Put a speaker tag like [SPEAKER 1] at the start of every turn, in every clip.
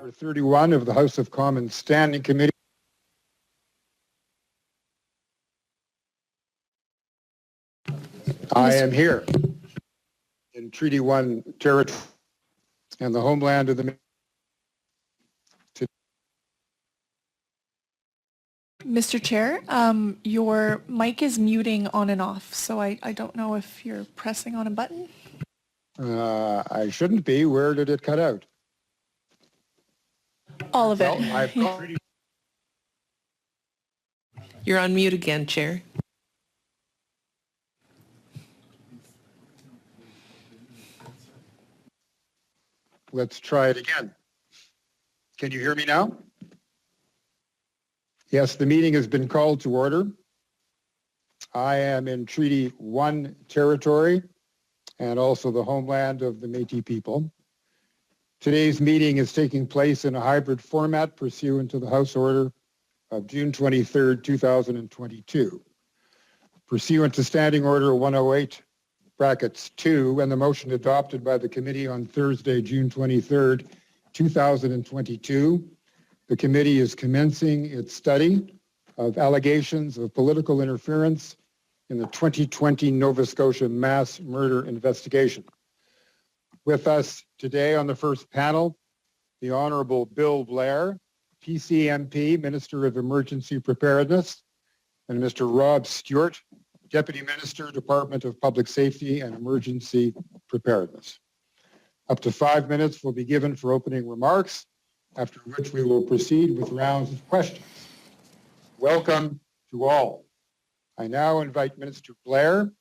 [SPEAKER 1] Number 31 of the House of Commons Standing Committee. I am here in Treaty 1 territory and the homeland of the
[SPEAKER 2] Mr. Chair, your mic is muting on and off, so I don't know if you're pressing on a button.
[SPEAKER 1] I shouldn't be. Where did it cut out?
[SPEAKER 2] All of it.
[SPEAKER 1] Well,
[SPEAKER 3] You're on mute again, Chair.
[SPEAKER 1] let's try it again. Can you hear me now? Yes, the meeting has been called to order. I am in Treaty 1 territory and also the homeland of the Métis people. Today's meeting is taking place in a hybrid format pursuant to the House Order of June 23rd, 2022. Pursuant to Standing Order 108(2) and the motion adopted by the committee on Thursday, June 23rd, 2022, the committee is commencing its study of allegations of political interference in the 2020 Nova Scotia mass murder investigation. With us today on the first panel, the Honourable Bill Blair, PCMP, Minister of Emergency Preparedness, and Mr. Rob Stewart, Deputy Minister, Department of Public Safety and Emergency Preparedness. Up to 5 minutes will be given for opening remarks, after which we will proceed with rounds of questions. Welcome to all. I now invite Minister Blair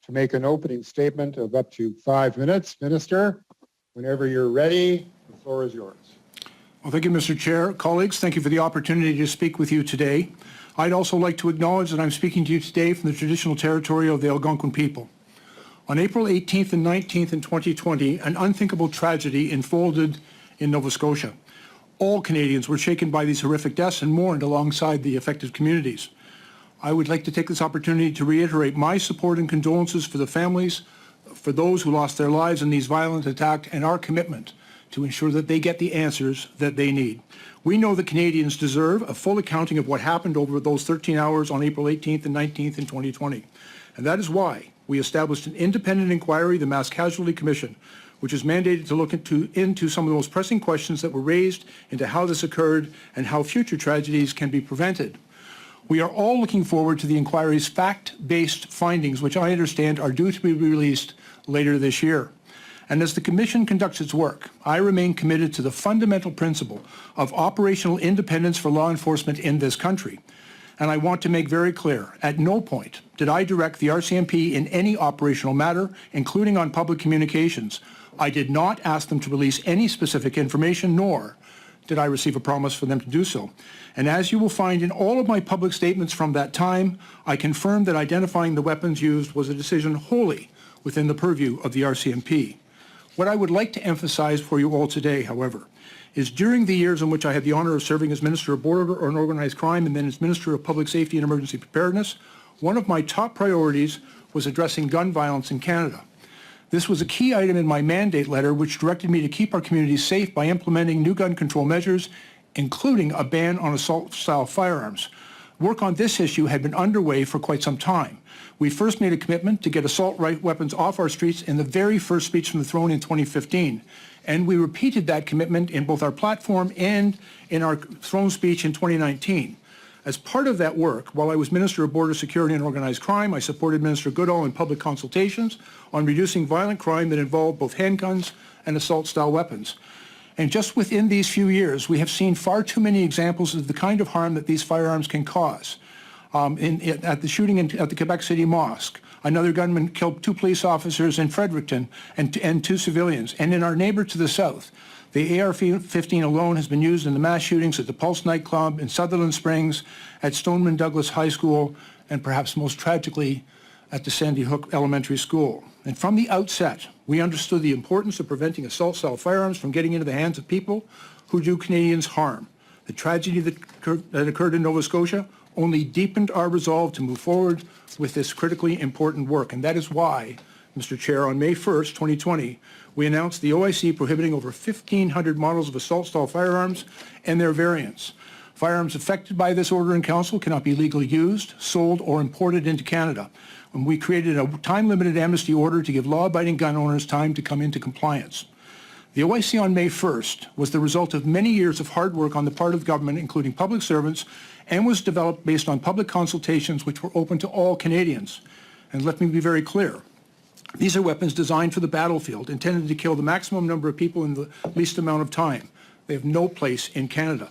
[SPEAKER 1] to make an opening statement of up to 5 minutes. Minister, whenever you're ready, the floor is yours.
[SPEAKER 4] Well, thank you, Mr. Chair. Colleagues, thank you for the opportunity to speak with you today. I'd also like to acknowledge that I'm speaking to you today from the traditional territory of the 𝙁𝙁𝙃𝙀𝙍 people. On April 18th and 19th in 2020, an unthinkable tragedy unfolded in Nova Scotia. All Canadians were shaken by these horrific deaths and mourned alongside the affected communities. I would like to take this opportunity to reiterate my support and condolences for the families, for those who lost their lives in these violent attacks, and our commitment to ensure that they get the answers that they need. We know that Canadians deserve a full accounting of what happened over those 13 hours on April 18th and 19th in 2020. And that is why we established an independent inquiry, the Mass Casualty Commission, which is mandated to look into some of the most pressing questions that were raised into how this occurred and how future tragedies can be prevented. We are all looking forward to the inquiry's fact-based findings, which I understand are due to be released later this year. And as the Commission conducts its work, I remain committed to the fundamental principle of operational independence for law enforcement in this country. And I want to make very clear, at no point did I direct the Rcmp in any operational matter, including on public communications. I did not ask them to release any specific information, nor did I receive a promise for them to do so. And as you will find in all of my public statements from that time, I confirmed that identifying the weapons used was a decision wholly within the purview of the Rcmp. What I would like to emphasize for you all today, however, is during the years in which I had the honor of serving as Minister of Border and Organized Crime and then as Minister of Public Safety and Emergency Preparedness, one of my top priorities was addressing gun violence in Canada. This was a key item in my mandate letter, which directed me to keep our communities safe by implementing new gun control measures, including a ban on assault-style firearms. Work on this issue had been underway for quite some time. We first made a commitment to get assault weapons off our streets in the very first speech from the throne in 2015. And we repeated that commitment in both our platform and in our throne speech in 2019. As part of that work, while I was Minister of Border Security and Organized Crime, I supported Minister Goodall in public consultations on reducing violent crime that involved both handguns and assault-style weapons. And just within these few years, we have seen far too many examples of the kind of harm that these firearms can cause. At the shooting at the Quebec City Mosque, another gunman killed 2 police officers in Fredericton and 2 civilians. And in our neighbor to the south, the AR-15 alone has been used in the mass shootings at the Pulse nightclub, in Sutherland Springs, at Stoneman Douglas High School, and perhaps most tragically at the Sandy Hook Elementary School. And from the outset, we understood the importance of preventing assault-style firearms from getting into the hands of people who do Canadians harm. The tragedy that occurred in Nova Scotia only deepened our resolve to move forward with this critically important work. And that is why Mr. Chair, on May 1st, 2020, we announced the OIC prohibiting over 1,500 models of assault-style firearms and their variants. Firearms affected by this order in council cannot be legally used, sold, or imported into Canada. And we created a time-limited amnesty order to give law-abiding gun owners time to come into compliance. The OIC on May 1st was the result of many years of hard work on the part of government, including public servants, and was developed based on public consultations which were open to all Canadians. And let me be very clear. These are weapons designed for the battlefield, intended to kill the maximum number of people in the least amount of time. They have no place in Canada.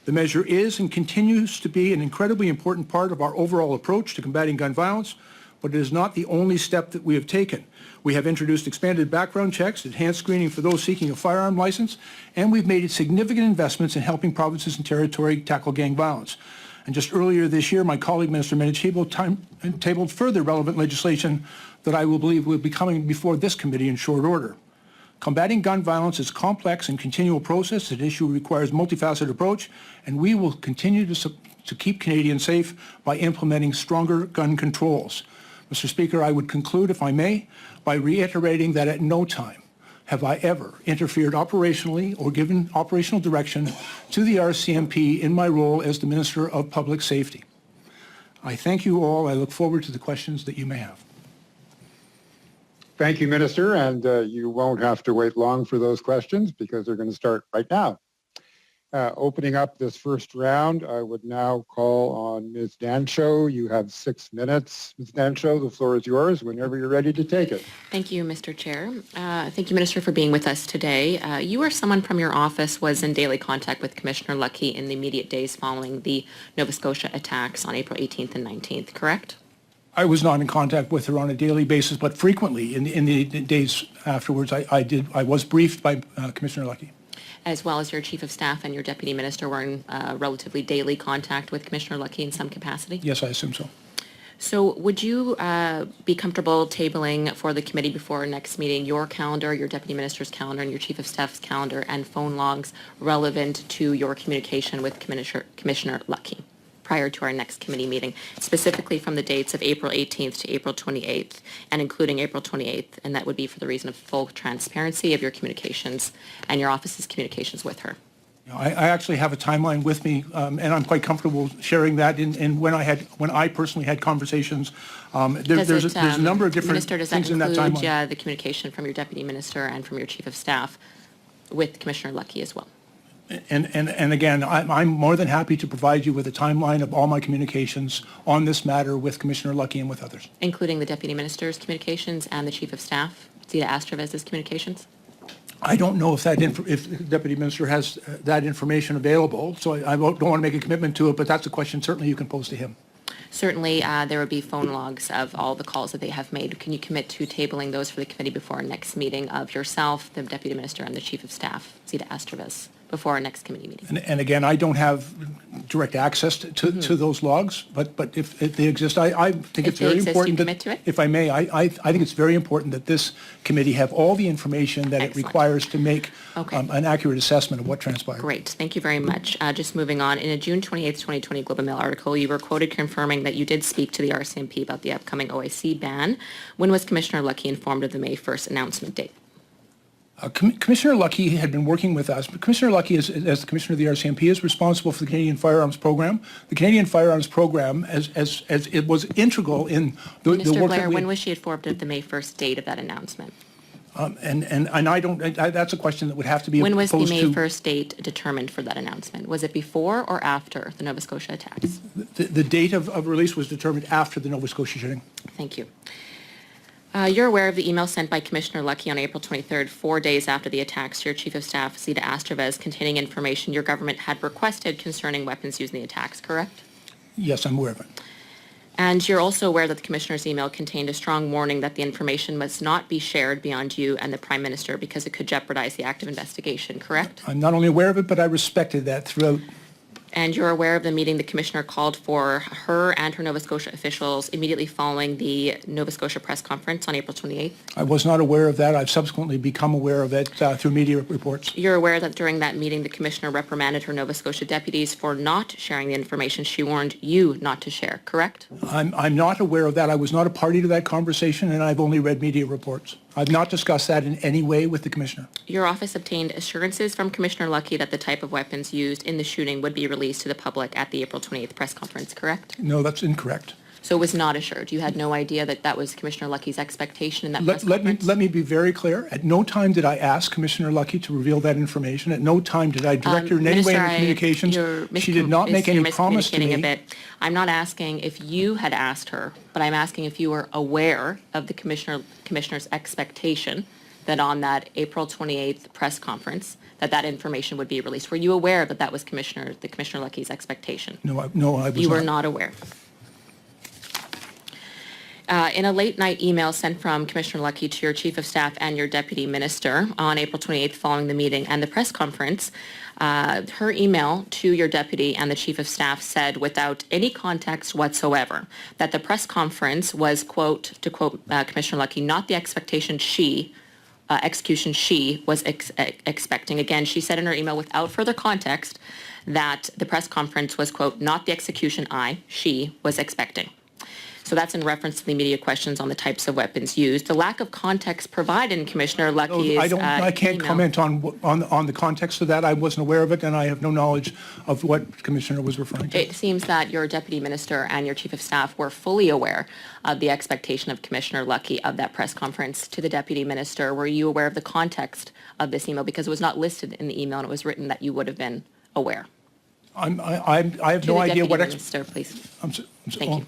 [SPEAKER 4] The measure is and continues to be an incredibly important part of our overall approach to combating gun violence, but it is not the only step that we have taken. We have introduced expanded background checks, enhanced screening for those seeking a firearm license, and we've made significant investments in helping provinces and territory tackle gang violence. And just earlier this year, my colleague, Minister 𝙁𝙁𝙏𝙀𝙍, tabled further relevant legislation that I believe will be coming before this committee in short order. Combating gun violence is a complex and continual process. An issue requires a multifaceted approach, and we will continue to keep Canadians safe by implementing stronger gun controls. Mr. Speaker, I would conclude, if I may, by reiterating that at no time have I ever interfered operationally or given operational direction to the RCMP in my role as the Minister of Public Safety. I thank you all. I look forward to the questions that you may have.
[SPEAKER 1] Thank you, Minister, and you won't have to wait long for those questions because they're going to start right now. Opening up this first round, I would now call on Ms. Dancho. You have 6 minutes. Ms. Dancho, the floor is yours whenever you're ready to take it.
[SPEAKER 5] Thank you, Mr. Chair. Thank you, Minister, for being with us today. You or someone from your office was in daily contact with Commissioner Leckie in the immediate days following the Nova Scotia attacks on April 18th and 19th, correct?
[SPEAKER 4] I was not in contact with her on a daily basis, but frequently in the days afterwards, I was briefed by Commissioner Leckie.
[SPEAKER 5] As well as your Chief of Staff and your Deputy Minister were in relatively daily contact with Commissioner Leckie in some capacity?
[SPEAKER 4] Yes, I assume so.
[SPEAKER 5] So would you be comfortable tabling for the committee before our next meeting your calendar, your Deputy Minister's calendar, and your Chief of Staff's calendar and phone logs relevant to your communication with Commissioner Leckie prior to our next committee meeting, specifically from the dates of April 18th to April 28th, and including April 28th, and that would be for the reason of full transparency of your communications and your office's communications with her?
[SPEAKER 4] I actually have a timeline with me, and I'm quite comfortable sharing that. And when I personally had conversations, there's a number of different
[SPEAKER 5] Minister, does that
[SPEAKER 4] things in that
[SPEAKER 5] include
[SPEAKER 4] timeline.
[SPEAKER 5] the communication from your Deputy Minister and from your Chief of Staff with Commissioner Leckie as well?
[SPEAKER 4] And again, I'm more than happy to provide you with a timeline of all my communications on this matter with Commissioner Leckie and with others.
[SPEAKER 5] Including the Deputy Minister's communications and the Chief of Staff, 𝙁𝙁𝙁𝙁𝙁's communications?
[SPEAKER 4] I don't know if the Deputy Minister has that information available, so I don't want to make a commitment to it, but that's a question certainly you can pose to him.
[SPEAKER 5] Certainly, there would be phone logs of all the calls that they have made. Can you commit to tabling those for the committee before our next meeting of yourself, the Deputy Minister, and the Chief of Staff, 𝙁𝙁𝙁𝙁, before our next committee meeting?
[SPEAKER 4] And again, I don't have direct access to those logs, but if they exist, I think it's very important.
[SPEAKER 5] You commit to it?
[SPEAKER 4] If I may, I think it's very important that this committee have all the information that
[SPEAKER 5] Excellent.
[SPEAKER 4] it requires to make
[SPEAKER 5] Okay.
[SPEAKER 4] an accurate assessment of what transpired.
[SPEAKER 5] Great. Thank you very much. Just moving on, in a June 28th, 2020 Globe and Mail article, you were quoted confirming that you did speak to the RCMP about the upcoming OIC ban. When was Commissioner Leckie informed of the May 1st announcement date?
[SPEAKER 4] Commissioner Leckie had been working with us, but Commissioner Leckie, as the Commissioner of the RCMP, is responsible for the Canadian Firearms Program. The Canadian Firearms Program, as it was integral in the
[SPEAKER 5] Minister
[SPEAKER 4] work
[SPEAKER 5] Blair,
[SPEAKER 4] that we...
[SPEAKER 5] when was she informed of the May 1st date of that announcement?
[SPEAKER 4] And I don't, that's a question that would have to be
[SPEAKER 5] When was the
[SPEAKER 4] posed
[SPEAKER 5] May
[SPEAKER 4] to...
[SPEAKER 5] 1st date determined for that announcement? Was it before or after the Nova Scotia attacks?
[SPEAKER 4] The date of release was determined after the Nova Scotia shooting.
[SPEAKER 5] Thank you. You're aware of the email sent by Commissioner Leckie on April 23rd, 4 days after the attacks to your Chief of Staff, 𝙁𝙁𝙁𝙁, containing information your government had requested concerning weapons used in the attacks, correct?
[SPEAKER 4] Yes, I'm aware of it.
[SPEAKER 5] And you're also aware that the Commissioner's email contained a strong warning that the information must not be shared beyond you and the Prime Minister because it could jeopardize the active investigation, correct?
[SPEAKER 4] I'm not only aware of it, but I respected that throughout
[SPEAKER 5] And you're aware of the meeting the Commissioner called for her and her Nova Scotia officials immediately following the Nova Scotia press conference on April 28th?
[SPEAKER 4] I was not aware of that. I've subsequently become aware of it through media reports.
[SPEAKER 5] You're aware that during that meeting, the Commissioner reprimanded her Nova Scotia deputies for not sharing the information she warned you not to share, correct?
[SPEAKER 4] I'm not aware of that. I was not a party to that conversation, and I've only read media reports. I've not discussed that in any way with the Commissioner.
[SPEAKER 5] Your office obtained assurances from Commissioner Lough𝙗 that the type of weapons used in the shooting would be released to the public at the April 28th press conference, correct?
[SPEAKER 4] No, that's incorrect.
[SPEAKER 5] So it was not assured. You had no idea that that was Commissioner Lough𝙗's expectation in that press conference?
[SPEAKER 4] Let me be very clear. At no time did I ask Commissioner Lough𝙗 to reveal that information. At no time did I direct her in any way in her communications. She did not make any promise to me.
[SPEAKER 5] A bit. I'm not asking if you had asked her, but I'm asking if you were aware of the Commissioner's expectation that on that April 28th press conference, that information would be released. Were you aware that that was Commissioner Lough𝙗's expectation?
[SPEAKER 4] No, I was not.
[SPEAKER 5] You were not aware. In a late-night email sent from Commissioner Lough𝙗 to your Chief of Staff and your Deputy Minister on April 28th following the meeting and the press conference, her email to your Deputy and the Chief of Staff said, without any context whatsoever, that the press conference was, quote, to quote Commissioner Lough𝙗, not the expectation execution she was expecting. Again, she said in her email without further context that the press conference was, quote, not the execution she was expecting. So that's in reference to the immediate questions on the types of weapons used. The lack of context provided in Commissioner Lough𝙗's
[SPEAKER 4] I can't
[SPEAKER 5] email.
[SPEAKER 4] comment on the context of that. I wasn't aware of it, and I have no knowledge of what Commissioner was referring to.
[SPEAKER 5] It seems that your Deputy Minister and your Chief of Staff were fully aware of the expectation of Commissioner Lough𝙗 of that press conference. To the Deputy Minister, were you aware of the context of this email? Because it was not listed in the email, and it was written that you would have been aware.
[SPEAKER 4] I have no idea what...
[SPEAKER 5] Minister, please. Thank you.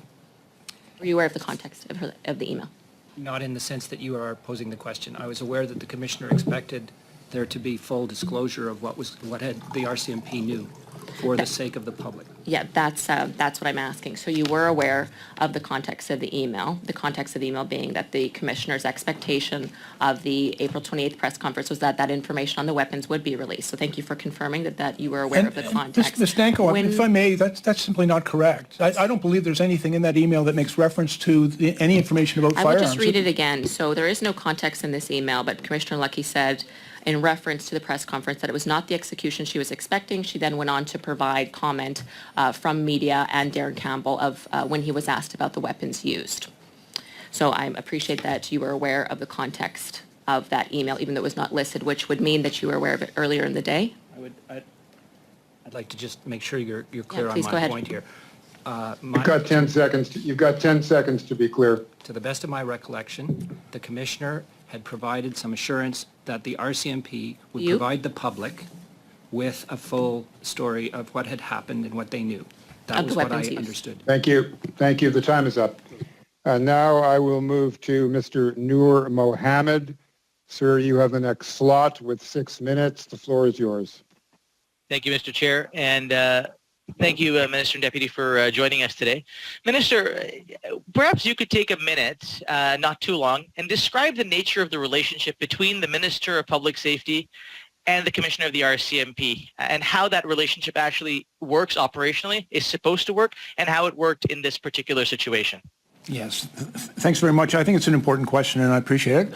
[SPEAKER 5] Were you aware of the context of the email?
[SPEAKER 6] Not in the sense that you are posing the question. I was aware that the Commissioner expected there to be full disclosure of what the RCMP knew for the sake of the public.
[SPEAKER 5] Yeah, that's what I'm asking. So you were aware of the context of the email being that the Commissioner's expectation of the April 28th press conference was that information on the weapons would be released. So thank you for confirming that you were aware of the context.
[SPEAKER 4] Ms. Danko, if I may, that's simply not correct. I don't believe there's anything in that email that makes reference to any information about firearms.
[SPEAKER 5] I will just read it again. So there is no context in this email, but Commissioner Lough𝙗 said in reference to the press conference that it was not the execution she was expecting. She then went on to provide comment from media and Darren Campbell of when he was asked about the weapons used. So I appreciate that you were aware of the context of that email, even though it was not listed, which would mean that you were aware of it earlier in the day.
[SPEAKER 6] I'd like to just make sure you're clear on
[SPEAKER 5] please go
[SPEAKER 6] my
[SPEAKER 5] ahead.
[SPEAKER 6] point here.
[SPEAKER 1] You've got 10 seconds. You've got 10 seconds to be clear.
[SPEAKER 6] To the best of my recollection, the Commissioner had provided some assurance that the RCMP would provide the public with a full story of what had happened and what they knew. That was what I understood.
[SPEAKER 1] Thank you. Thank you. The time is up. Now I will move to Mr. Noor Mohammed. Sir, you have the next slot with 6 minutes. The floor is yours.
[SPEAKER 7] Thank you, Mr. Chair, and thank you, Minister and Deputy, for joining us today. Minister, perhaps you could take a minute, not too long, and describe the nature of the relationship between the Minister of Public Safety and the Commissioner of the RCMP, and how that relationship actually works operationally, is supposed to work, and how it worked in this particular situation.
[SPEAKER 4] Yes, thanks very much. I think it's an important question, and I appreciate it.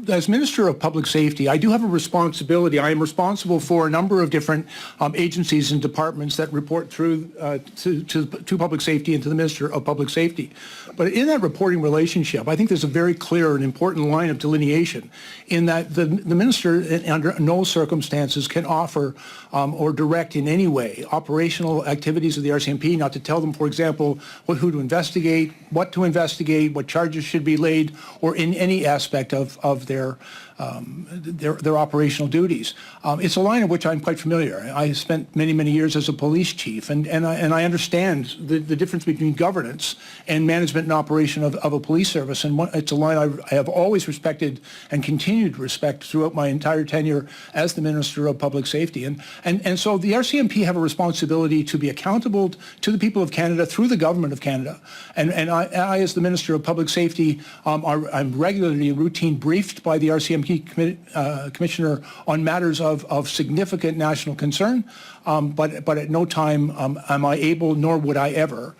[SPEAKER 4] As Minister of Public Safety, I do have a responsibility. I am responsible for a number of different agencies and departments that report through to Public Safety and to the Minister of Public Safety. But in that reporting relationship, I think there's a very clear and important line of delineation in that the Minister, under no circumstances, can offer or direct in any way operational activities of the RCMP, not to tell them, for example, who to investigate, what to investigate, what charges should be laid, or in any aspect of their operational duties. It's a line of which I'm quite familiar. I spent many, many years as a police chief, and I understand the difference between governance and management and operation of a police service, and it's a line I have always respected and continued to respect throughout my entire tenure as the Minister of Public Safety. And so the RCMP have a responsibility to be accountable to the people of Canada through the Government of Canada, and I, as the Minister of Public Safety, I'm regularly routine briefed by the RCMP Commissioner on matters of significant national concern, but at no time am I able, nor would I ever,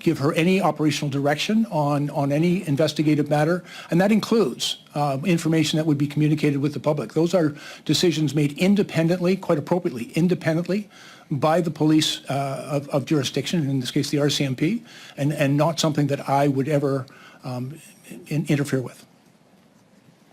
[SPEAKER 4] give her any operational direction on any investigative matter, and that includes information that would be communicated with the public. Those are decisions made independently, quite appropriately, independently, by the police of jurisdiction, in this case the RCMP, and not something that I would ever interfere with.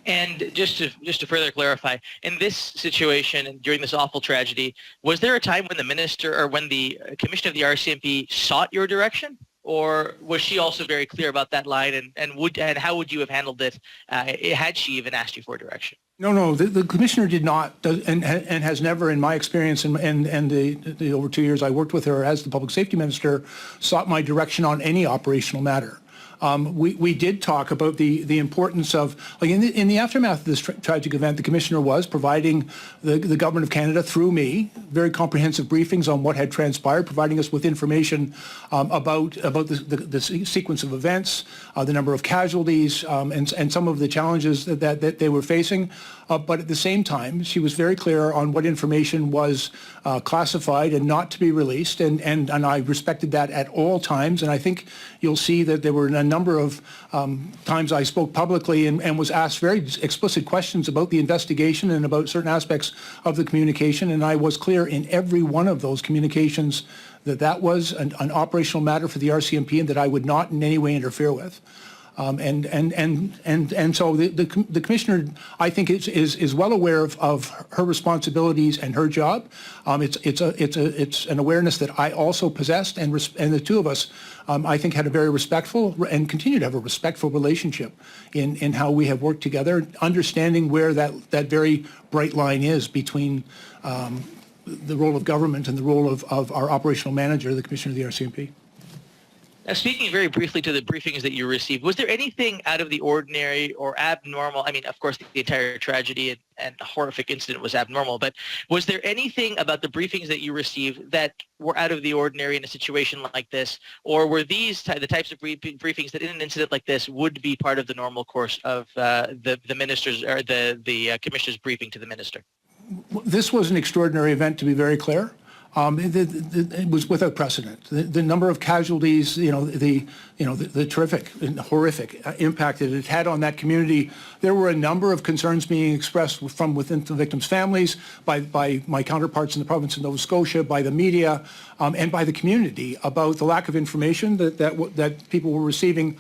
[SPEAKER 7] And just to further clarify, in this situation and during this awful tragedy, was there a time when the minister or when the commissioner of the RCMP sought your direction, or was she also very clear about that line? And how would you have handled it had she even asked you for direction?
[SPEAKER 4] No. The commissioner did not, and has never, in my experience, and the over 2 years I worked with her as the public safety minister, sought my direction on any operational matter. We did talk about the importance of, like in the aftermath of this tragic event, the Commissioner was providing the Government of Canada, through me, very comprehensive briefings on what had transpired, providing us with information about the sequence of events, the number of casualties, and some of the challenges that they were facing. But at the same time, she was very clear on what information was classified and not to be released, and I respected that at all times. And I think you'll see that there were a number of times I spoke publicly and was asked very explicit questions about the investigation and about certain aspects of the communication, and I was clear in every one of those communications that was an operational matter for the RCMP and that I would not in any way interfere with. And so the commissioner, I think, is well aware of her responsibilities and her job. It's an awareness that I also possessed, and the two of us, I think, had a very respectful and continue to have a respectful relationship in how we have worked together, understanding where that very bright line is between the role of government and the role of our operational manager, the commissioner of the RCMP.
[SPEAKER 7] Now, speaking very briefly to the briefings that you received, was there anything out of the ordinary or abnormal? I mean, of course, the entire tragedy and horrific incident was abnormal, but was there anything about the briefings that you received that were out of the ordinary in a situation like this? Or were these the types of briefings that in an incident like this would be part of the normal course of the minister's or the commissioner's briefing to the minister?
[SPEAKER 4] This was an extraordinary event, to be very clear. It was without precedent. The number of casualties, the terrific and horrific impact that it had on that community. There were a number of concerns being expressed from within the victims' families, by my counterparts in the province of Nova Scotia, by the media, and by the community about the lack of information that people were receiving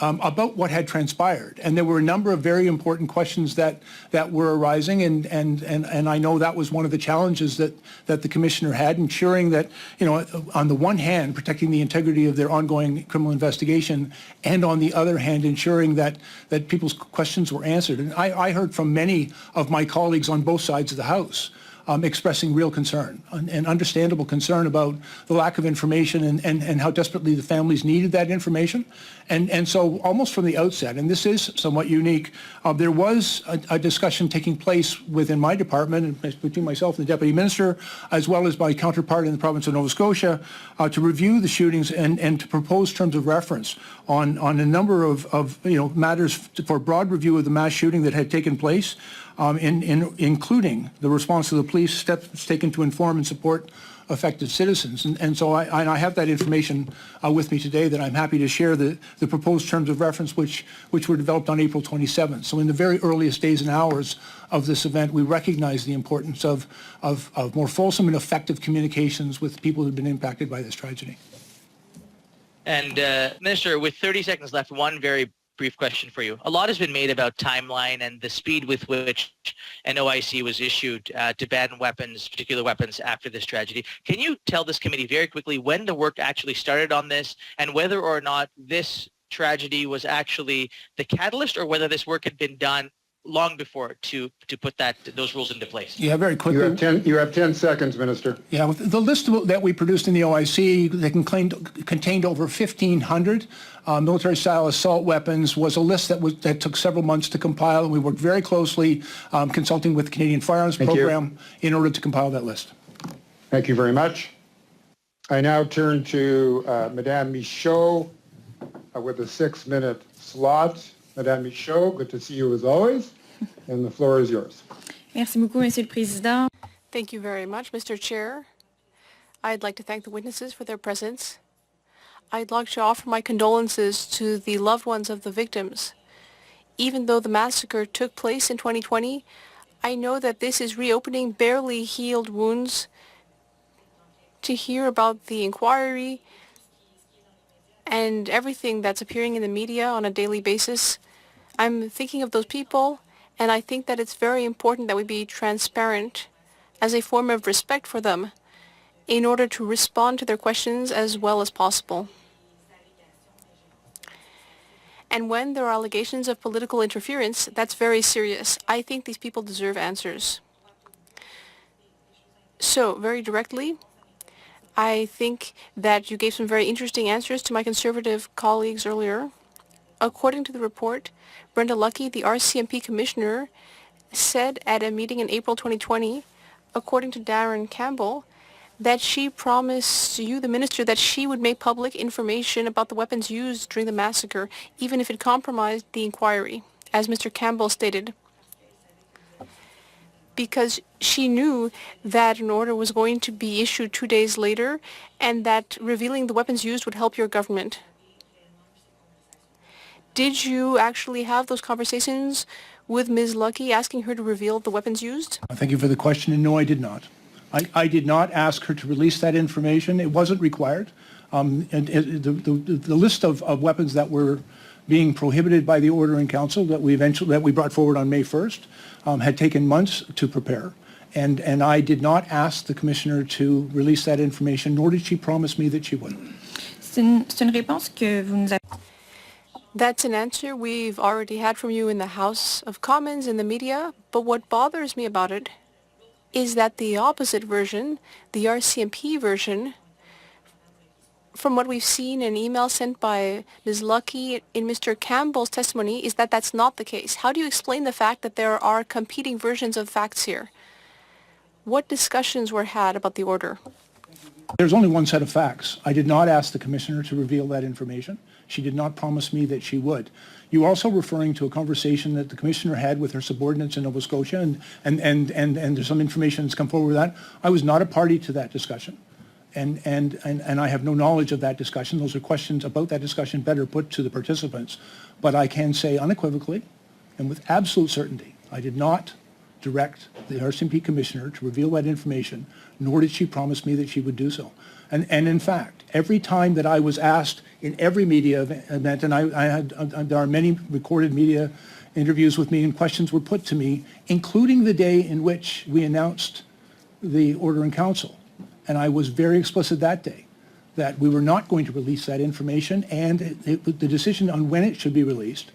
[SPEAKER 4] about what had transpired. And there were a number of very important questions that were arising, and I know that was one of the challenges that the commissioner had, ensuring that, on the one hand, protecting the integrity of their ongoing criminal investigation, and on the other hand, ensuring that people's questions were answered. And I heard from many of my colleagues on both sides of the House expressing real concern and understandable concern about the lack of information and how desperately the families needed that information. And so almost from the outset, and this is somewhat unique, there was a discussion taking place within my department, between myself and the Deputy Minister, as well as my counterpart in the province of Nova Scotia, to review the shootings and to propose terms of reference on a number of matters for broad review of the mass shooting that had taken place, including the response of the police, steps taken to inform and support affected citizens. And so I have that information with me today that I'm happy to share, the proposed terms of reference which were developed on April 27th. So in the very earliest days and hours of this event, we recognize the importance of more fulsome and effective communications with people who have been impacted by this tragedy. And
[SPEAKER 7] Minister, with 30 seconds left, one very brief question for you. A lot has been made about timeline and the speed with which an OIC was issued to ban weapons, particular weapons, after this tragedy. Can you tell this committee very quickly when the work actually started on this, and whether or not this tragedy was actually the catalyst, or whether this work had been done long before to put those rules into place?
[SPEAKER 4] Yeah, very quickly.
[SPEAKER 1] You have 10 seconds, Minister.
[SPEAKER 4] Yeah, the list that we produced in the OIC that contained over 1,500 military-style assault weapons was a list that took several months to compile, and we worked very closely consulting with the Canadian Firearms Program in order to compile that list.
[SPEAKER 1] Thank you very much. I now turn to Madame Michaud with a 6-minute slot. Madame Michaud, good to see you as always, and the floor is yours.
[SPEAKER 8] Merci beaucoup, Monsieur le Président.
[SPEAKER 2] Thank you very much, Mr. Chair. I'd like to thank the witnesses for their presence. I'd like to offer my condolences to the loved ones of the victims. Even though the massacre took place in 2020, I know that this is reopening barely healed wounds. To hear about the inquiry and everything that's appearing in the media on a daily basis, I'm thinking of those people, and I think that it's very important that we be transparent as a form of respect for them in order to respond to their questions as well as possible. And when there are allegations of political interference, that's very serious. I think these people deserve answers. So, very directly, I think that you gave some very interesting answers to my conservative colleagues earlier. According to the report, Brenda Lucki, the Rcmp commissioner, said at a meeting in April 2020, according to Darren Campbell, that she promised you, the minister, that she would make public information about the weapons used during the massacre, even if it compromised the inquiry, as Mr. Campbell stated, because she knew that an order was going to be issued 2 days later and that revealing the weapons used would help your government. Did you actually have those conversations with Ms. Lucki asking her to reveal the weapons used?
[SPEAKER 4] Thank you for the question, and no, I did not. I did not ask her to release that information. It wasn't required. The list of weapons that were being prohibited by the order in council that we brought forward on May 1st had taken months to prepare. And I did not ask the commissioner to release that information, nor did she promise me that she would.
[SPEAKER 8] C'est une réponse que vous nous avez...
[SPEAKER 2] That's an answer we've already had from you in the House of Commons, in the media, but what bothers me about it is that the opposite version, the Rcmp version, from what we've seen in email sent by Ms. Lucki in Mr. Campbell's testimony, is that that's not the case. How do you explain the fact that there are competing versions of facts here? What discussions were had about the order?
[SPEAKER 4] There's only one set of facts. I did not ask the commissioner to reveal that information. She did not promise me that she would. You're also referring to a conversation that the commissioner had with her subordinates in Nova Scotia, and there's some information that's come forward with that. I was not a party to that discussion, and I have no knowledge of that discussion. Those are questions about that discussion better put to the participants. But I can say unequivocally and with absolute certainty, I did not direct the Rcmp commissioner to reveal that information, nor did she promise me that she would do so. And in fact, every time that I was asked in every media event, and there are many recorded media interviews with me, and questions were put to me, including the day in which we announced the order in council. And I was very explicit that day that we were not going to release that information, and the decision on when it should be released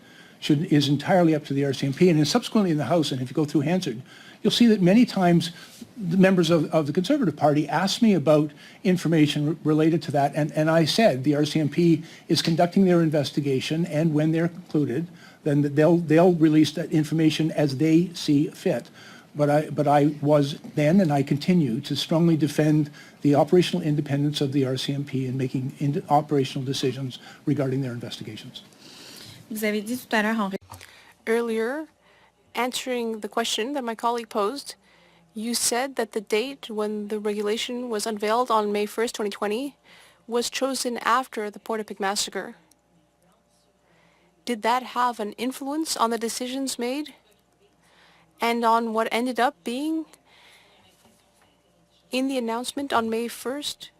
[SPEAKER 4] is entirely up to the Rcmp. And then subsequently in the House, and if you go through Hansard, you'll see that many times the members of the Conservative Party asked me about information related to that, and I said the Rcmp is conducting their investigation, and when they're concluded, then they'll release that information as they see fit. But I was then, and I continue to strongly defend the operational independence of the Rcmp in making operational decisions regarding their investigations.
[SPEAKER 8] Vous avez dit tout à l'heure
[SPEAKER 2] Earlier, answering the question that my colleague posed, you said that the date when the regulation was unveiled on May 1st, 2020, was chosen after the 𝙄𝙁 massacre. Did that have an influence on the decisions made and on what ended up being in the announcement on May 1st?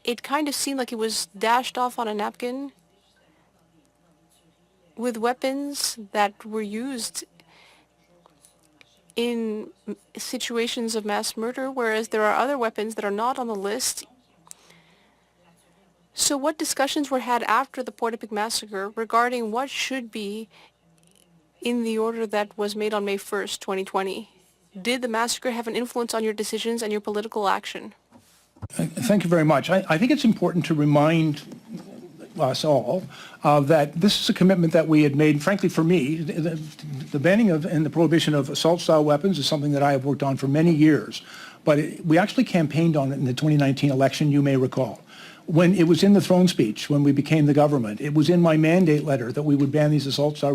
[SPEAKER 2] It kind of seemed like it was dashed off on a napkin with weapons that were used in situations of mass murder, whereas there are other weapons that are not on the list. So what discussions were had after the 𝙄𝙁 massacre regarding what should be in the order that was made on May 1st, 2020? Did the massacre have an influence on your decisions and your political action?
[SPEAKER 4] Thank you very much. I think it's important to remind us all that this is a commitment that we had made. Frankly, for me, the banning of and the prohibition of assault-style weapons is something that I have worked on for many years. But we actually campaigned on it in the 2019 election, you may recall. when it was in the throne speech, when we became the government, it was in my mandate letter that we would ban these assault-style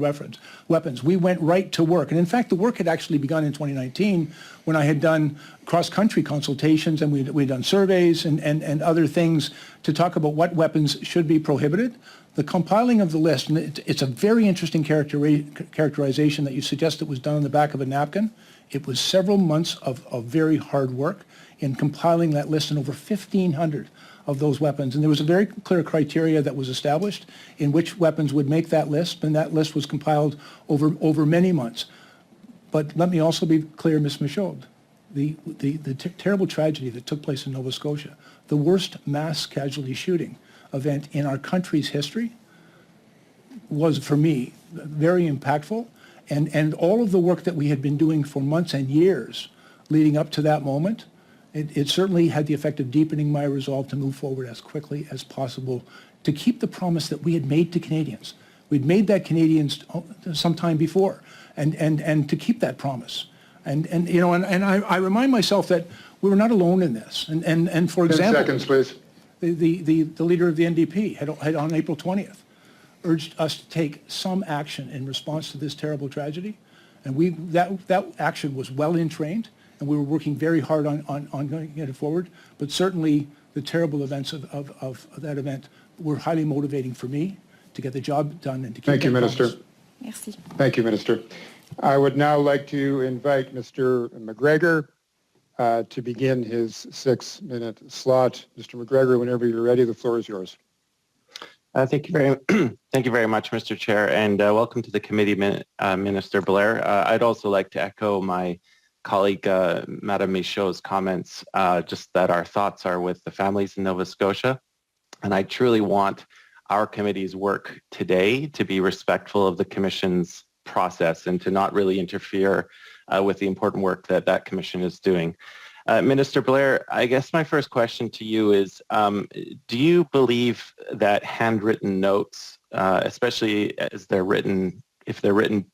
[SPEAKER 4] weapons. We went right to work. And in fact, the work had actually begun in 2019 when I had done cross-country consultations and we'd done surveys and other things to talk about what weapons should be prohibited. The compiling of the list, and it's a very interesting characterization that you suggest it was done on the back of a napkin. It was several months of very hard work in compiling that list, and over 1,500 of those weapons. And there was a very clear criteria that was established in which weapons would make that list, and that list was compiled over many months. But let me also be clear, Ms. Michaud, the terrible tragedy that took place in Nova Scotia, the worst mass casualty shooting event in our country's history, was, for me, very impactful. And all of the work that we had been doing for months and years leading up to that moment, it certainly had the effect of deepening my resolve to move forward as quickly as possible to keep the promise that we had made to Canadians. We'd made that Canadians some time before, and to keep that promise. And I remind myself that we were not alone in this. And for
[SPEAKER 1] 10
[SPEAKER 4] example,
[SPEAKER 1] seconds, please.
[SPEAKER 4] The leader of the NDP had on April 20th urged us to take some action in response to this terrible tragedy, and that action was well entrained, and we were working very hard on getting it forward. But certainly, the terrible events of that event were highly motivating for me to get the job done and to keep.
[SPEAKER 1] Thank you, Minister.
[SPEAKER 4] Promise.
[SPEAKER 8] Merci.
[SPEAKER 1] Thank you, Minister. I would now like to invite Mr. McGregor to begin his 6-minute slot. Mr. McGregor, whenever you're ready, the floor is yours.
[SPEAKER 9] Thank you very much, Mr. Chair, and welcome to the committee, Minister Blair. I'd also like to echo my colleague, Madame Michaud's comments, just that our thoughts are with the families in Nova Scotia, and I truly want our committee's work today to be respectful of the Commission's process and to not really interfere with the important work that that Commission is doing. Minister Blair, I guess my first question to you is, do you believe that handwritten notes, especially as they're written, if they're written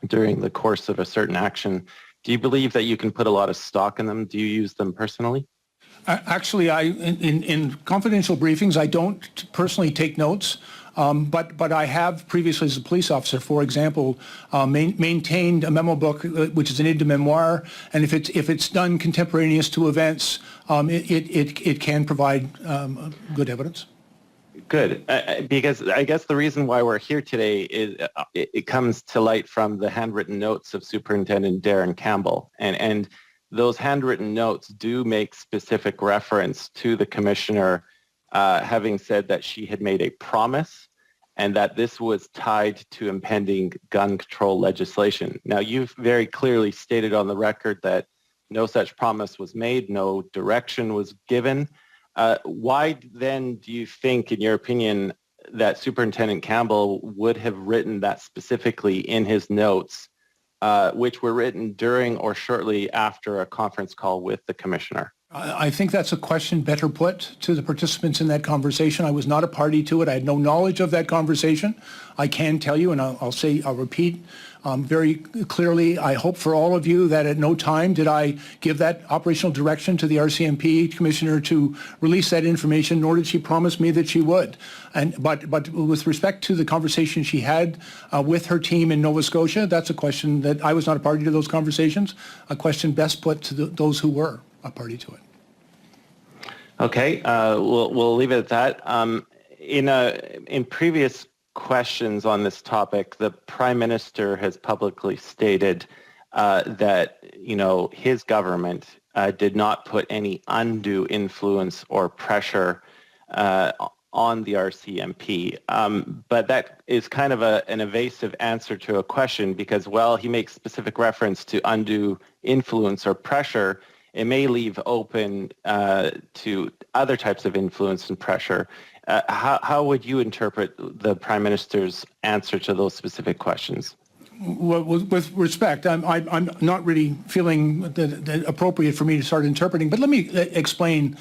[SPEAKER 9] during the course of a certain action, do you believe that you can put a lot of stock in them? Do you use them personally?
[SPEAKER 4] Actually, in confidential briefings, I don't personally take notes, but I have previously, as a police officer, for example, maintained a memo book, which is an aide-de-memoire, and if it's done contemporaneous to events, it can provide good evidence.
[SPEAKER 9] Good, because I guess the reason why we're here today is it comes to light from the handwritten notes of Superintendent Darren Campbell, and those handwritten notes do make specific reference to the Commissioner having said that she had made a promise and that this was tied to impending gun control legislation. Now, you've very clearly stated on the record that no such promise was made, no direction was given. Why then do you think, in your opinion, that Superintendent Campbell would have written that specifically in his notes, which were written during or shortly after a conference call with the Commissioner?
[SPEAKER 4] I think that's a question better put to the participants in that conversation. I was not a party to it. I had no knowledge of that conversation. I can tell you, and I'll repeat very clearly, I hope for all of you that at no time did I give that operational direction to the Rcmp Commissioner to release that information, nor did she promise me that she would. But with respect to the conversation she had with her team in Nova Scotia, that's a question that I was not a party to those conversations, a question best put to those who were a party to it.
[SPEAKER 9] Okay, we'll leave it at that. In previous questions on this topic, the Prime Minister has publicly stated that his government did not put any undue influence or pressure on the Rcmp, but that is kind of an evasive answer to a question because, while he makes specific reference to undue influence or pressure, it may leave open to other types of influence and pressure. How would you interpret the Prime Minister's answer to those specific questions?
[SPEAKER 4] Well, with respect, I'm not really feeling that appropriate for me to start interpreting, but let me explain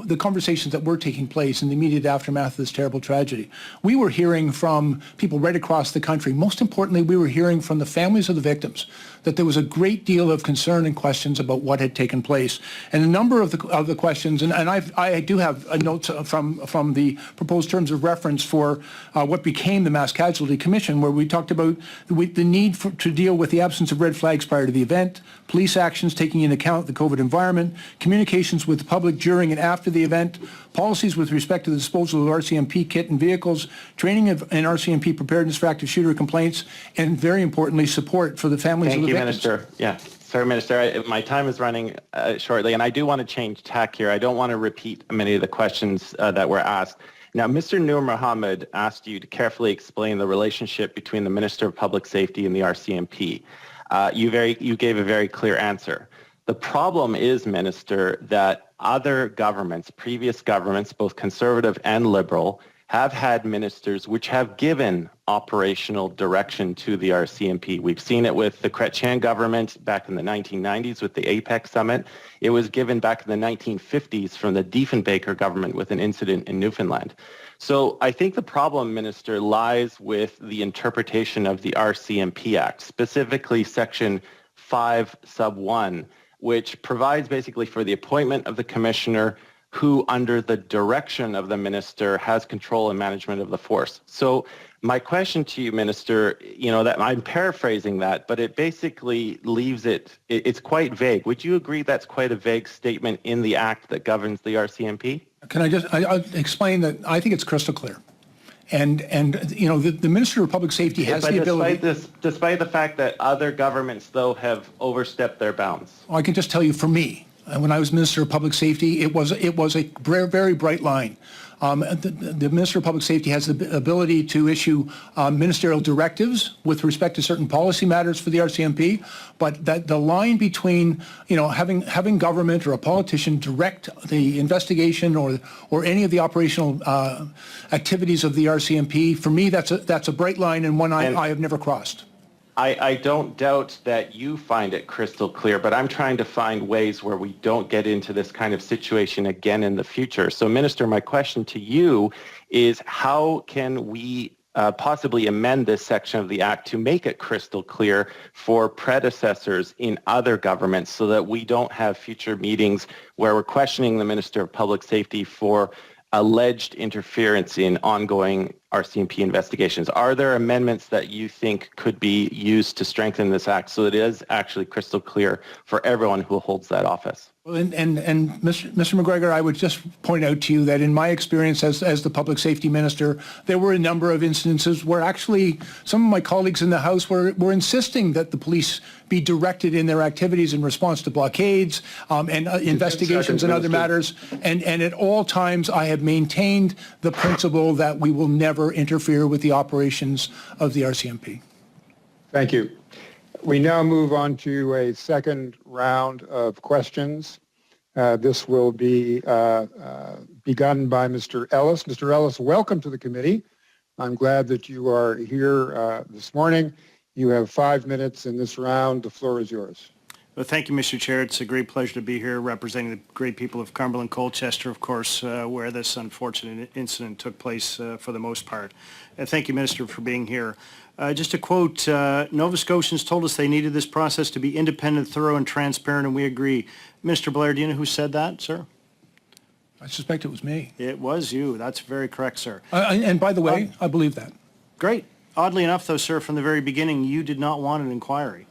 [SPEAKER 4] the conversations that were taking place in the immediate aftermath of this terrible tragedy. We were hearing from people right across the country. Most importantly, we were hearing from the families of the victims that there was a great deal of concern and questions about what had taken place. And a number of the questions, and I do have a note from the proposed terms of reference for what became the Mass Casualty Commission, where we talked about the need to deal with the absence of red flags prior to the event, police actions taking into account the COVID environment, communications with the public during and after the event, policies with respect to the disposal of RCMP kit and vehicles, training of and RCMP preparedness for active shooter complaints, and very importantly, support for the families of the victims.
[SPEAKER 9] Minister. Yeah. Sorry, Minister. My time is running shortly, and I do want to change tack here. I don't want to repeat many of the questions that were asked. Now, Mr. Noor Mohammed asked you to carefully explain the relationship between the Minister of Public Safety and the RCMP. You gave a very clear answer. The problem is, Minister, that other governments, previous governments, both Conservative and Liberal, have had ministers which have given operational direction to the RCMP. We've seen it with the 𝙒𝙊𝙇𝙊𝙍 government back in the 1990s with the APEC summit. It was given back in the 1950s from the Diefenbaker government with an incident in Newfoundland. So I think the problem, Minister, lies with the interpretation of the RCMP Act, specifically Section 5 sub 1, which provides basically for the appointment of the commissioner who, under the direction of the minister, has control and management of the force. So my question to you, Minister, that I'm paraphrasing that, but it basically leaves it's quite vague. Would you agree that's quite a vague statement in the act that governs the RCMP?
[SPEAKER 4] Can I'll explain that I think it's crystal clear. And the Minister of Public Safety has the ability...
[SPEAKER 9] Despite the fact that other governments, though, have overstepped their bounds.
[SPEAKER 4] I can just tell you, for me, when I was Minister of Public Safety, it was a very bright line. The Minister of Public Safety has the ability to issue ministerial directives with respect to certain policy matters for the RCMP, but that the line between having government or a politician direct the investigation or any of the operational activities of the RCMP, for me that's a bright line and one I have never crossed.
[SPEAKER 9] I don't doubt that you find it crystal clear, but I'm trying to find ways where we don't get into this kind of situation again in the future. So, Minister, my question to you is how can we possibly amend this section of the Act to make it crystal clear for predecessors in other governments so that we don't have future meetings where we're questioning the Minister of Public Safety for alleged interference in ongoing RCMP investigations? Are there amendments that you think could be used to strengthen this act so that it is actually crystal clear for everyone who holds that office?
[SPEAKER 4] Well, and Mr. McGregor, I would just point out to you that in my experience as the Public Safety Minister, there were a number of instances where actually some of my colleagues in the House were insisting that the police be directed in their activities in response to blockades and investigations and other matters. And at all times, I have maintained the principle that we will never interfere with the operations of the RCMP.
[SPEAKER 1] Thank you. We now move on to a second round of questions. This will be begun by Mr. Ellis. Mr. Ellis, welcome to the committee. I'm glad that you are here this morning. You have 5 minutes in this round. The floor is yours.
[SPEAKER 10] Well, thank you, Mr. Chair. It's a great pleasure to be here representing the great people of Cumberland, Colchester, of course, where this unfortunate incident took place for the most part. And thank you, Minister, for being here. Just to quote, Nova Scotians told us they needed this process to be independent, thorough, and transparent, and we agree. Minister Blair, do you know who said that, sir?
[SPEAKER 4] I suspect it was me.
[SPEAKER 10] It was you. That's very correct, sir.
[SPEAKER 4] And by the way, I believe that.
[SPEAKER 10] Great. Oddly enough, though, sir, from the very beginning, you did not want an inquiry.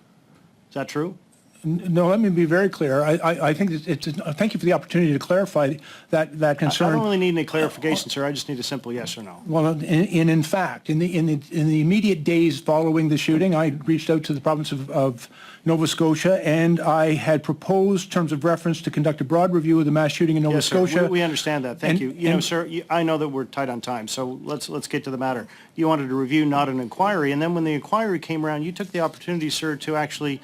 [SPEAKER 10] Is that true?
[SPEAKER 4] No, let me be very clear. I think thank you for the opportunity to clarify that concern.
[SPEAKER 10] I don't really need any clarification, sir. I just need a simple yes or no.
[SPEAKER 4] Well, in fact, in the immediate days following the shooting, I reached out to the province of Nova Scotia, and I had proposed terms of reference to conduct a broad review of the mass shooting in Nova Scotia.
[SPEAKER 10] Sir, we understand that. Thank you. Sir, I know that we're tight on time, so let's get to the matter. You wanted a review, not an inquiry, and then when the inquiry came around, you took the opportunity, sir, to actually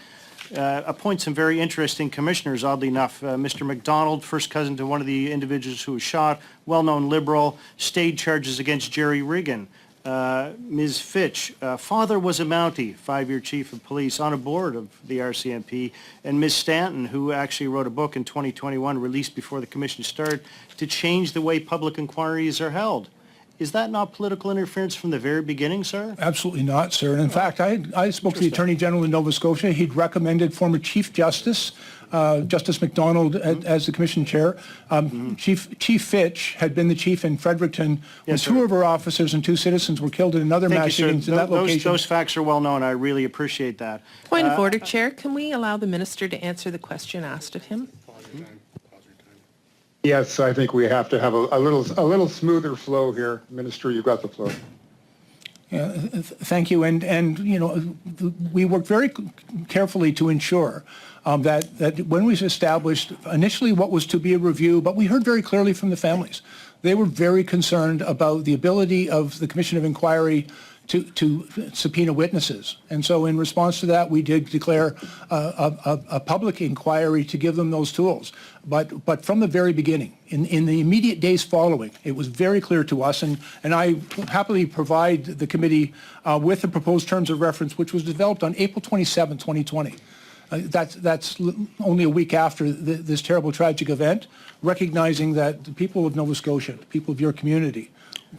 [SPEAKER 10] appoint some very interesting commissioners, oddly enough. Mr. MacDonald, first cousin to one of the individuals who was shot, well-known Liberal, stayed charges against Jerry Riggin. Ms. Fitch, father was a Mountie, 5-year chief of police on a board of the RCMP, and Ms. Stanton, who actually wrote a book in 2021, released before the commission started, to change the way public inquiries are held. Is that not political interference from the very beginning, sir?
[SPEAKER 4] Absolutely not, sir. And in fact, I spoke to the Attorney General in Nova Scotia. He'd recommended former Chief Justice, Justice MacDonald, as the Commission Chair. Chief Fitch had been the chief in Fredericton when
[SPEAKER 10] Yes,
[SPEAKER 4] 2
[SPEAKER 10] sir.
[SPEAKER 4] of her officers and 2 citizens were killed in another
[SPEAKER 10] Thank you,
[SPEAKER 4] mass
[SPEAKER 10] sir.
[SPEAKER 4] shooting in that location.
[SPEAKER 10] Those facts are well known. I really appreciate that.
[SPEAKER 3] Point of order, Chair. Can we allow the minister to answer the question asked of him?
[SPEAKER 1] Yes, I think we have to have a little smoother flow here. Minister, you've got the floor.
[SPEAKER 4] Yeah, thank you. And you know, we worked very carefully to ensure that when we established initially what was to be a review, but we heard very clearly from the families. They were very concerned about the ability of the Commission of Inquiry to subpoena witnesses. And so in response to that, we did declare a public inquiry to give them those tools. But from the very beginning, in the immediate days following, it was very clear to us, and I happily provide the committee with the proposed terms of reference, which was developed on April 27, 2020. That's only a week after this terrible tragic event, recognizing that the people of Nova Scotia, the people of your community,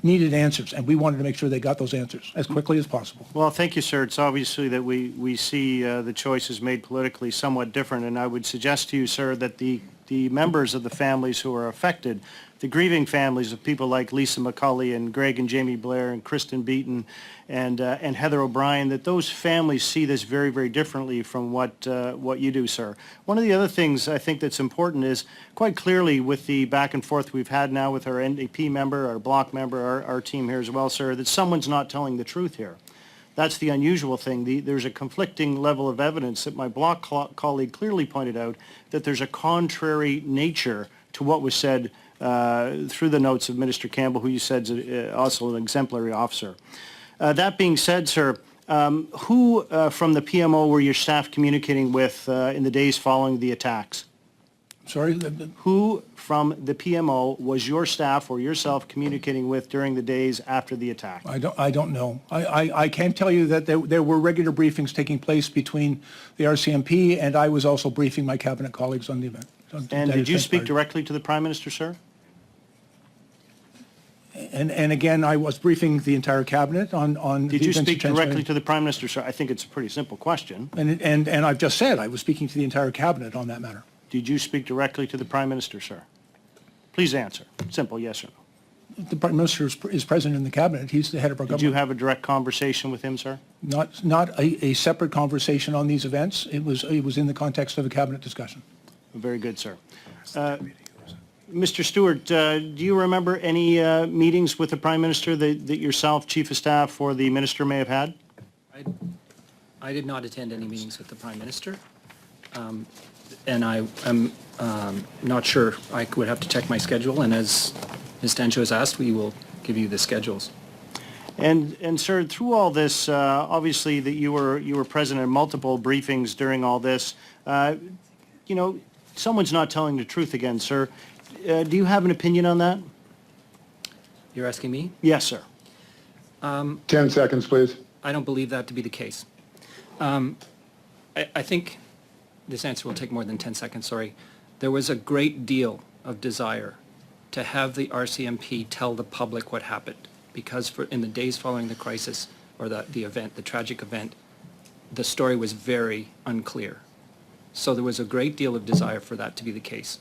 [SPEAKER 4] needed answers, and we wanted to make sure they got those answers as quickly as possible.
[SPEAKER 10] Well, thank you, sir. It's obviously that we see the choices made politically somewhat different, and I would suggest to you, sir, that the members of the families who are affected, the grieving families of people like Lisa McCulley and Greg and Jamie Blair and Kristen Beaton and Heather O'Brien, that those families see this very, very differently from what you do, sir. One of the other things I think that's important is quite clearly with the back and forth we've had now with our NDP member, our bloc member, our team here as well, sir, that someone's not telling the truth here. That's the unusual thing. There's a conflicting level of evidence that my bloc colleague clearly pointed out, that there's a contrary nature to what was said through the notes of Minister Campbell, who you said is also an exemplary officer. That being said, sir, who from the PMO were your staff communicating with in the days following the attacks?
[SPEAKER 4] Sorry?
[SPEAKER 10] Who from the PMO was your staff or yourself communicating with during the days after the attack?
[SPEAKER 4] I don't know. I can tell you that there were regular briefings taking place between the RCMP, and I was also briefing my cabinet colleagues on the event.
[SPEAKER 10] And did you speak directly to the Prime Minister, sir?
[SPEAKER 4] And again, I was briefing the entire cabinet on.
[SPEAKER 10] Did you speak directly to the Prime Minister, sir? I think it's a pretty simple question.
[SPEAKER 4] And I've just said I was speaking to the entire cabinet on that matter.
[SPEAKER 10] Did you speak directly to the Prime Minister, sir? Please answer. Simple, yes or no.
[SPEAKER 4] The Prime Minister is present in the cabinet. He's the head of our government.
[SPEAKER 10] Did you have a direct conversation with him, sir?
[SPEAKER 4] Not a separate conversation on these events. It was in the context of a cabinet discussion.
[SPEAKER 10] Very good, sir. Mr. Stewart, do you remember any meetings with the Prime Minister that yourself, Chief of Staff, or the Minister may have had?
[SPEAKER 6] I did not attend any meetings with the Prime Minister, and I am not sure. I would have to check my schedule, and as Ms. Stancho has asked, we will give you the schedules.
[SPEAKER 10] And sir, through all this, obviously that you were present in multiple briefings during all this. You know, someone's not telling the truth again, sir. Do you have an opinion on that?
[SPEAKER 6] You're asking me?
[SPEAKER 10] Yes, sir.
[SPEAKER 1] 10 seconds, please.
[SPEAKER 6] I don't believe that to be the case. I think this answer will take more than 10 seconds, sorry. There was a great deal of desire to have the RCMP tell the public what happened, because in the days following the crisis, or the event, the tragic event, the story was very unclear. So there was a great deal of desire for that to be the case.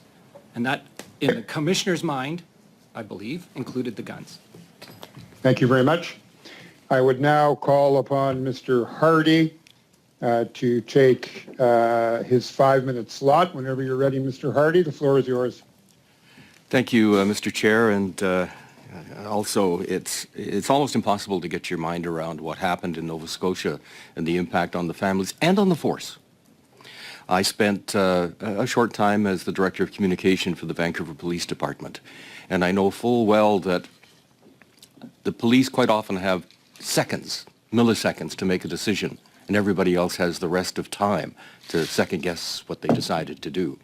[SPEAKER 6] And that, in the Commissioner's mind, I believe, included the guns.
[SPEAKER 1] Thank you very much. I would now call upon Mr. Hardy to take his 5-minute slot. Whenever you're ready, Mr. Hardy, the floor is yours.
[SPEAKER 11] Thank you, Mr. Chair, and also it's almost impossible to get your mind around what happened in Nova Scotia and the impact on the families and on the force. I spent a short time as the Director of Communication for the Vancouver Police Department, and I know full well that the police quite often have seconds, milliseconds to make a decision, and everybody else has the rest of time to second-guess what they decided to do.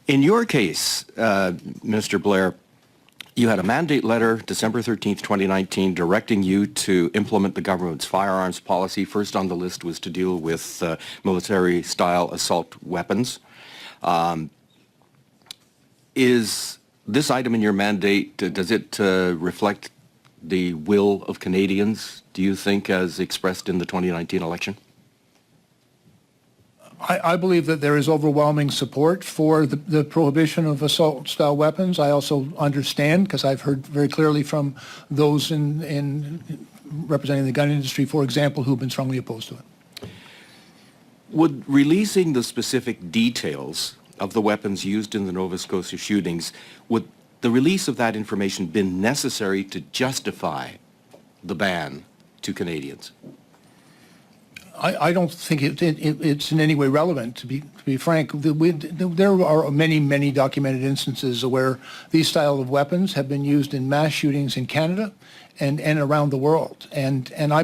[SPEAKER 11] In your case, Minister Blair, You had a mandate letter, December 13th, 2019, directing you to implement the government's firearms policy. First on the list was to deal with military-style assault weapons. Is this item in your mandate, does it reflect the will of Canadians, do you think, as expressed in the 2019 election?
[SPEAKER 4] I believe that there is overwhelming support for the prohibition of assault-style weapons. I also understand, because I've heard very clearly from those in representing the gun industry, for example, who've been strongly opposed to it.
[SPEAKER 11] Would releasing the specific details of the weapons used in the Nova Scotia shootings, would the release of that information been necessary to justify the ban to Canadians?
[SPEAKER 4] I don't think it's in any way relevant, to be frank. There are many documented instances where these style of weapons have been used in mass shootings in Canada and around the world. And I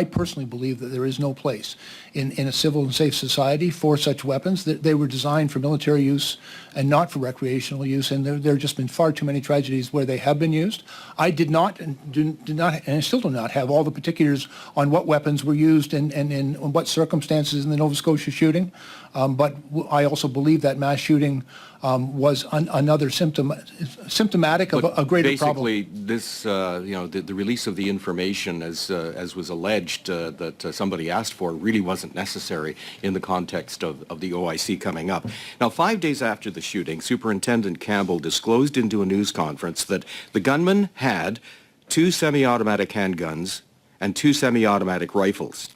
[SPEAKER 4] personally believe that there is no place in a civil and safe society for such weapons. That they were designed for military use and not for recreational use, and there have just been far too many tragedies where they have been used. I did not and I still do not have all the particulars on what weapons were used and in what circumstances in the Nova Scotia shooting, but I also believe that mass shooting was another symptomatic of a greater problem.
[SPEAKER 11] Basically, this, the release of the information, as was alleged that somebody asked for, really wasn't necessary in the context of the OIC coming up. Now, 5 days after the shooting, Superintendent Campbell disclosed into a news conference that the gunman had 2 semi-automatic handguns and 2 semi-automatic rifles,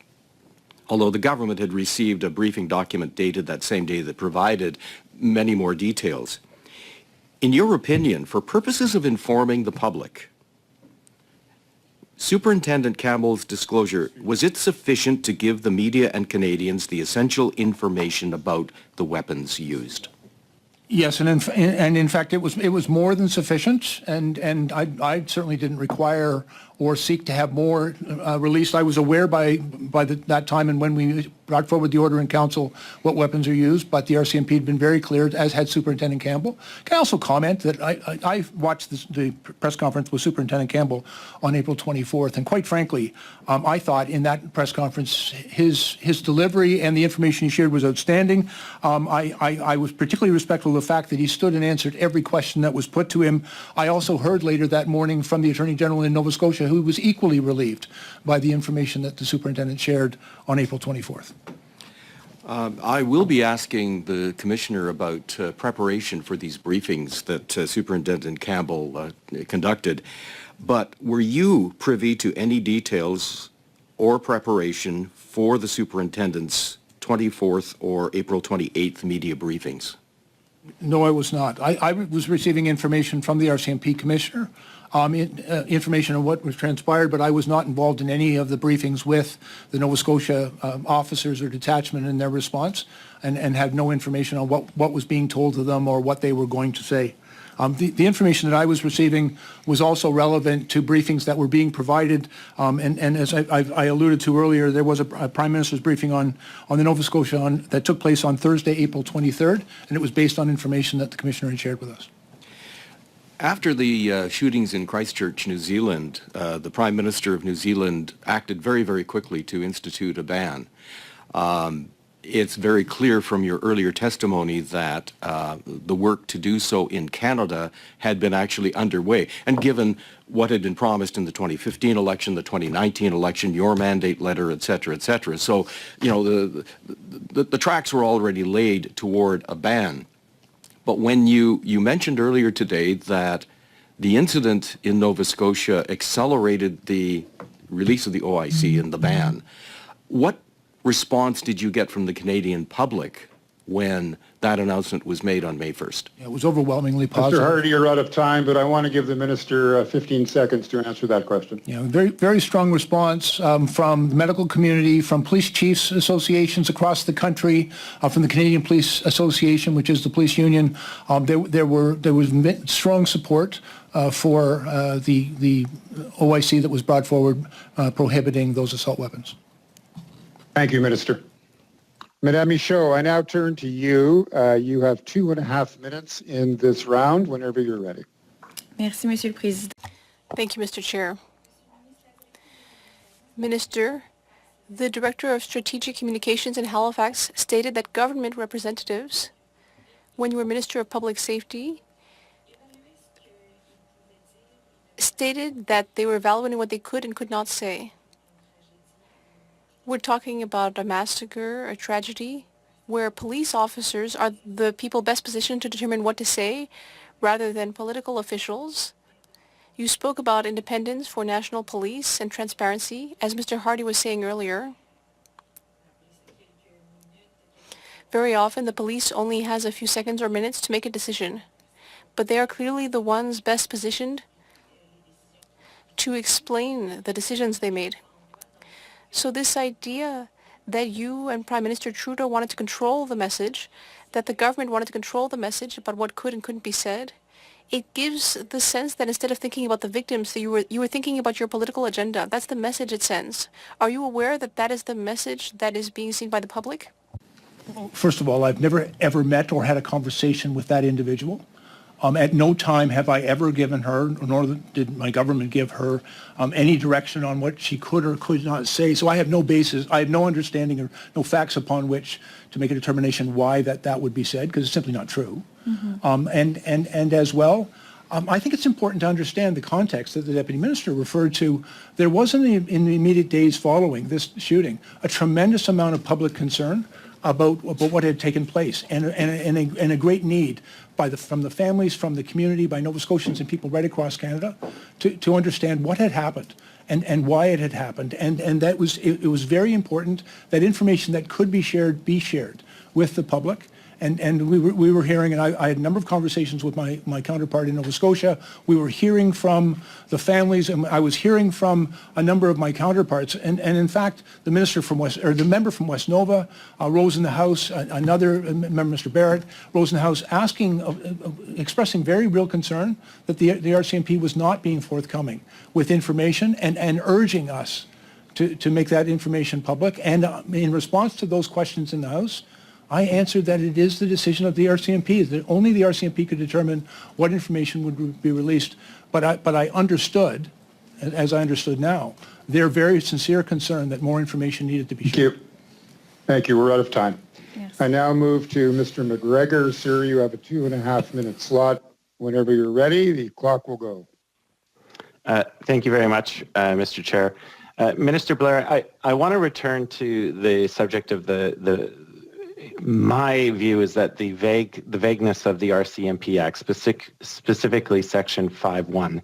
[SPEAKER 11] although the government had received a briefing document dated that same day that provided many more details. In your opinion, for purposes of informing the public, Superintendent Campbell's disclosure, was it sufficient to give the media and Canadians the essential information about the weapons used?
[SPEAKER 4] Yes, and in fact, it was more than sufficient, and I certainly didn't require or seek to have more released. I was aware by that time and when we brought forward the order in council what weapons are used, but the RCMP had been very clear, as had Superintendent Campbell. Can I also comment that I watched the press conference with Superintendent Campbell on April 24th, and quite frankly, I thought in that press conference his delivery and the information he shared was outstanding. I was particularly respectful of the fact that he stood and answered every question that was put to him. I also heard later that morning from the Attorney General in Nova Scotia, who was equally relieved by the information that the Superintendent shared on April 24th.
[SPEAKER 11] I will be asking the Commissioner about preparation for these briefings that Superintendent Campbell conducted, but were you privy to any details or preparation for the Superintendent's 24th or April 28th media briefings?
[SPEAKER 4] No, I was not. I was receiving information from the RCMP Commissioner, information on what was transpired, but I was not involved in any of the briefings with the Nova Scotia officers or detachment in their response, and had no information on what was being told to them or what they were going to say. The information that I was receiving was also relevant to briefings that were being provided, and as I alluded to earlier, there was a Prime Minister's briefing on the Nova Scotia that took place on Thursday, April 23rd, and it was based on information that the Commissioner had shared with us.
[SPEAKER 11] After the shootings in Christchurch, New Zealand, the Prime Minister of New Zealand acted very quickly to institute a ban. It's very clear from your earlier testimony that the work to do so in Canada had been actually underway. And given what had been promised in the 2015 election, the 2019 election, your mandate letter, et cetera, so, you know, the tracks were already laid toward a ban. But when you mentioned earlier today that the incident in Nova Scotia accelerated the release of the OIC and the ban, what response did you get from the Canadian public when that announcement was made on May 1st?
[SPEAKER 4] It was overwhelmingly positive.
[SPEAKER 1] Mr. Hardy, you're out of time, but I want to give the Minister 15 seconds to answer that question.
[SPEAKER 4] Yeah, very strong response from the medical community, from police chiefs associations across the country, from the Canadian Police Association, which is the police union. There was strong support for the OIC that was brought forward prohibiting those assault weapons.
[SPEAKER 1] Thank you, Minister. Madame Michaud, I now turn to you. You have 2.5 minutes in this round whenever you're ready.
[SPEAKER 8] Merci, Monsieur le Président.
[SPEAKER 2] Thank you, Mr. Chair. Minister, the Director of Strategic Communications in Halifax stated that government representatives, when you were Minister of Public Safety, stated that they were evaluating what they could and could not say. We're talking about a massacre, a tragedy, where police officers are the people best positioned to determine what to say rather than political officials. You spoke about independence for national police and transparency, as Mr. Hardy was saying earlier. Very often, the police only has a few seconds or minutes to make a decision, but they are clearly the ones best positioned to explain the decisions they made. So this idea that you and Prime Minister Trudeau wanted to control the message, that the government wanted to control the message about what could and couldn't be said, it gives the sense that instead of thinking about the victims, that you were thinking about your political agenda. That's the message it sends. Are you aware that that is the message that is being seen by the public?
[SPEAKER 4] First of all, I've never ever met or had a conversation with that individual. At no time have I ever given her, nor did my government give her, any direction on what she could or could not say. So I have no basis, I have no understanding or no facts upon which to make a determination why that would be said, because it's simply not true. Mm-hmm. And as well, I think it's important to understand the context that the Deputy Minister referred to. There was in the immediate days following this shooting a tremendous amount of public concern about what had taken place, and a great need from the families, from the community, by Nova Scotians and people right across Canada to understand what had happened and why it had happened. And that was it was very important that information that could be shared with the public. And we were hearing, and I had a number of conversations with my counterpart in Nova Scotia. We were hearing from the families, and I was hearing from a number of my counterparts. And in fact, the member from West Nova rose in the House. Another member, Mr. Barrett, rose in the House, expressing very real concern that the RCMP was not being forthcoming with information and urging us to make that information public. And in response to those questions in the House, I answered that it is the decision of the RCMP, that only the RCMP could determine what information would be released. But I understood, as I understood now, their very sincere concern that more information needed to be shared.
[SPEAKER 1] Thank you. Thank you. We're out of time.
[SPEAKER 8] Yes.
[SPEAKER 1] I now move to Mr. McGregor. Sir, you have a 2.5-minute slot. Whenever you're ready, the clock will go.
[SPEAKER 9] Thank you very much, Mr. Chair. Minister Blair, I want to return to the subject of my view is that the vagueness of the RCMP Act, specifically Section 5.1.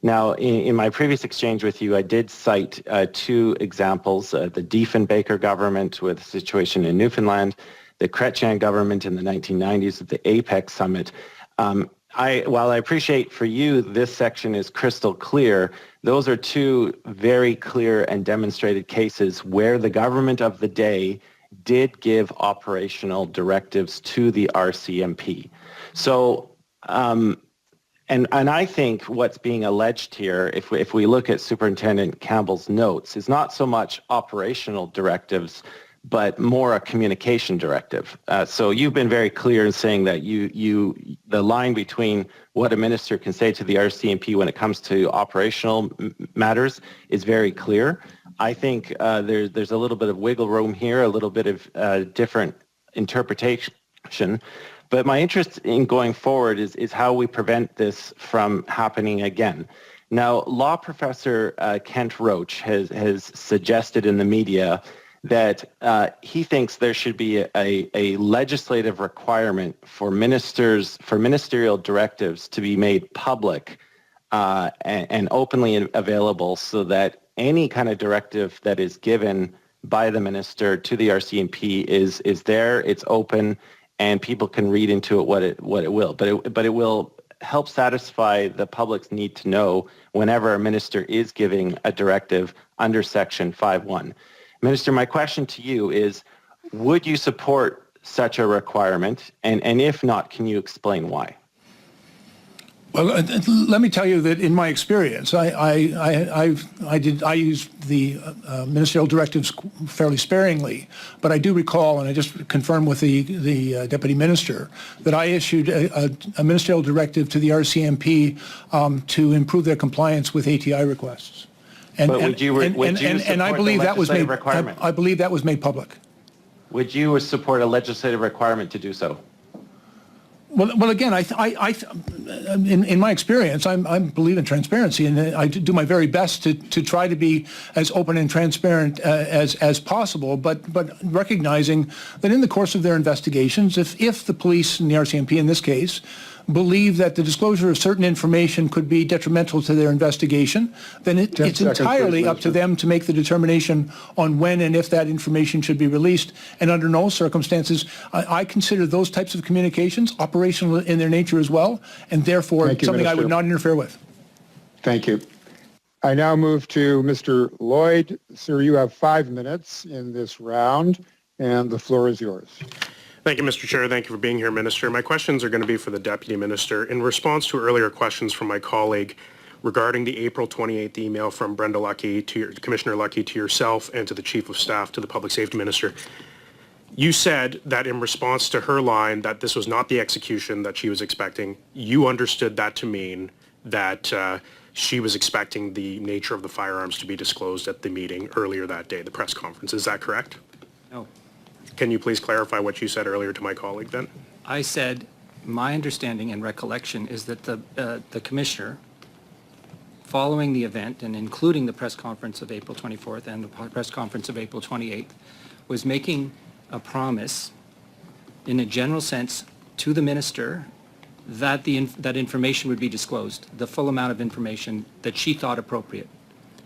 [SPEAKER 9] Now, in my previous exchange with you, I did cite two examples, the Diefenbaker government with the situation in Newfoundland, the Chrétien government in the 1990s at the APEC summit. While I appreciate for you this section is crystal clear, those are two very clear and demonstrated cases where the government of the day did give operational directives to the RCMP. So, and I think what's being alleged here, if we look at Superintendent Campbell's notes, is not so much operational directives, but more a communication directive. So you've been very clear in saying that the line between what a minister can say to the RCMP when it comes to operational matters is very clear. I think there's a little bit of wiggle room here, a little bit of different interpretation. But my interest in going forward is how we prevent this from happening again. Now, law professor Kent Roach has suggested in the media that he thinks there should be a legislative requirement for ministerial directives to be made public and openly available, so that any kind of directive that is given by the minister to the RCMP is there, it's open, and people can read into it what it will. But it will help satisfy the public's need to know whenever a minister is giving a directive under Section 5.1. Minister, my question to you is, would you support such a requirement? And if not, can you explain why?
[SPEAKER 4] Well, let me tell you that in my experience, I used the ministerial directives fairly sparingly, but I do recall, and I just confirmed with the deputy minister, that I issued a ministerial directive to the RCMP to improve their compliance with ATI requests. And,
[SPEAKER 9] But would you
[SPEAKER 4] and I
[SPEAKER 9] support
[SPEAKER 4] believe
[SPEAKER 9] the
[SPEAKER 4] that was made.
[SPEAKER 9] legislative requirement?
[SPEAKER 4] I believe that was made public.
[SPEAKER 9] Would you support a legislative requirement to do so?
[SPEAKER 4] Well, again, in my experience, I believe in transparency, and I do my very best to try to be as open and transparent as possible. But recognizing that in the course of their investigations, if the police and the RCMP in this case believe that the disclosure of certain information could be detrimental to their investigation, then it's entirely up to them to make the determination on when and if that information should be released. And under no circumstances, I consider those types of communications operational in their nature as well, and therefore something I would not interfere with.
[SPEAKER 1] Thank you. I now move to Mr. Lloyd. Sir, you have 5 minutes in this round, and the floor is yours.
[SPEAKER 12] Thank you, Mr. Chair. Thank you for being here, Minister. My questions are going to be for the Deputy Minister. In response to earlier questions from my colleague regarding the April 28th email from Brenda Lucki to Commissioner Lucki to yourself and to the Chief of Staff to the Public Safety Minister, you said that in response to her line that this was not the execution that she was expecting. You understood that to mean that she was expecting the nature of the firearms to be disclosed at the meeting earlier that day, the press conference. Is that correct?
[SPEAKER 6] No.
[SPEAKER 12] Can you please clarify what you said earlier to my colleague then?
[SPEAKER 6] I said my understanding and recollection is that the Commissioner, following the event and including the press conference of April 24th and the press conference of April 28th, was making a promise in a general sense to the Minister that that information would be disclosed, the full amount of information that she thought appropriate.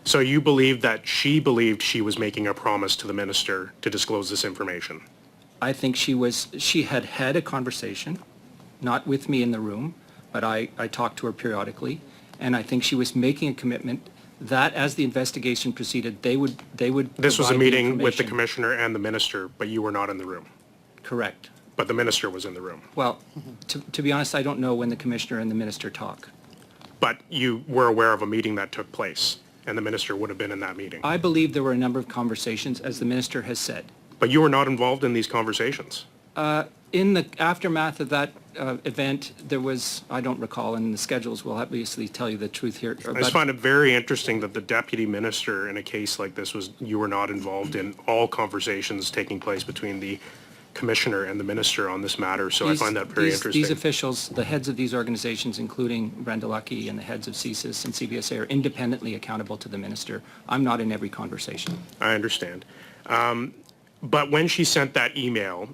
[SPEAKER 12] So you believe that she believed she was making a promise to the Minister to disclose this information?
[SPEAKER 6] I think she had had a conversation, not with me in the room, but I talked to her periodically, and I think she was making a commitment that as the investigation proceeded, they would
[SPEAKER 12] This was a
[SPEAKER 6] provide the
[SPEAKER 12] meeting with the
[SPEAKER 6] information.
[SPEAKER 12] Commissioner and the Minister, but you were not in the room.
[SPEAKER 6] Correct.
[SPEAKER 12] But the Minister was in the room.
[SPEAKER 6] Well, to be honest, I don't know when the Commissioner and the Minister talk.
[SPEAKER 12] But you were aware of a meeting that took place, and the Minister would have been in that meeting.
[SPEAKER 6] I believe there were a number of conversations, as the Minister has said.
[SPEAKER 12] But you were not involved in these conversations.
[SPEAKER 6] In the aftermath of that event, there was, I don't recall, and the schedules will obviously tell you the truth here.
[SPEAKER 12] I just find it very interesting that the Deputy Minister in a case like this you were not involved in all conversations taking place between the Commissioner and the Minister on this matter, so I find that very interesting.
[SPEAKER 6] These officials, the heads of these organizations, including Brenda Lucki and the heads of CSIS and CBSA, are independently accountable to the Minister. I'm not in every conversation.
[SPEAKER 12] I understand. But when she sent that email,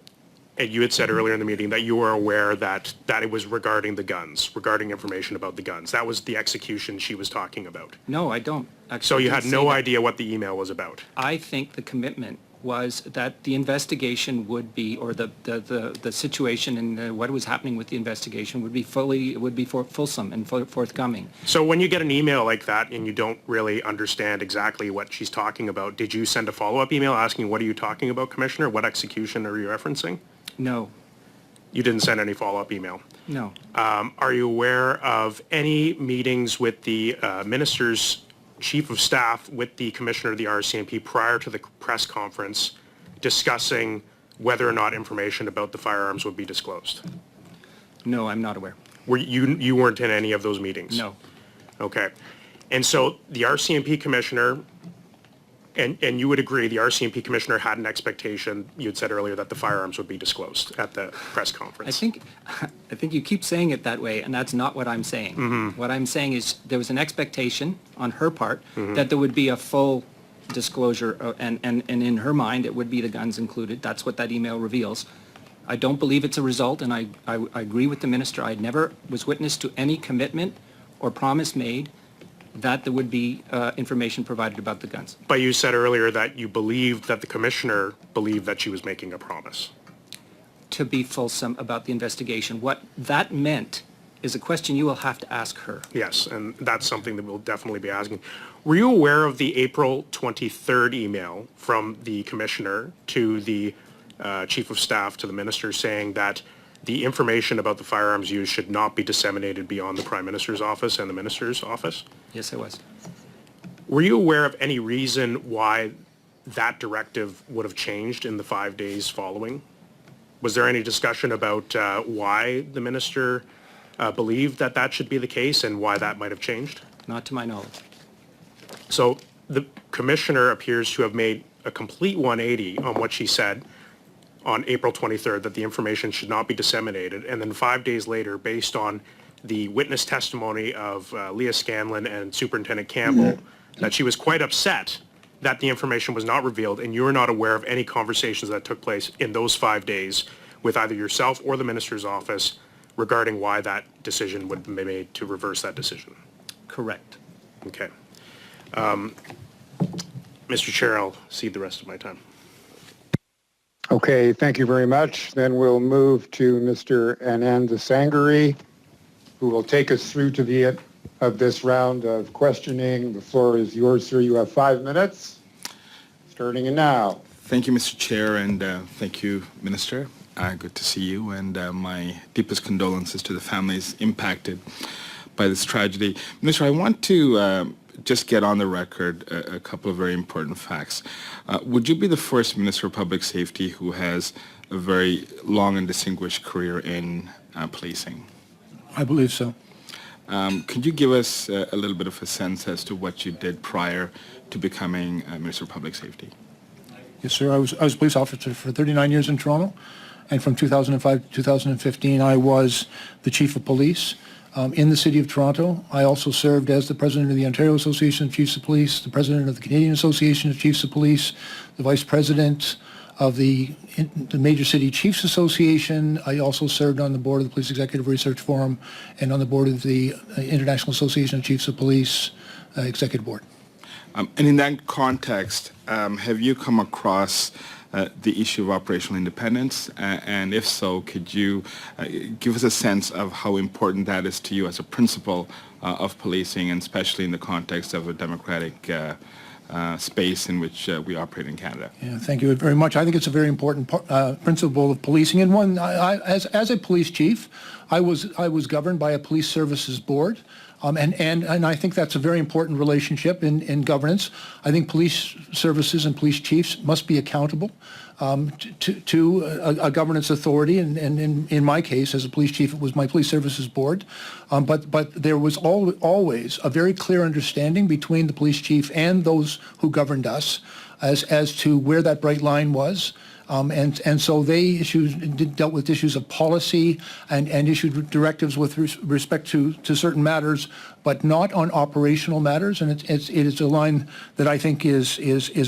[SPEAKER 12] and you had said earlier in the meeting that you were aware that it was regarding the guns, regarding information about the guns. That was the execution she was talking about.
[SPEAKER 6] No, I don't. Actually,
[SPEAKER 12] So you
[SPEAKER 6] I
[SPEAKER 12] had
[SPEAKER 6] didn't
[SPEAKER 12] no
[SPEAKER 6] say that.
[SPEAKER 12] idea what the email was about?
[SPEAKER 6] I think the commitment was that the investigation would be, or the situation and what was happening with the investigation would be fulsome and forthcoming.
[SPEAKER 12] So when you get an email like that and you don't really understand exactly what she's talking about, did you send a follow-up email asking, what are you talking about, Commissioner? What execution are you referencing?
[SPEAKER 6] No.
[SPEAKER 12] You didn't send any follow-up email?
[SPEAKER 6] No.
[SPEAKER 12] Are you aware of any meetings with the Minister's Chief of Staff with the Commissioner of the RCMP prior to the press conference discussing whether or not information about the firearms would be disclosed?
[SPEAKER 6] No, I'm not aware.
[SPEAKER 12] You weren't in any of those meetings?
[SPEAKER 6] No.
[SPEAKER 12] Okay. And so the RCMP Commissioner, and you would agree, the RCMP Commissioner had an expectation, you had said earlier, that the firearms would be disclosed at the press conference.
[SPEAKER 6] I think you keep saying it that way, and that's not what I'm saying.
[SPEAKER 12] Mm-hmm.
[SPEAKER 6] What I'm saying is there was an expectation on her part that there would be a full disclosure, and in her mind, it would be the guns included. That's what that email reveals. I don't believe it's a result, and I agree with the Minister. I never was witness to any commitment or promise made that there would be information provided about the guns.
[SPEAKER 12] But you said earlier that you believed that the Commissioner believed that she was making a promise.
[SPEAKER 6] To be fulsome about the investigation. What that meant is a question you will have to ask her.
[SPEAKER 12] Yes, and that's something that we'll definitely be asking. Were you aware of the April 23rd email from the Commissioner to the Chief of Staff to the Minister saying that the information about the firearms used should not be disseminated beyond the Prime Minister's office and the Minister's office?
[SPEAKER 6] Yes, I was.
[SPEAKER 12] Were you aware of any reason why that directive would have changed in the 5 days following? Was there any discussion about why the minister believed that that should be the case and why that might have changed?
[SPEAKER 6] Not to my knowledge.
[SPEAKER 12] So the commissioner appears to have made a complete 180 on what she said on April 23rd, that the information should not be disseminated. And then 5 days later, based on the witness testimony of Lia Scanlan and Superintendent Campbell, that she was quite upset that the information was not revealed, and you were not aware of any conversations that took place in those 5 days with either yourself or the minister's office regarding why that decision would be made to reverse that decision.
[SPEAKER 6] Correct.
[SPEAKER 12] Okay. Mr. Chair, I'll cede the rest of my time.
[SPEAKER 1] Okay, thank you very much. Then we'll move to Mr. Anand Sangari, who will take us through to the end of this round of questioning. The floor is yours, sir. You have 5 minutes, starting now.
[SPEAKER 13] Thank you, Mr. Chair, and thank you, Minister. Good to see you, and my deepest condolences to the families impacted by this tragedy. Minister, I want to just get on the record a couple of very important facts. Would you be the first Minister of Public Safety who has a very long and distinguished career in policing?
[SPEAKER 4] I believe so.
[SPEAKER 13] Could you give us a little bit of a sense as to what you did prior to becoming Minister of Public Safety?
[SPEAKER 4] Yes, sir. I was a police officer for 39 years in Toronto, and from 2005 to 2015, I was the chief of police in the City of Toronto. I also served as the president of the Ontario Association of Chiefs of Police, the president of the Canadian Association of Chiefs of Police, the vice president of the Major City Chiefs Association. I also served on the board of the Police Executive Research Forum and on the board of the International Association of Chiefs of Police Executive Board.
[SPEAKER 13] And in that context, have you come across the issue of operational independence? And if so, could you give us a sense of how important that is to you as a principle of policing, and especially in the context of a democratic space in which we operate in Canada?
[SPEAKER 4] Yeah, thank you very much. I think it's a very important principle of policing, and one, as a police chief, I was governed by a police services board. And I think that's a very important relationship in governance. I think police services and police chiefs must be accountable to a governance authority. And in my case, as a police chief, it was my police services board. But there was always a very clear understanding between the police chief and those who governed us as to where that bright line was. And so they dealt with issues of policy and issued directives with respect to certain matters, but not on operational matters. And it is a line that I think is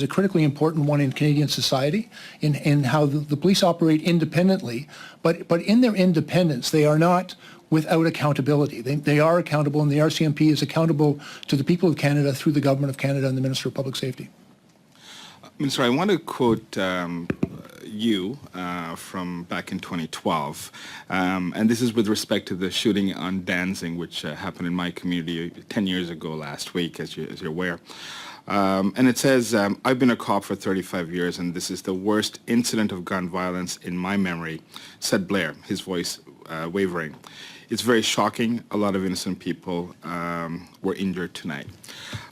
[SPEAKER 4] a critically important one in Canadian society, in how the police operate independently. But in their independence, they are not without accountability. They are accountable, and the Rcmp is accountable to the people of Canada through the Government of Canada and the Minister of Public Safety.
[SPEAKER 13] Minister, I want to quote you from back in 2012, and this is with respect to the shooting on Danzig, which happened in my community 10 years ago last week, as you're aware. And it says, I've been a cop for 35 years, and this is the worst incident of gun violence in my memory, said Blair, his voice wavering. It's very shocking. A lot of innocent people were injured tonight.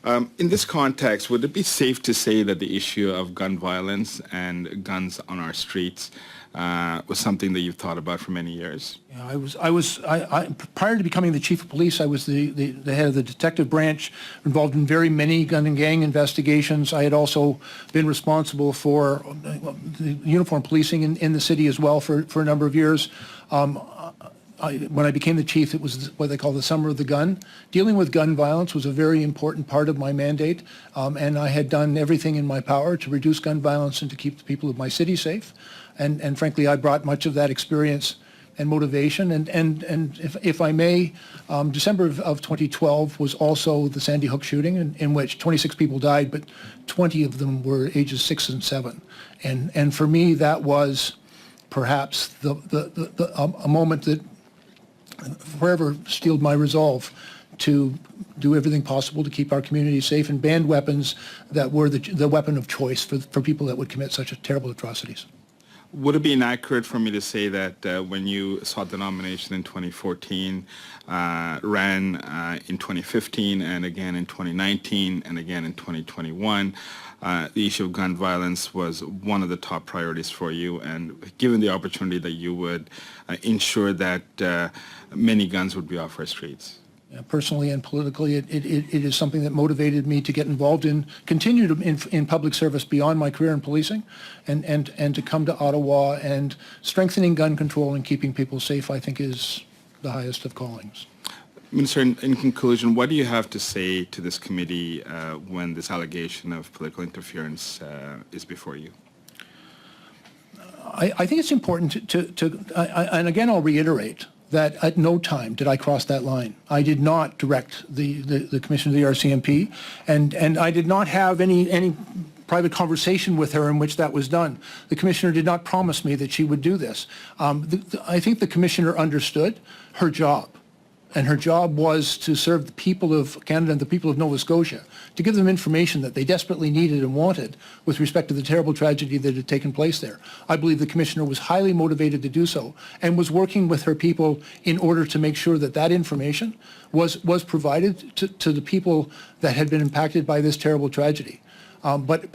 [SPEAKER 13] In this context, would it be safe to say that the issue of gun violence and guns on our streets was something that you've thought about for many years?
[SPEAKER 4] Yeah, prior to becoming the chief of police, I was the head of the detective branch, involved in very many gun and gang investigations. I had also been responsible for the uniform policing in the city as well for a number of years. When I became the chief, it was what they call the summer of the gun. Dealing with gun violence was a very important part of my mandate, and I had done everything in my power to reduce gun violence and to keep the people of my city safe. And frankly, I brought much of that experience and motivation. And if I may, December of 2012 was also the Sandy Hook shooting, in which 26 people died, but 20 of them were ages 6 and 7. And for me, that was perhaps a moment that forever steeled my resolve to do everything possible to keep our community safe and ban weapons that were the weapon of choice for people that would commit such terrible atrocities.
[SPEAKER 13] would it be inaccurate for me to say that when you sought the nomination in 2014, ran in 2015 and again in 2019 and again in 2021, the issue of gun violence was one of the top priorities for you, and given the opportunity that you would ensure that many guns would be off our streets?
[SPEAKER 4] Personally and politically, it is something that motivated me to get involved in, continue to in public service beyond my career in policing, and to come to Ottawa, and strengthening gun control and keeping people safe, I think, is the highest of callings.
[SPEAKER 13] Minister, in conclusion, what do you have to say to this committee when this allegation of political interference is before you?
[SPEAKER 4] I think it's important and again, I'll reiterate that at no time did I cross that line. I did not direct the commissioner of the Rcmp, and I did not have any private conversation with her in which that was done. The commissioner did not promise me that she would do this. I think the commissioner understood her job, and her job was to serve the people of Canada and the people of Nova Scotia, to give them information that they desperately needed and wanted with respect to the terrible tragedy that had taken place there. I believe the commissioner was highly motivated to do so, and was working with her people in order to make sure that that information was provided to the people that had been impacted by this terrible tragedy. But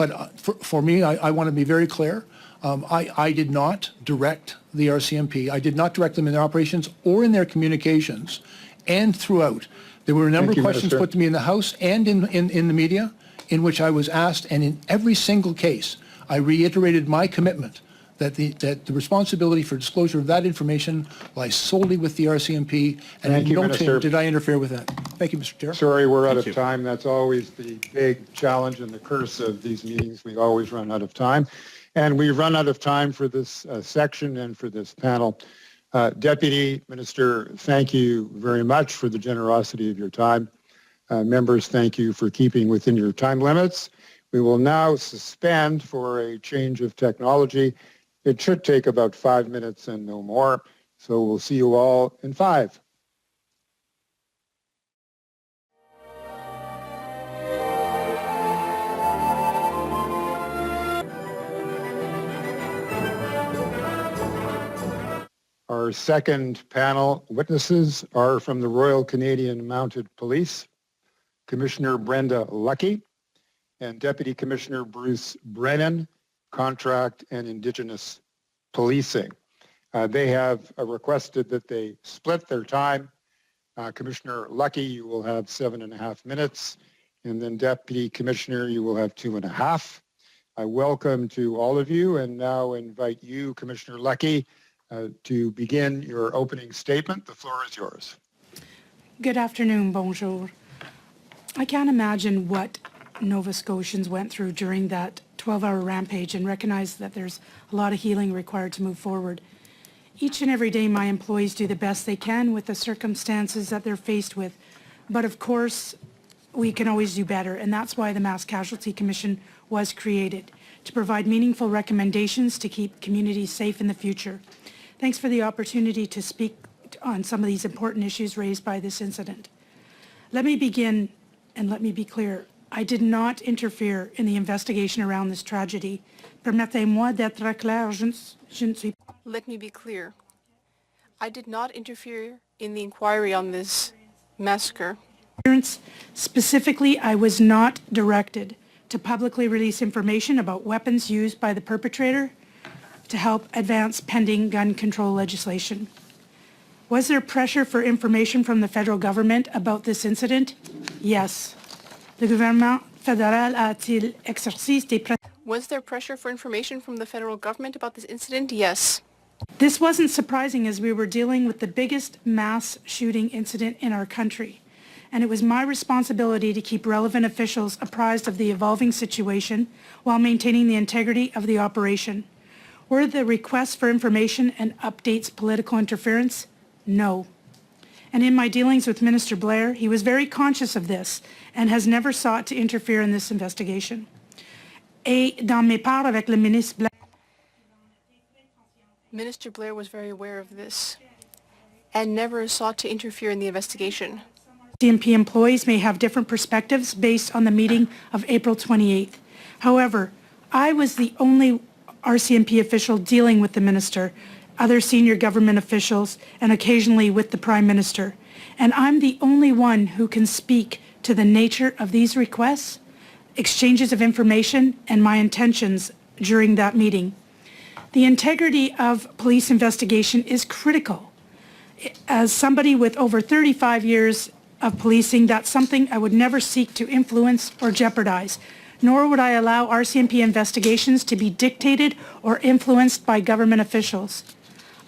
[SPEAKER 4] for me, I want to be very clear. I did not direct the Rcmp. I did not direct them in their operations or in their communications. And throughout, there were a number of questions put to me in the House and in the media, in which I was asked, and in every single case, I reiterated my commitment that the responsibility for disclosure of that information lies solely with the Rcmp, and in no time did I interfere with that. Thank you, Mr. Chair.
[SPEAKER 1] Sorry, we're out of time. That's always the big challenge and the curse of these meetings. We always run out of time. And we've run out of time for this section and for this panel. Deputy Minister, thank you very much for the generosity of your time. Members, thank you for keeping within your time limits. We will now suspend for a change of technology. It should take about 5 minutes and no more. So we'll see you all in 5. Our second panel witnesses are from the Royal Canadian Mounted Police, Commissioner Brenda Lucki and Deputy Commissioner Bruce Brennan, Contract and Indigenous Policing. They have requested that they split their time. Commissioner Lucki, you will have 7.5 minutes, and then Deputy Commissioner, you will have 2.5. I welcome to all of you, and now invite you, Commissioner Lucki, to begin your opening statement. The floor is yours.
[SPEAKER 14] Good afternoon, bonjour. I can't imagine what Nova Scotians went through during that 12-hour rampage, and recognize that there's a lot of healing required to move forward. Each and every day my employees do the best they can with the circumstances that they're faced with, but of course we can always do better, and that's why the Mass Casualty Commission was created, to provide meaningful recommendations to keep communities safe in the future. Thanks for the opportunity to speak on some of these important issues raised by this incident. Let me begin, and let me be clear. I did not interfere in the investigation around this tragedy. Permettez-moi d'être clair, je ne suis...
[SPEAKER 2] Let me be clear. I did not interfere in the inquiry on this massacre.
[SPEAKER 14] Specifically, I was not directed to publicly release information about weapons used by the perpetrator to help advance pending gun control legislation. Was there pressure for information from the federal government about this incident? Yes. Le gouvernement fédéral a-t-il exercé des pressions?
[SPEAKER 2] Was there pressure for information from the federal government about this incident? Yes.
[SPEAKER 14] This wasn't surprising, as we were dealing with the biggest mass shooting incident in our country, and it was my responsibility to keep relevant officials apprised of the evolving situation while maintaining the integrity of the operation. Were the requests for information and updates political interference? No. And in my dealings with Minister Blair, he was very conscious of this and has never sought to interfere in this investigation. Et dans mes parts avec le ministre Blair,
[SPEAKER 2] Minister Blair was very aware of this and never sought to interfere in the investigation.
[SPEAKER 14] RCMP employees may have different perspectives based on the meeting of April 28th. However, I was the only RCMP official dealing with the minister, other senior government officials, and occasionally with the Prime Minister. And I'm the only one who can speak to the nature of these requests, exchanges of information, and my intentions during that meeting. The integrity of police investigation is critical. As somebody with over 35 years of policing, that's something I would never seek to influence or jeopardize, nor would I allow RCMP investigations to be dictated or influenced by government officials.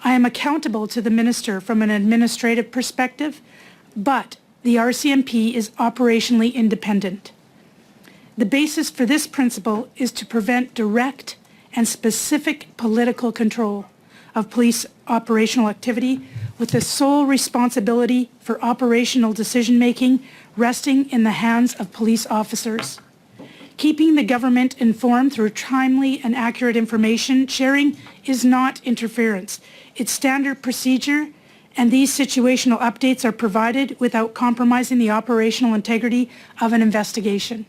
[SPEAKER 14] I am accountable to the minister from an administrative perspective, but the RCMP is operationally independent. The basis for this principle is to prevent direct and specific political control of police operational activity, with the sole responsibility for operational decision-making resting in the hands of police officers. Keeping the government informed through timely and accurate information sharing is not interference. It's standard procedure, and these situational updates are provided without compromising the operational integrity of an investigation.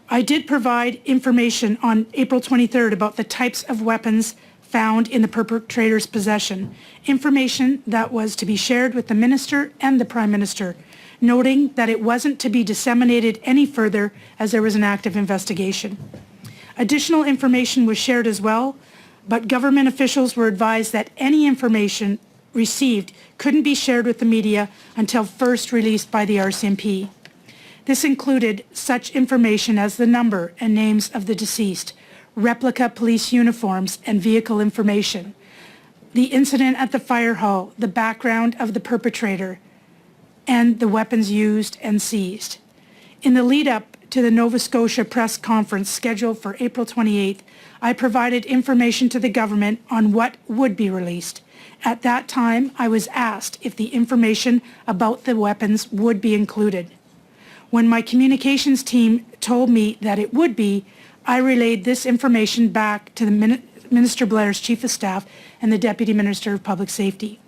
[SPEAKER 14] I did provide information on April 23rd about the types of weapons found in the perpetrator's possession, information that was to be shared with the Minister and the Prime Minister, noting that it wasn't to be disseminated any further as there was an active investigation. Additional information was shared as well, but government officials were advised that any information received couldn't be shared with the media until first released by the RCMP. This included such information as the number and names of the deceased, replica police uniforms and vehicle information, the incident at the fire hall, the background of the perpetrator, and the weapons used and seized. In the lead-up to the Nova Scotia press conference scheduled for April 28th, I provided information to the government on what would be released. At that time, I was asked if the information about the weapons would be included. When my communications team told me that it would be, I relayed this information back to the Minister Blair's Chief of Staff and the Deputy Minister of Public Safety.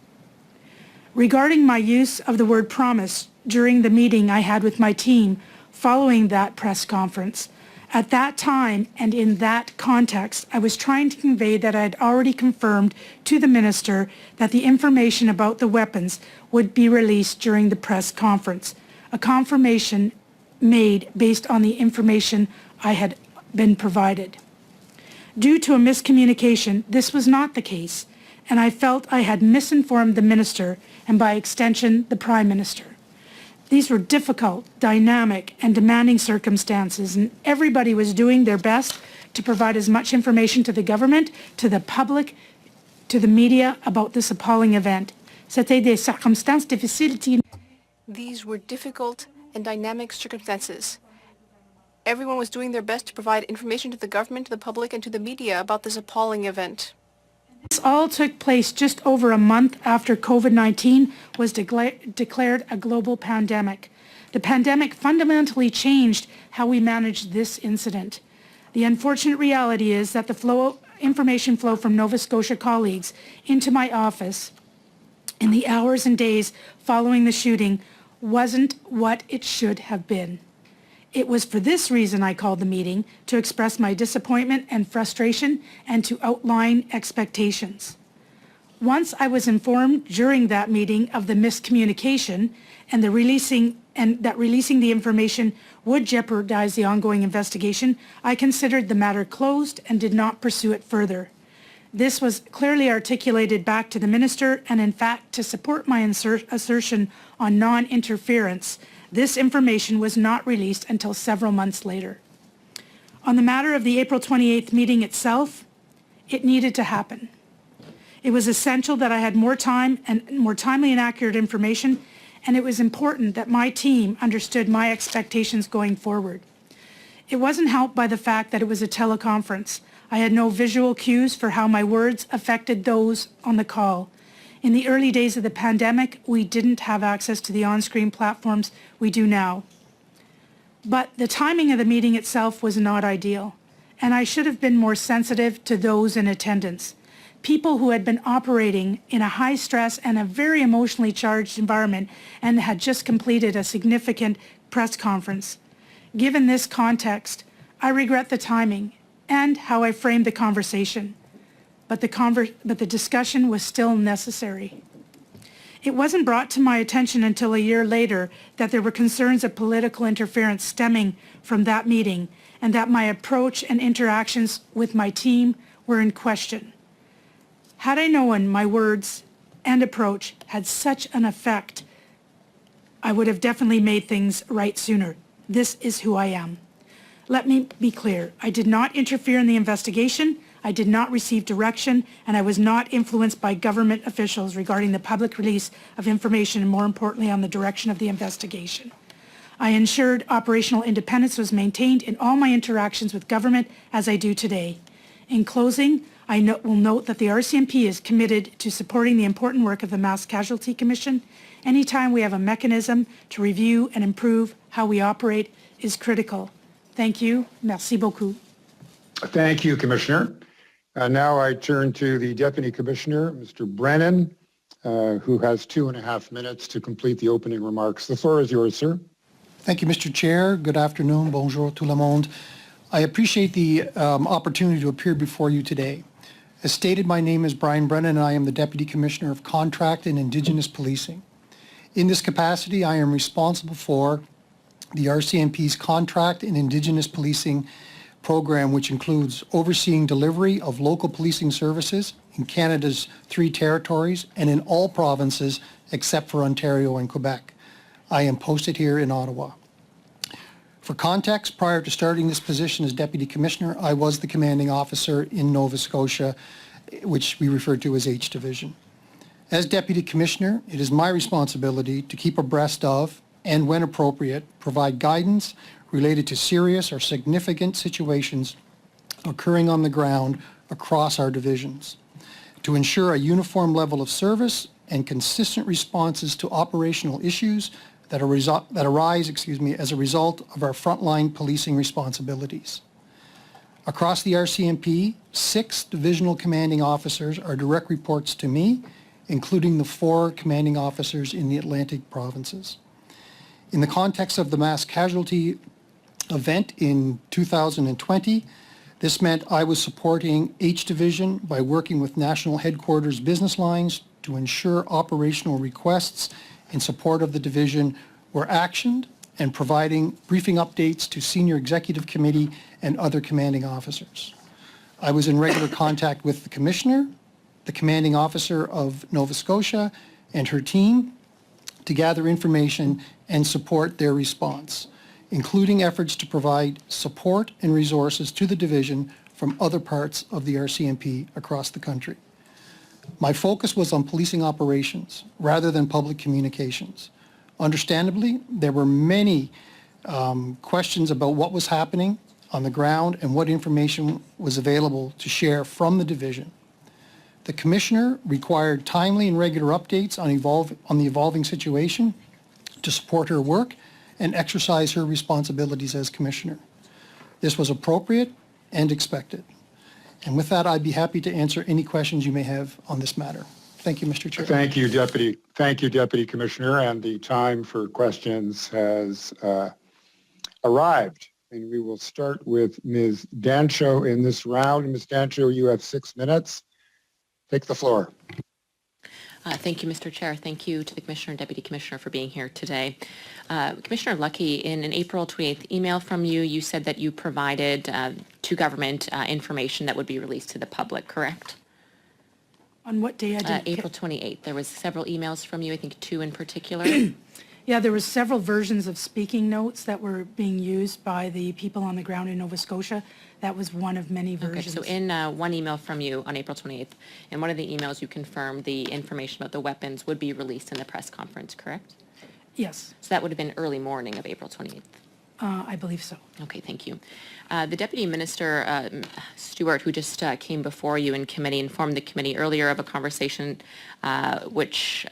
[SPEAKER 14] Regarding my use of the word promise during the meeting I had with my team following that press conference, at that time and in that context, I was trying to convey that I had already confirmed to the Minister that the information about the weapons would be released during the press conference, a confirmation made based on the information I had been provided. Due to a miscommunication, this was not the case, and I felt I had misinformed the Minister and by extension the Prime Minister. These were difficult, dynamic, and demanding circumstances, and everybody was doing their best to provide as much information to the government, to the public, to the media about this appalling event. C'était des circonstances difficiles.
[SPEAKER 2] These were difficult and dynamic circumstances. Everyone was doing their best to provide information to the government, to the public, and to the media about this appalling event.
[SPEAKER 14] This all took place just over a month after COVID-19 was declared a global pandemic. The pandemic fundamentally changed how we managed this incident. The unfortunate reality is that the information flow from Nova Scotia colleagues into my office in the hours and days following the shooting wasn't what it should have been. It was for this reason I called the meeting, to express my disappointment and frustration and to outline expectations. Once I was informed during that meeting of the miscommunication and that releasing the information would jeopardize the ongoing investigation, I considered the matter closed and did not pursue it further. This was clearly articulated back to the Minister, and in fact, to support my assertion on non-interference, this information was not released until several months later. On the matter of the April 28th meeting itself, it needed to happen. It was essential that I had more time and more timely and accurate information, and it was important that my team understood my expectations going forward. It wasn't helped by the fact that it was a teleconference. I had no visual cues for how my words affected those on the call. In the early days of the pandemic, we didn't have access to the on-screen platforms we do now. But the timing of the meeting itself was not ideal, and I should have been more sensitive to those in attendance. People who had been operating in a high-stress and a very emotionally charged environment and had just completed a significant press conference. Given this context, I regret the timing and how I framed the conversation. But the discussion was still necessary. It wasn't brought to my attention until a year later that there were concerns of political interference stemming from that meeting and that my approach and interactions with my team were in question. Had I known my words and approach had such an effect, I would have definitely made things right sooner. This is who I am. Let me be clear. I did not interfere in the investigation. I did not receive direction, and I was not influenced by government officials regarding the public release of information and, more importantly, on the direction of the investigation. I ensured operational independence was maintained in all my interactions with government as I do today. In closing, I will note that the RCMP is committed to supporting the important work of the Mass Casualty Commission. Anytime we have a mechanism to review and improve how we operate is critical. Thank you. Merci beaucoup.
[SPEAKER 1] Thank you, Commissioner. Now I turn to the Deputy Commissioner, Mr. Brennan, who has 2.5 minutes to complete the opening remarks. The floor is yours, sir.
[SPEAKER 15] Thank you, Mr. Chair. Good afternoon. Bonjour tout le monde. I appreciate the opportunity to appear before you today. As stated, my name is Brian Brennan, and I am the Deputy Commissioner of Contract and Indigenous Policing. In this capacity, I am responsible for the RCMP's Contract and Indigenous Policing program, which includes overseeing delivery of local policing services in Canada's 3 territories and in all provinces except for Ontario and Quebec. I am posted here in Ottawa. For context, prior to starting this position as Deputy Commissioner, I was the commanding officer in Nova Scotia, which we refer to as H Division. As Deputy Commissioner, it is my responsibility to keep abreast of, and when appropriate, provide guidance related to serious or significant situations occurring on the ground across our divisions, to ensure a uniform level of service and consistent responses to operational issues that arise as a result of our frontline policing responsibilities. Across the RCMP, 6 divisional commanding officers are direct reports to me, including the 4 commanding officers in the Atlantic provinces. In the context of the mass casualty event in 2020, this meant I was supporting H Division by working with National Headquarters business lines to ensure operational requests in support of the division were actioned and providing briefing updates to Senior Executive Committee and other commanding officers. I was in regular contact with the Commissioner, the commanding officer of Nova Scotia, and her team to gather information and support their response, including efforts to provide support and resources to the division from other parts of the RCMP across the country. My focus was on policing operations rather than public communications. Understandably, there were many questions about what was happening on the ground and what information was available to share from the division. The Commissioner required timely and regular updates on the evolving situation to support her work and exercise her responsibilities as Commissioner. This was appropriate and expected. And with that, I'd be happy to answer any questions you may have on this matter. Thank you, Mr. Chair.
[SPEAKER 1] Thank you, Deputy Commissioner. And the time for questions has arrived. And we will start with Ms. Dancho in this round. Ms. Dancho, you have 6 minutes. Take the floor.
[SPEAKER 5] Thank you, Mr. Chair. Thank you to the Commissioner and Deputy Commissioner for being here today. Commissioner Leckie, in an April 28th email from you, you said that you provided to government information that would be released to the public, correct?
[SPEAKER 14] On what day?
[SPEAKER 5] April 28th. There was several emails from you, I think 2 in particular.
[SPEAKER 14] Yeah, there were several versions of speaking notes that were being used by the people on the ground in Nova Scotia. That was one of many versions.
[SPEAKER 5] Okay, so in one email from you on April 28th, in one of the emails you confirmed the information about the weapons would be released in the press conference, correct?
[SPEAKER 14] Yes.
[SPEAKER 5] So that would have been early morning of April 28th.
[SPEAKER 14] I believe so.
[SPEAKER 5] Okay, thank you. The Deputy Minister, Stewart, who just came before you in committee, informed the committee earlier of a conversation which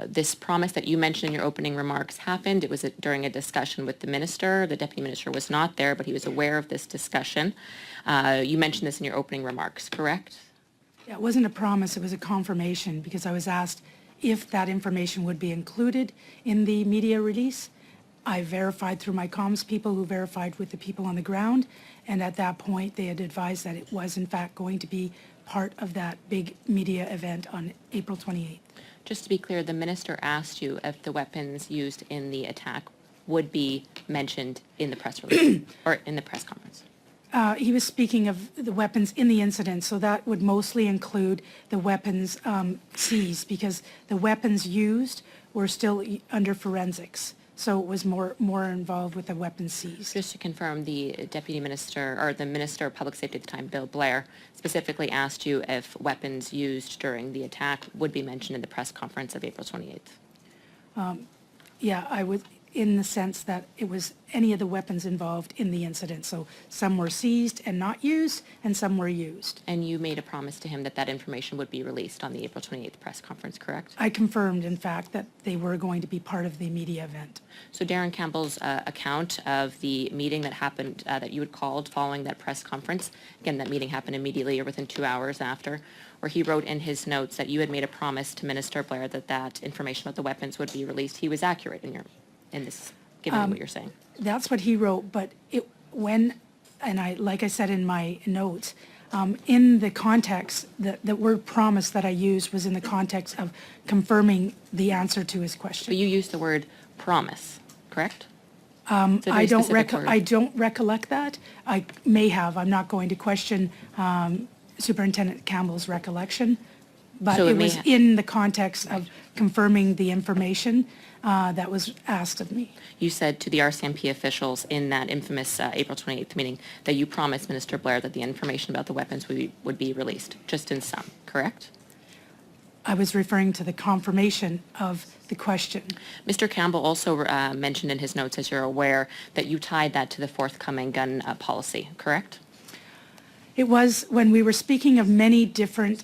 [SPEAKER 5] this promise that you mentioned in your opening remarks happened. It was during a discussion with the Minister. The Deputy Minister was not there, but he was aware of this discussion. You mentioned this in your opening remarks, correct?
[SPEAKER 14] Yeah, it wasn't a promise, it was a confirmation, because I was asked if that information would be included in the media release. I verified through my comms people who verified with the people on the ground, And at that point, they had advised that it was in fact going to be part of that big media event on April 28th.
[SPEAKER 5] Just to be clear, the minister asked you if the weapons used in the attack would be mentioned in the press release or in the press conference.
[SPEAKER 14] He was speaking of the weapons in the incident, so that would mostly include the weapons seized, because the weapons used were still under forensics. So it was more involved with the weapons seized.
[SPEAKER 5] Just to confirm, the Deputy Minister, or the Minister of Public Safety at the time, Bill Blair, specifically asked you if weapons used during the attack would be mentioned in the press conference of April 28th.
[SPEAKER 14] Yeah, I would, in the sense that it was any of the weapons involved in the incident. So some were seized and not used, and some were used.
[SPEAKER 5] And you made a promise to him that that information would be released on the April 28th press conference, correct?
[SPEAKER 14] I confirmed, in fact, that they were going to be part of the media event.
[SPEAKER 5] So Darren Campbell's account of the meeting that happened, that you had called following that press conference, again, that meeting happened immediately or within 2 hours after, where he wrote in his notes that you had made a promise to Minister Blair that that information about the weapons would be released. He was accurate in this, given what you're saying.
[SPEAKER 14] That's what he wrote, but like I said in my notes, in the context, the word promise that I used was in the context of confirming the answer to his question.
[SPEAKER 5] But you used the word promise, correct?
[SPEAKER 14] I don't recollect that. I may have. I'm not going to question Superintendent Campbell's recollection, but
[SPEAKER 5] So
[SPEAKER 14] it
[SPEAKER 5] it may
[SPEAKER 14] was in the context of confirming the information that was asked of me.
[SPEAKER 5] You said to the Rcmp officials in that infamous April 28th meeting that you promised Minister Blair that the information about the weapons would be released, just in sum, correct?
[SPEAKER 14] I was referring to the confirmation of the question.
[SPEAKER 5] Mr. Campbell also mentioned in his notes, as you're aware, that you tied that to the forthcoming gun policy, correct?
[SPEAKER 14] It was when we were speaking of many different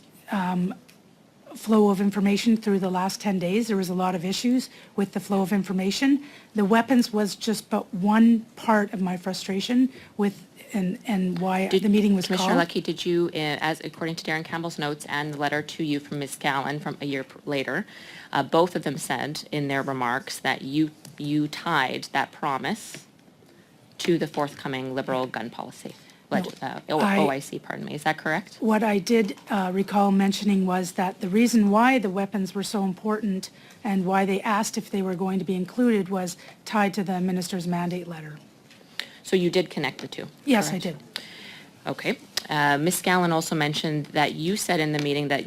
[SPEAKER 14] flow of information through the last 10 days. There was a lot of issues with the flow of information. The weapons was just but one part of my frustration with and why the meeting was
[SPEAKER 5] Commissioner
[SPEAKER 14] called.
[SPEAKER 5] Leckie, did you, as according to Darren Campbell's notes and the letter to you from Ms. Scanlan from a year later, both of them said in their remarks that you tied that promise to the forthcoming liberal gun policy? OIC, pardon me. Is that correct?
[SPEAKER 14] What I did recall mentioning was that the reason why the weapons were so important and why they asked if they were going to be included was tied to the minister's mandate letter.
[SPEAKER 5] So you did connect the two?
[SPEAKER 14] Yes,
[SPEAKER 5] correct?
[SPEAKER 14] I did.
[SPEAKER 5] Okay. Ms. Scanlan also mentioned that you said in the meeting that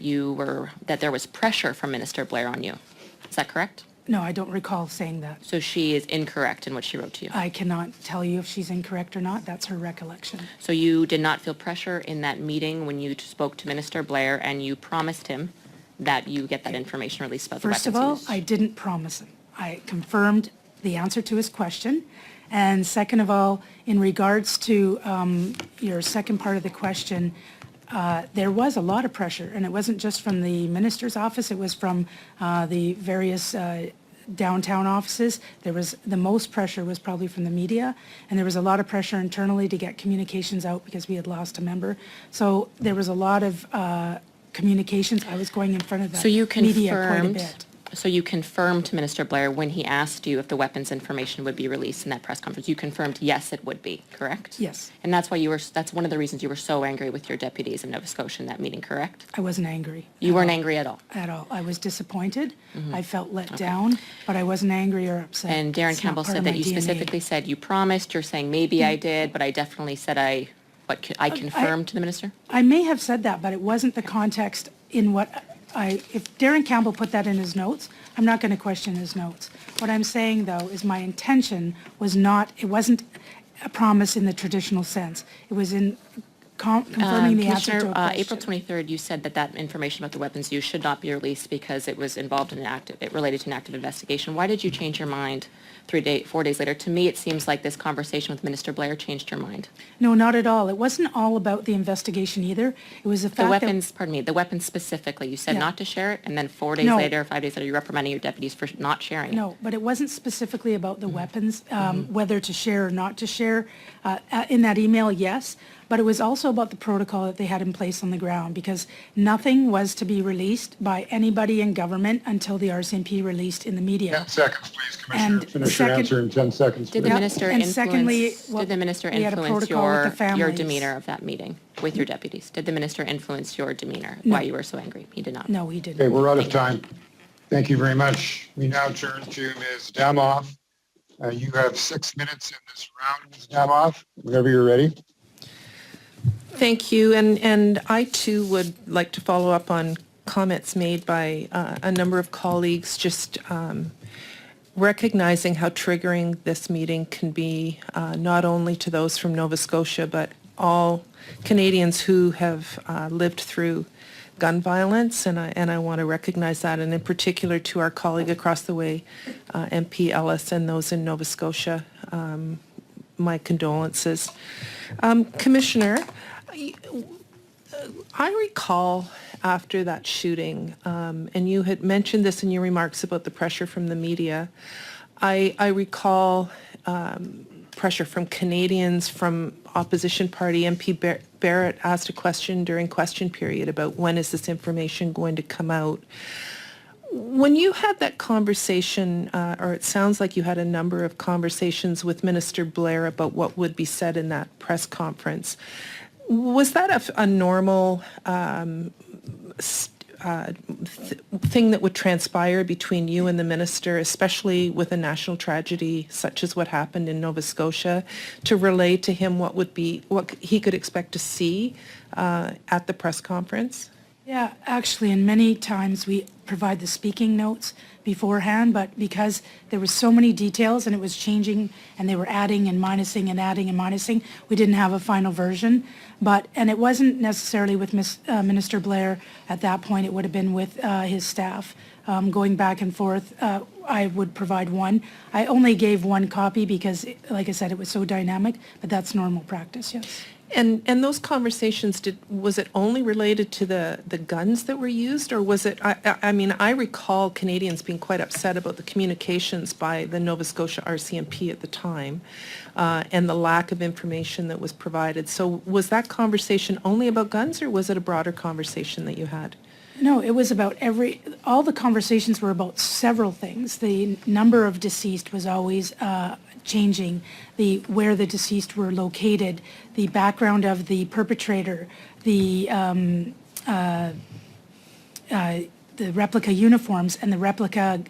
[SPEAKER 5] there was pressure from Minister Blair on you. Is that correct?
[SPEAKER 14] No, I don't recall saying that.
[SPEAKER 5] So she is incorrect in what she wrote to you?
[SPEAKER 14] I cannot tell you if she's incorrect or not. That's her recollection.
[SPEAKER 5] So you did not feel pressure in that meeting when you spoke to Minister Blair and you promised him that you get that information released about the weapons
[SPEAKER 14] First of all,
[SPEAKER 5] used?
[SPEAKER 14] I didn't promise him. I confirmed the answer to his question. And second of all, in regards to your second part of the question, there was a lot of pressure, and it wasn't just from the minister's office, it was from the various downtown offices. The most pressure was probably from the media, and there was a lot of pressure internally to get communications out because we had lost a member. So there was a lot of communications. I was going in front of the media quite a bit.
[SPEAKER 5] So you confirmed to Minister Blair when he asked you if the weapons information would be released in that press conference, you confirmed yes, it would be, correct?
[SPEAKER 14] Yes.
[SPEAKER 5] And that's why that's one of the reasons you were so angry with your deputies in Nova Scotia in that meeting, correct?
[SPEAKER 14] I wasn't angry.
[SPEAKER 5] You weren't angry at all?
[SPEAKER 14] At all. I was disappointed. I felt let down, but I wasn't angry or upset.
[SPEAKER 5] And Darren
[SPEAKER 14] It's not
[SPEAKER 5] Campbell
[SPEAKER 14] part
[SPEAKER 5] said
[SPEAKER 14] of
[SPEAKER 5] that
[SPEAKER 14] my
[SPEAKER 5] you
[SPEAKER 14] DNA.
[SPEAKER 5] specifically said you promised, you're saying maybe I did, but I definitely said I confirmed to the minister?
[SPEAKER 14] I may have said that, but it wasn't the context in what if Darren Campbell put that in his notes, I'm not going to question his notes. What I'm saying, though, is my intention was it wasn't a promise in the traditional sense. It was in confirming the answer to a question.
[SPEAKER 5] April 23rd, you said that information about the weapons use should not be released because it was involved in it related to an active investigation. Why did you change your mind 4 days later? To me, it seems like this conversation with Minister Blair changed your mind.
[SPEAKER 14] No, not at all. It wasn't all about the investigation either. It was the fact
[SPEAKER 5] the weapons specifically. You said not to share it, and then 4 days later, or 5 days later, you're reprimanding your deputies for not sharing it.
[SPEAKER 14] No, but it wasn't specifically about the weapons, whether to share or not to share. In that email, yes, but it was also about the protocol that they had in place on the ground, because nothing was to be released by anybody in government until the RCMP released in the media.
[SPEAKER 1] 10 seconds, please, Commissioner.
[SPEAKER 14] And
[SPEAKER 1] Finish your
[SPEAKER 14] second-
[SPEAKER 1] answer in 10 seconds.
[SPEAKER 5] Did the
[SPEAKER 1] please.
[SPEAKER 5] minister
[SPEAKER 14] And secondly,
[SPEAKER 5] influence,
[SPEAKER 14] well,
[SPEAKER 5] did the minister
[SPEAKER 14] we had a
[SPEAKER 5] influence
[SPEAKER 14] protocol with the
[SPEAKER 5] your
[SPEAKER 14] families.
[SPEAKER 5] demeanor of that meeting with your deputies? Did the minister influence your demeanor, why you were so angry? He did not.
[SPEAKER 14] No, he didn't.
[SPEAKER 1] Okay, we're out of time. Thank you very much. We now turn to Ms. Damoff. You have 6 minutes in this round, Ms. Damoff, whenever you're ready.
[SPEAKER 3] Thank you, and I too would like to follow up on comments made by a number of colleagues, just recognizing how triggering this meeting can be, not only to those from Nova Scotia, but all Canadians who have lived through gun violence, and I want to recognize that, and in particular to our colleague across the way, MP Ellis, and those in Nova Scotia, my condolences. Commissioner, I recall after that shooting, and you had mentioned this in your remarks about the pressure from the media, I recall pressure from Canadians, from opposition party. MP Barrett asked a question during question period about when is this information going to come out. When you had that conversation, or it sounds like you had a number of conversations with Minister Blair about what would be said in that press conference, was that a normal thing that would transpire between you and the minister, especially with a national tragedy such as what happened in Nova Scotia, to relay to him what he could expect to see at the press conference?
[SPEAKER 14] Yeah, actually, and many times we provide the speaking notes beforehand, but because there were so many details and it was changing and they were adding and minusing and adding and minusing, we didn't have a final version. And it wasn't necessarily with Minister Blair at that point, it would have been with his staff. Going back and forth, I would provide one. I only gave one copy because, like I said, it was so dynamic, but that's normal practice, yes.
[SPEAKER 3] And those conversations, was it only related to the guns that were used, or was it, I mean, I recall Canadians being quite upset about the communications by the Nova Scotia RCMP at the time, and the lack of information that was provided. So was that conversation only about guns, or was it a broader conversation that you had?
[SPEAKER 14] No, it was about all the conversations were about several things. The number of deceased was always changing, where the deceased were located, the background of the perpetrator, the replica uniforms and the replica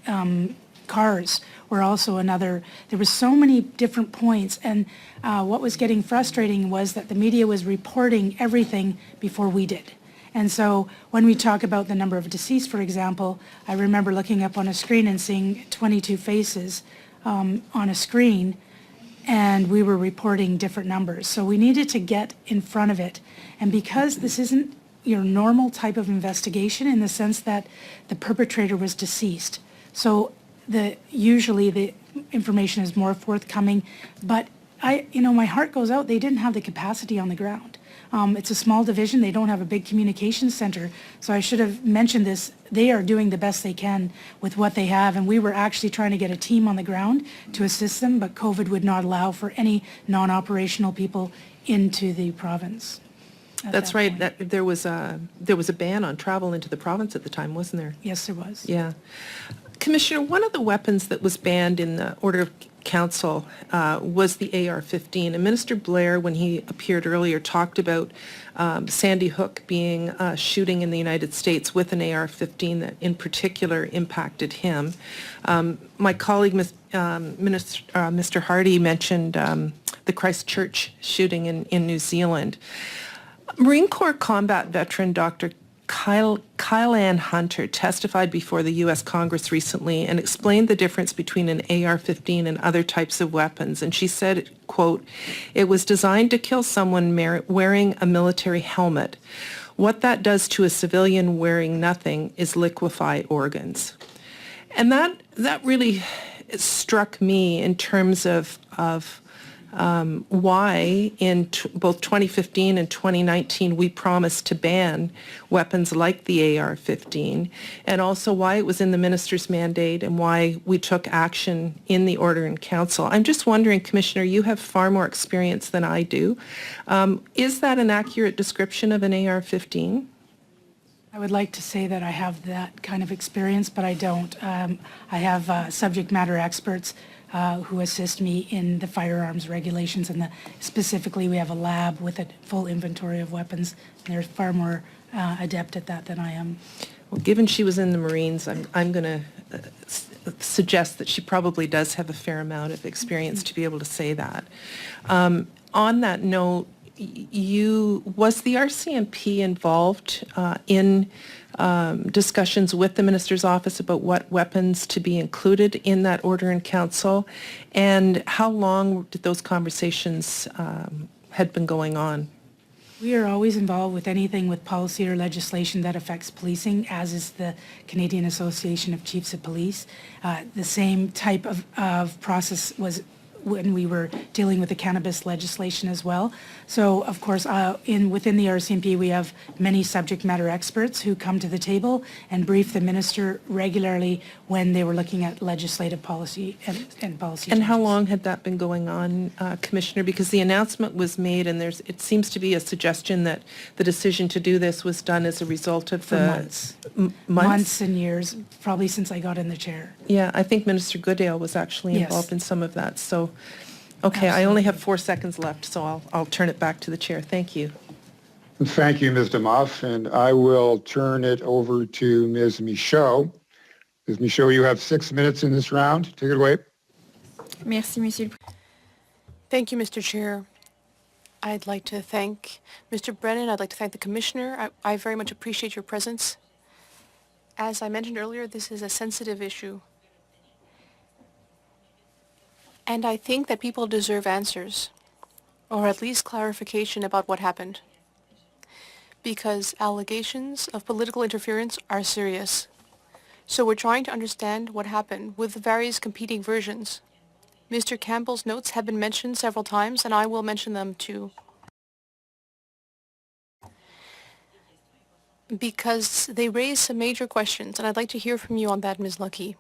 [SPEAKER 14] cars were also another. There were so many different points, and what was getting frustrating was that the media was reporting everything before we did. And so when we talk about the number of deceased, for example, I remember looking up on a screen and seeing 22 faces on a screen, and we were reporting different numbers. So we needed to get in front of it. And because this isn't your normal type of investigation in the sense that the perpetrator was deceased, so usually the information is more forthcoming, but my heart goes out, they didn't have the capacity on the ground. It's a small division. They don't have a big communications center. So I should have mentioned this. They are doing the best they can with what they have. And we were actually trying to get a team on the ground to assist them, but COVID would not allow for any non-operational people into the province.
[SPEAKER 3] That's right. There was a ban on travel into the province at the time, wasn't there?
[SPEAKER 14] Yes, there was.
[SPEAKER 3] Yeah. Commissioner, one of the weapons that was banned in the Order of Council was the AR-15. And Minister Blair, when he appeared earlier, talked about Sandy Hook being a shooting in the United States with an AR-15 that in particular impacted him. My colleague, Mr. Hardy, mentioned the Christchurch shooting in New Zealand. Marine Corps combat veteran Dr. 𝙁𝙁𝙊𝙁𝙁 Hunter testified before the U.S. Congress recently and explained the difference between an AR-15 and other types of weapons. And she said, quote, "It was designed to kill someone wearing a military helmet. What that does to a civilian wearing nothing is liquefy organs." And that really struck me in terms of why in both 2015 and 2019 we promised to ban weapons like the AR-15, and also why it was in the minister's mandate and why we took action in the order in council. I'm just wondering, Commissioner, you have far more experience than I do. Is that an accurate description of an AR-15?
[SPEAKER 14] I would like to say that I have that kind of experience, but I don't. I have subject matter experts who assist me in the firearms regulations, and specifically we have a lab with a full inventory of weapons. They're far more adept at that than I am.
[SPEAKER 3] Well, given she was in the Marines, I'm going to suggest that she probably does have a fair amount of experience to be able to say that. On that note, was the RCMP involved in discussions with the Minister's Office about what weapons to be included in that order in council, and how long did those conversations had been going on?
[SPEAKER 14] We are always involved with anything with policy or legislation that affects policing, as is the Canadian Association of Chiefs of Police. The same type of process was when we were dealing with the cannabis legislation as well. So, of course, within the RCMP, we have many subject matter experts who come to the table and brief the minister regularly when they were looking at legislative policy and policy
[SPEAKER 3] And how
[SPEAKER 14] changes.
[SPEAKER 3] long had that been going on, Commissioner? Because the announcement was made, and it seems to be a suggestion that the decision to do this was done as a result of
[SPEAKER 14] For
[SPEAKER 3] the
[SPEAKER 14] months.
[SPEAKER 3] months?
[SPEAKER 14] Months and years, probably since I got in the chair.
[SPEAKER 3] Yeah, I think Minister 𝙄𝙊𝙃 was actually
[SPEAKER 14] Yes.
[SPEAKER 3] involved in some of that. So, okay, I only have 4 seconds left, so I'll turn it back to the chair. Thank you.
[SPEAKER 1] Thank you, Ms. Demoff, and I will turn it over to Ms. Michaud. Ms. Michaud, you have 6 minutes in this round. Take it away.
[SPEAKER 8] Merci, Monsieur le Président.
[SPEAKER 2] Thank you, Mr. Chair. I'd like to thank Mr. Brennan. I'd like to thank the Commissioner. I very much appreciate your presence. As I mentioned earlier, this is a sensitive issue. And I think that people deserve answers, or at least clarification about what happened. Because allegations of political interference are serious. So we're trying to understand what happened with the various competing versions. Mr. Campbell's notes have been mentioned several times, and I will mention them too. Because they raise some major questions, and I'd like to hear from you on that, Ms. Lucky.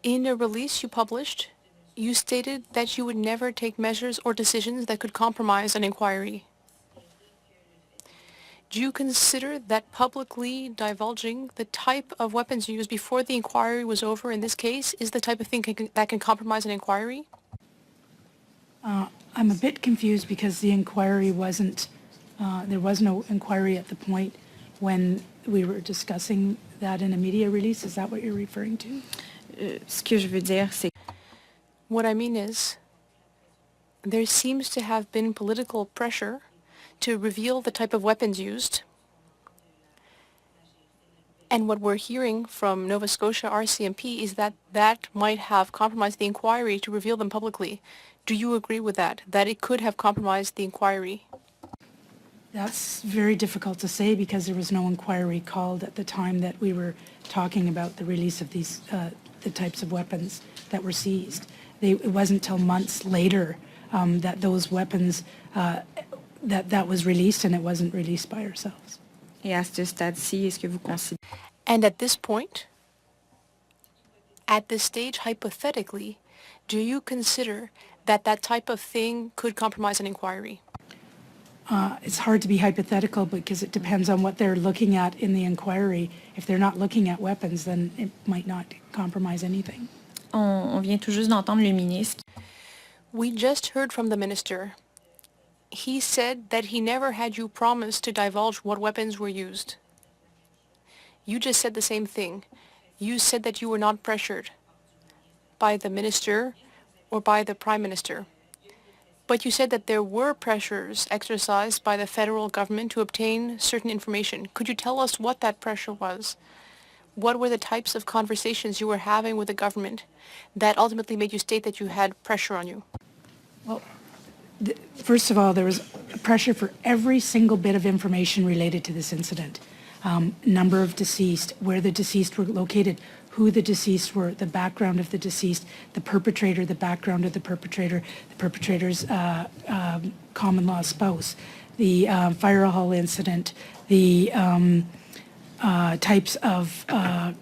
[SPEAKER 2] In a release you published, you stated that you would never take measures or decisions that could compromise an inquiry. Do you consider that publicly divulging the type of weapons used before the inquiry was over in this case is the type of thing that can compromise an inquiry?
[SPEAKER 14] I'm a bit confused because the inquiry wasn't, there was no inquiry at the point when we were discussing that in a media release. Is that what you're referring to?
[SPEAKER 8] Ce que je veux dire, c'est
[SPEAKER 2] What I mean is, there seems to have been political pressure to reveal the type of weapons used. And what we're hearing from Nova Scotia RCMP is that that might have compromised the inquiry to reveal them publicly. Do you agree with that it could have compromised the inquiry?
[SPEAKER 14] That's very difficult to say because there was no inquiry called at the time that we were talking about the release of these, the types of weapons that were seized. It wasn't till months later that those weapons, that was released, and it wasn't released by ourselves.
[SPEAKER 8] et à ce stade-ci, est-ce que vous considérez
[SPEAKER 2] And at this point, at this stage, hypothetically, do you consider that that type of thing could compromise an inquiry?
[SPEAKER 14] It's hard to be hypothetical because it depends on what they're looking at in the inquiry. If they're not looking at weapons, then it might not compromise anything.
[SPEAKER 8] on vient tout juste d'entendre le ministre.
[SPEAKER 2] We just heard from the minister. He said that he never had you promise to divulge what weapons were used. You just said the same thing. You said that you were not pressured by the minister or by the prime minister. But you said that there were pressures exercised by the federal government to obtain certain information. Could you tell us what that pressure was? What were the types of conversations you were having with the government that ultimately made you state that you had pressure on you?
[SPEAKER 14] Well, first of all, there was pressure for every single bit of information related to this incident. Number of deceased, where the deceased were located, who the deceased were, the background of the deceased, the perpetrator, the background of the perpetrator's common law spouse, the fire hall incident, the types of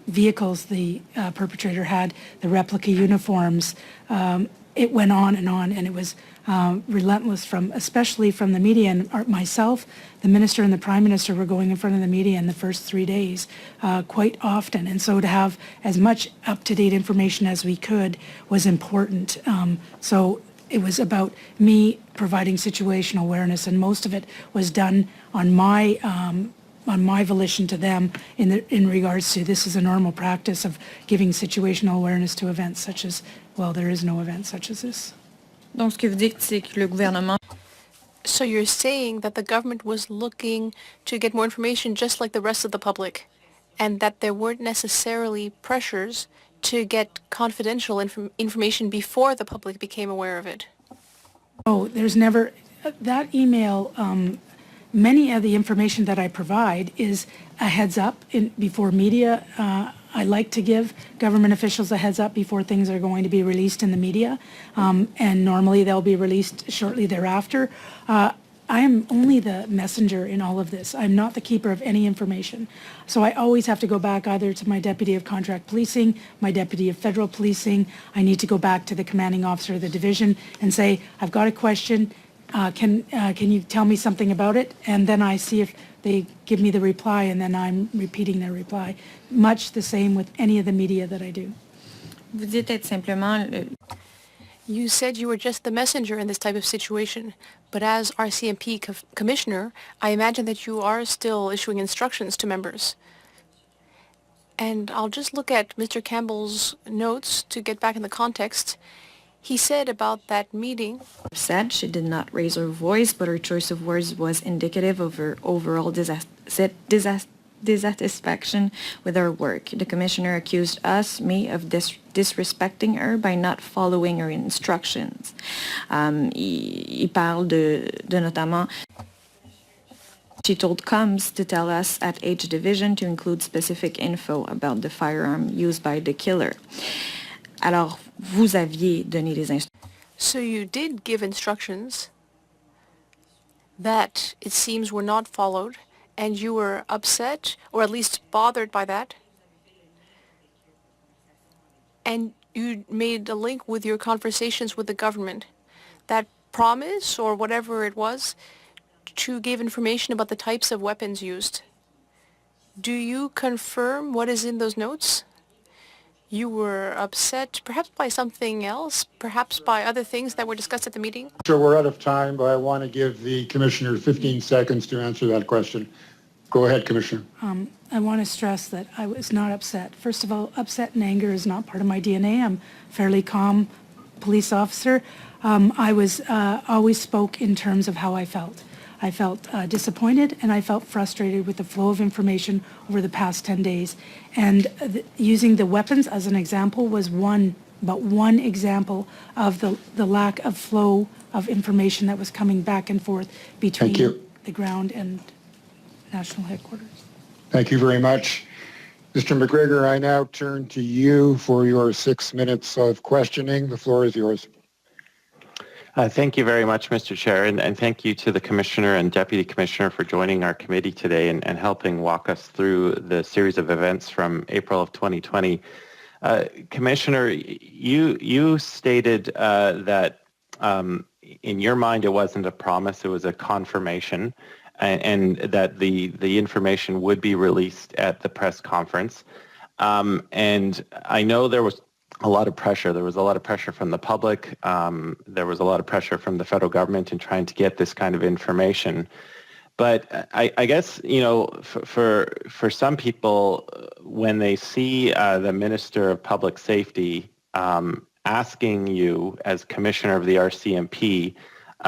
[SPEAKER 14] vehicles the perpetrator had, the replica uniforms. It went on, and it was relentless especially from the media. And myself, the minister and the prime minister were going in front of the media in the first 3 days quite often. And so to have as much up-to-date information as we could was important. So it was about me providing situational awareness, and most of it was done on my volition to them in regards to this is a normal practice of giving situational awareness to events such as, well, there is no event such as this.
[SPEAKER 8] Donc, ce que vous dites, c'est que le gouvernement...
[SPEAKER 2] So you're saying that the government was looking to get more information just like the rest of the public, and that there weren't necessarily pressures to get confidential information before the public became aware of it?
[SPEAKER 14] Oh, there's never... That email... Many of the information that I provide is a heads up before media. I like to give government officials a heads up before things are going to be released in the media, and normally they'll be released shortly thereafter. I am only the messenger in all of this. I'm not the keeper of any information. So I always have to go back either to my deputy of contract policing, my deputy of federal policing. I need to go back to the commanding officer of the division and say, I've got a question. Can you tell me something about it? And then I see if they give me the reply, and then I'm repeating their reply. Much the same with any of the media that I do.
[SPEAKER 8] Vous dites être simplement...
[SPEAKER 2] You said you were just the messenger in this type of situation, but as Rcmp commissioner, I imagine that you are still issuing instructions to members. And I'll just look at Mr. Campbell's notes to get back in the context. He said about that meeting...
[SPEAKER 8] Said she did not raise her voice, but her choice of words was indicative of her overall dissatisfaction with her work. The commissioner accused me of disrespecting her by not following her instructions. Il parle de notamment... She told COMS to tell us at H Division to include specific info about the firearm used by the killer. Alors, vous aviez donné des instructions.
[SPEAKER 2] So you did give instructions that it seems were not followed, and you were upset, or at least bothered by that? And you made a link with your conversations with the government. That promise, or whatever it was, to give information about the types of weapons used. Do you confirm what is in those notes? You were upset, perhaps by something else, perhaps by other things that were discussed at the meeting?
[SPEAKER 1] Sure, we're out of time, but I want to give the Commissioner 15 seconds to answer that question. Go ahead, Commissioner.
[SPEAKER 14] I want to stress that I was not upset. First of all, upset and anger is not part of my DNA. I'm a fairly calm police officer. I always spoke in terms of how I felt. I felt disappointed, and I felt frustrated with the flow of information over the past 10 days. And using the weapons as an example was one example of the lack of flow of information that was coming back and forth between the ground and national headquarters.
[SPEAKER 1] Thank you very much. Mr. McGregor, I now turn to you for your 6 minutes of questioning. The floor is yours.
[SPEAKER 9] Thank you very much, Mr. Chair, and thank you to the Commissioner and Deputy Commissioner for joining our committee today and helping walk us through the series of events from April of 2020. Commissioner, you stated that in your mind it wasn't a promise, it was a confirmation, and that the information would be released at the press conference. And I know there was a lot of pressure. There was a lot of pressure from the public. There was a lot of pressure from the federal government in trying to get this kind of information. But I guess, you know, for some people, when they see the Minister of Public Safety asking you as Commissioner of the RCMP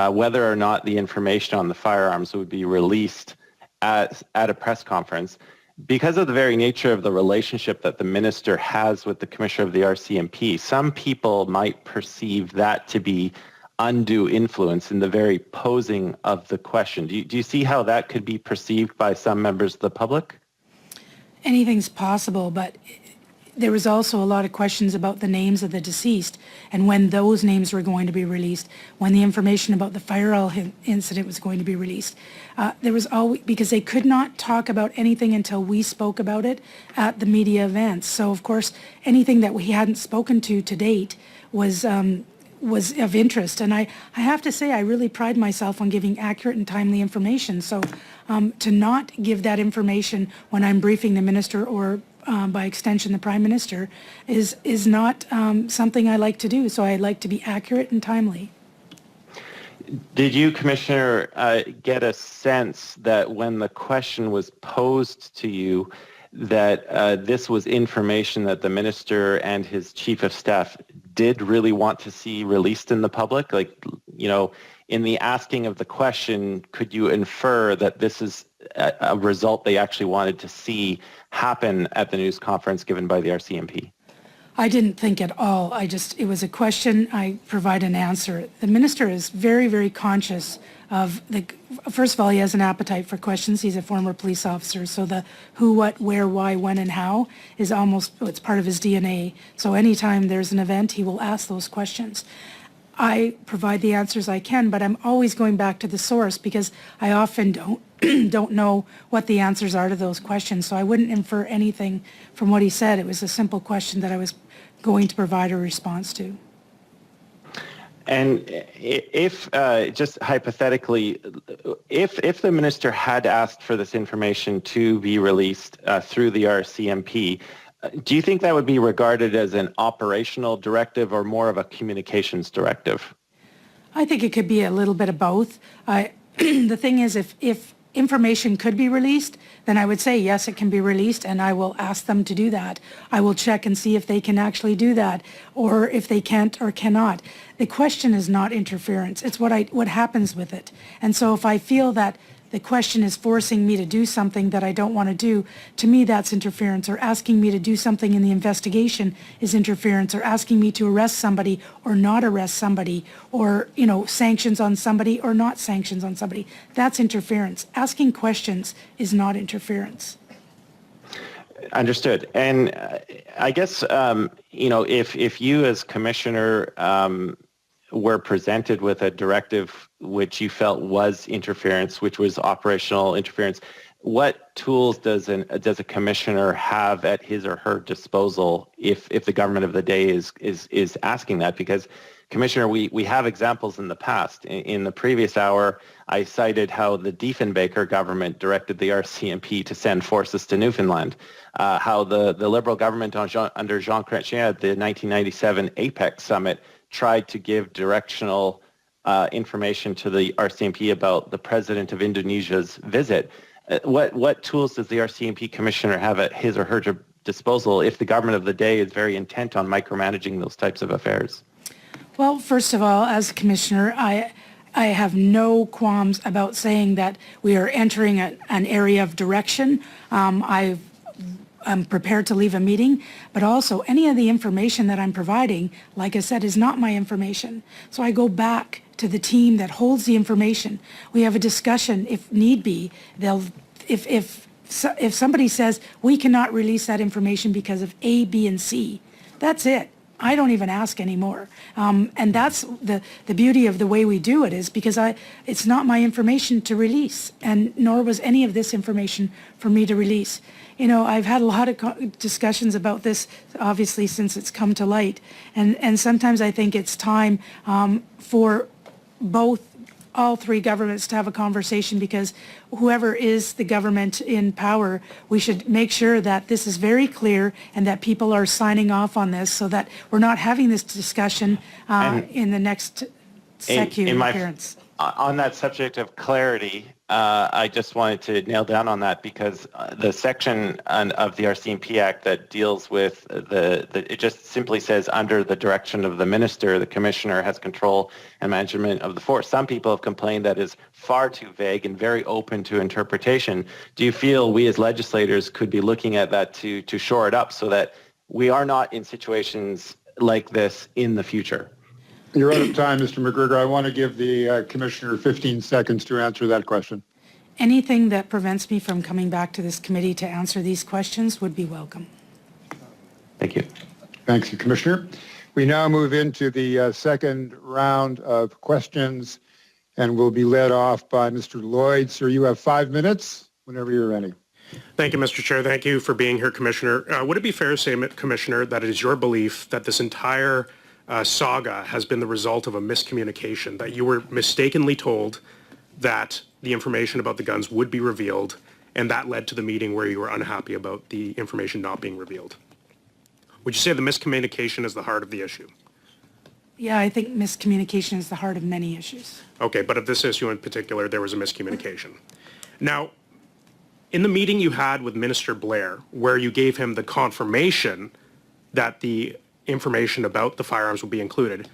[SPEAKER 9] whether or not the information on the firearms would be released at a press conference, because of the very nature of the relationship that the minister has with the Commissioner of the RCMP, some people might perceive that to be undue influence in the very posing of the question. Do you see how that could be perceived by some members of the public?
[SPEAKER 14] Anything's possible, but there was also a lot of questions about the names of the deceased and when those names were going to be released, when the information about the fire incident was going to be released. There was always, because they could not talk about anything until we spoke about it at the media events. So of course, anything that we hadn't spoken to date was of interest. And I have to say, I really pride myself on giving accurate and timely information. So to not give that information when I'm briefing the minister or by extension the Prime Minister is not something I like to do. So I like to be accurate and timely.
[SPEAKER 9] Did you, Commissioner, get a sense that when the question was posed to you that this was information that the Minister and his Chief of Staff did really want to see released in the public? Like, you know, in the asking of the question, could you infer that this is a result they actually wanted to see happen at the news conference given by the Rcmp?
[SPEAKER 14] I didn't think at all. It was a question, I provide an answer. The minister is very, very conscious of first of all, he has an appetite for questions. He's a former police officer, so the who, what, where, why, when, and how is it's part of his DNA. So anytime there's an event, he will ask those questions. I provide the answers I can, but I'm always going back to the source because I often don't know what the answers are to those questions. So I wouldn't infer anything from what he said. It was a simple question that I was going to provide a response to.
[SPEAKER 9] And if, just hypothetically, if the minister had asked for this information to be released through the Rcmp, do you think that would be regarded as an operational directive or more of a communications directive?
[SPEAKER 14] I think it could be a little bit of both. The thing is, if information could be released, then I would say, yes, it can be released, and I will ask them to do that. I will check and see if they can actually do that, or if they can't or cannot. The question is not interference. It's what happens with it. And so if I feel that the question is forcing me to do something that I don't want to do, to me that's interference, or asking me to do something in the investigation is interference, or asking me to arrest somebody or not arrest somebody, or, you know, sanctions on somebody or not sanctions on somebody. That's interference. Asking questions is not interference.
[SPEAKER 9] Understood. And I guess, you know, if you as Commissioner were presented with a directive which you felt was interference, which was operational interference, what tools does a commissioner have at his or her disposal if the government of the day is asking that? Because, Commissioner, we have examples in the past. In the previous hour, I cited how the Diefenbaker government directed the Rcmp to send forces to Newfoundland, how the Liberal government under Jean Chrétien at the 1997 APEC summit tried to give directional information to the Rcmp about the president of Indonesia's visit. What tools does the Rcmp commissioner have at his or her disposal if the government of the day is very intent on micromanaging those types of affairs?
[SPEAKER 14] Well, first of all, as a commissioner, I have no qualms about saying that we are entering an area of direction. I'm prepared to leave a meeting, but also any of the information that I'm providing, like I said, is not my information. So I go back to the team that holds the information. We have a discussion if need be. If somebody says we cannot release that information because of A, B, and C, that's it. I don't even ask anymore. And that's the beauty of the way we do it, is because it's not my information to release, and nor was any of this information for me to release. You know, I've had a lot of discussions about this, obviously, since it's come to light. And sometimes I think it's time for all three governments to have a conversation, because whoever is the government in power, we should make sure that this is very clear and that people are signing off on this, so that we're not having this discussion in the next SECU appearance.
[SPEAKER 9] On that subject of clarity, I just wanted to nail down on that, because the section of the Rcmp Act that deals with it just simply says, under the direction of the minister, the commissioner has control and management of the force. Some people have complained that is far too vague and very open to interpretation. Do you feel we as legislators could be looking at that to shore it up so that we are not in situations like this in the future?
[SPEAKER 1] You're out of time, Mr. McGregor. I want to give the Commissioner 15 seconds to answer that question.
[SPEAKER 14] Anything that prevents me from coming back to this committee to answer these questions would be welcome.
[SPEAKER 9] Thank you.
[SPEAKER 1] Thanks, Commissioner. We now move into the second round of questions, and we'll be led off by Mr. Lloyd. Sir, you have 5 minutes whenever you're ready.
[SPEAKER 12] Thank you, Mr. Chair. Thank you for being here, Commissioner. Would it be fair to say, Commissioner, that it is your belief that this entire saga has been the result of a miscommunication, that you were mistakenly told that the information about the guns would be revealed, and that led to the meeting where you were unhappy about the information not being revealed? Would you say the miscommunication is the heart of the issue?
[SPEAKER 14] Yeah, I think miscommunication is the heart of many issues.
[SPEAKER 12] Okay, but of this issue in particular, there was a miscommunication. Now, in the meeting you had with Minister Blair, where you gave him the confirmation that the information about the firearms would be included,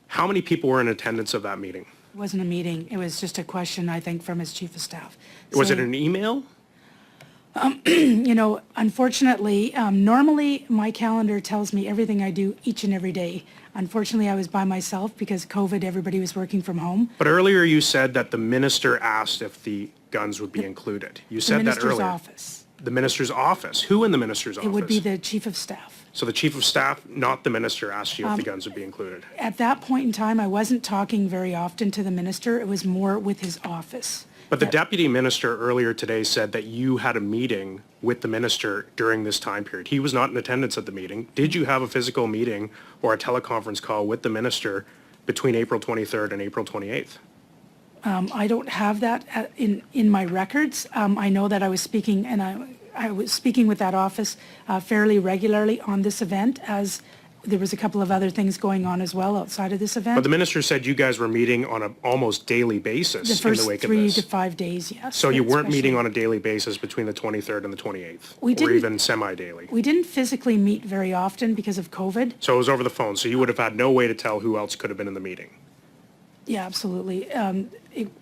[SPEAKER 12] how many people were in attendance of that meeting?
[SPEAKER 14] It wasn't a meeting. It was just a question, I think, from his chief of staff.
[SPEAKER 12] Was it an email?
[SPEAKER 14] You know, unfortunately, normally my calendar tells me everything I do each and every day. Unfortunately, I was by myself because COVID, everybody was working from home.
[SPEAKER 12] But earlier you said that the minister asked if the guns would be included. You said that earlier.
[SPEAKER 14] The minister's office.
[SPEAKER 12] The minister's office. Who in the minister's office?
[SPEAKER 14] It would be the chief of staff.
[SPEAKER 12] So the chief of staff, not the minister, asked you if the guns would be included.
[SPEAKER 14] At that point in time, I wasn't talking very often to the minister. It was more with his office.
[SPEAKER 12] But the deputy minister earlier today said that you had a meeting with the minister during this time period. He was not in attendance at the meeting. Did you have a physical meeting or a teleconference call with the minister between April 23rd and April 28th?
[SPEAKER 14] I don't have that in my records. I know that I was speaking, and I was speaking with that office fairly regularly on this event, as there was a couple of other things going on as well outside of this event.
[SPEAKER 12] But the minister said you guys were meeting on an almost daily basis
[SPEAKER 14] The
[SPEAKER 12] in the wake
[SPEAKER 14] first
[SPEAKER 12] of
[SPEAKER 14] 3
[SPEAKER 12] this.
[SPEAKER 14] to 5 days, yes.
[SPEAKER 12] So you weren't
[SPEAKER 14] especially.
[SPEAKER 12] meeting on a daily basis between the 23rd and the 28th?
[SPEAKER 14] We
[SPEAKER 12] or
[SPEAKER 14] didn't-
[SPEAKER 12] even semi-daily?
[SPEAKER 14] We didn't physically meet very often because of COVID.
[SPEAKER 12] So it was over the phone, so you would have had no way to tell who else could have been in the meeting?
[SPEAKER 14] Yeah, absolutely.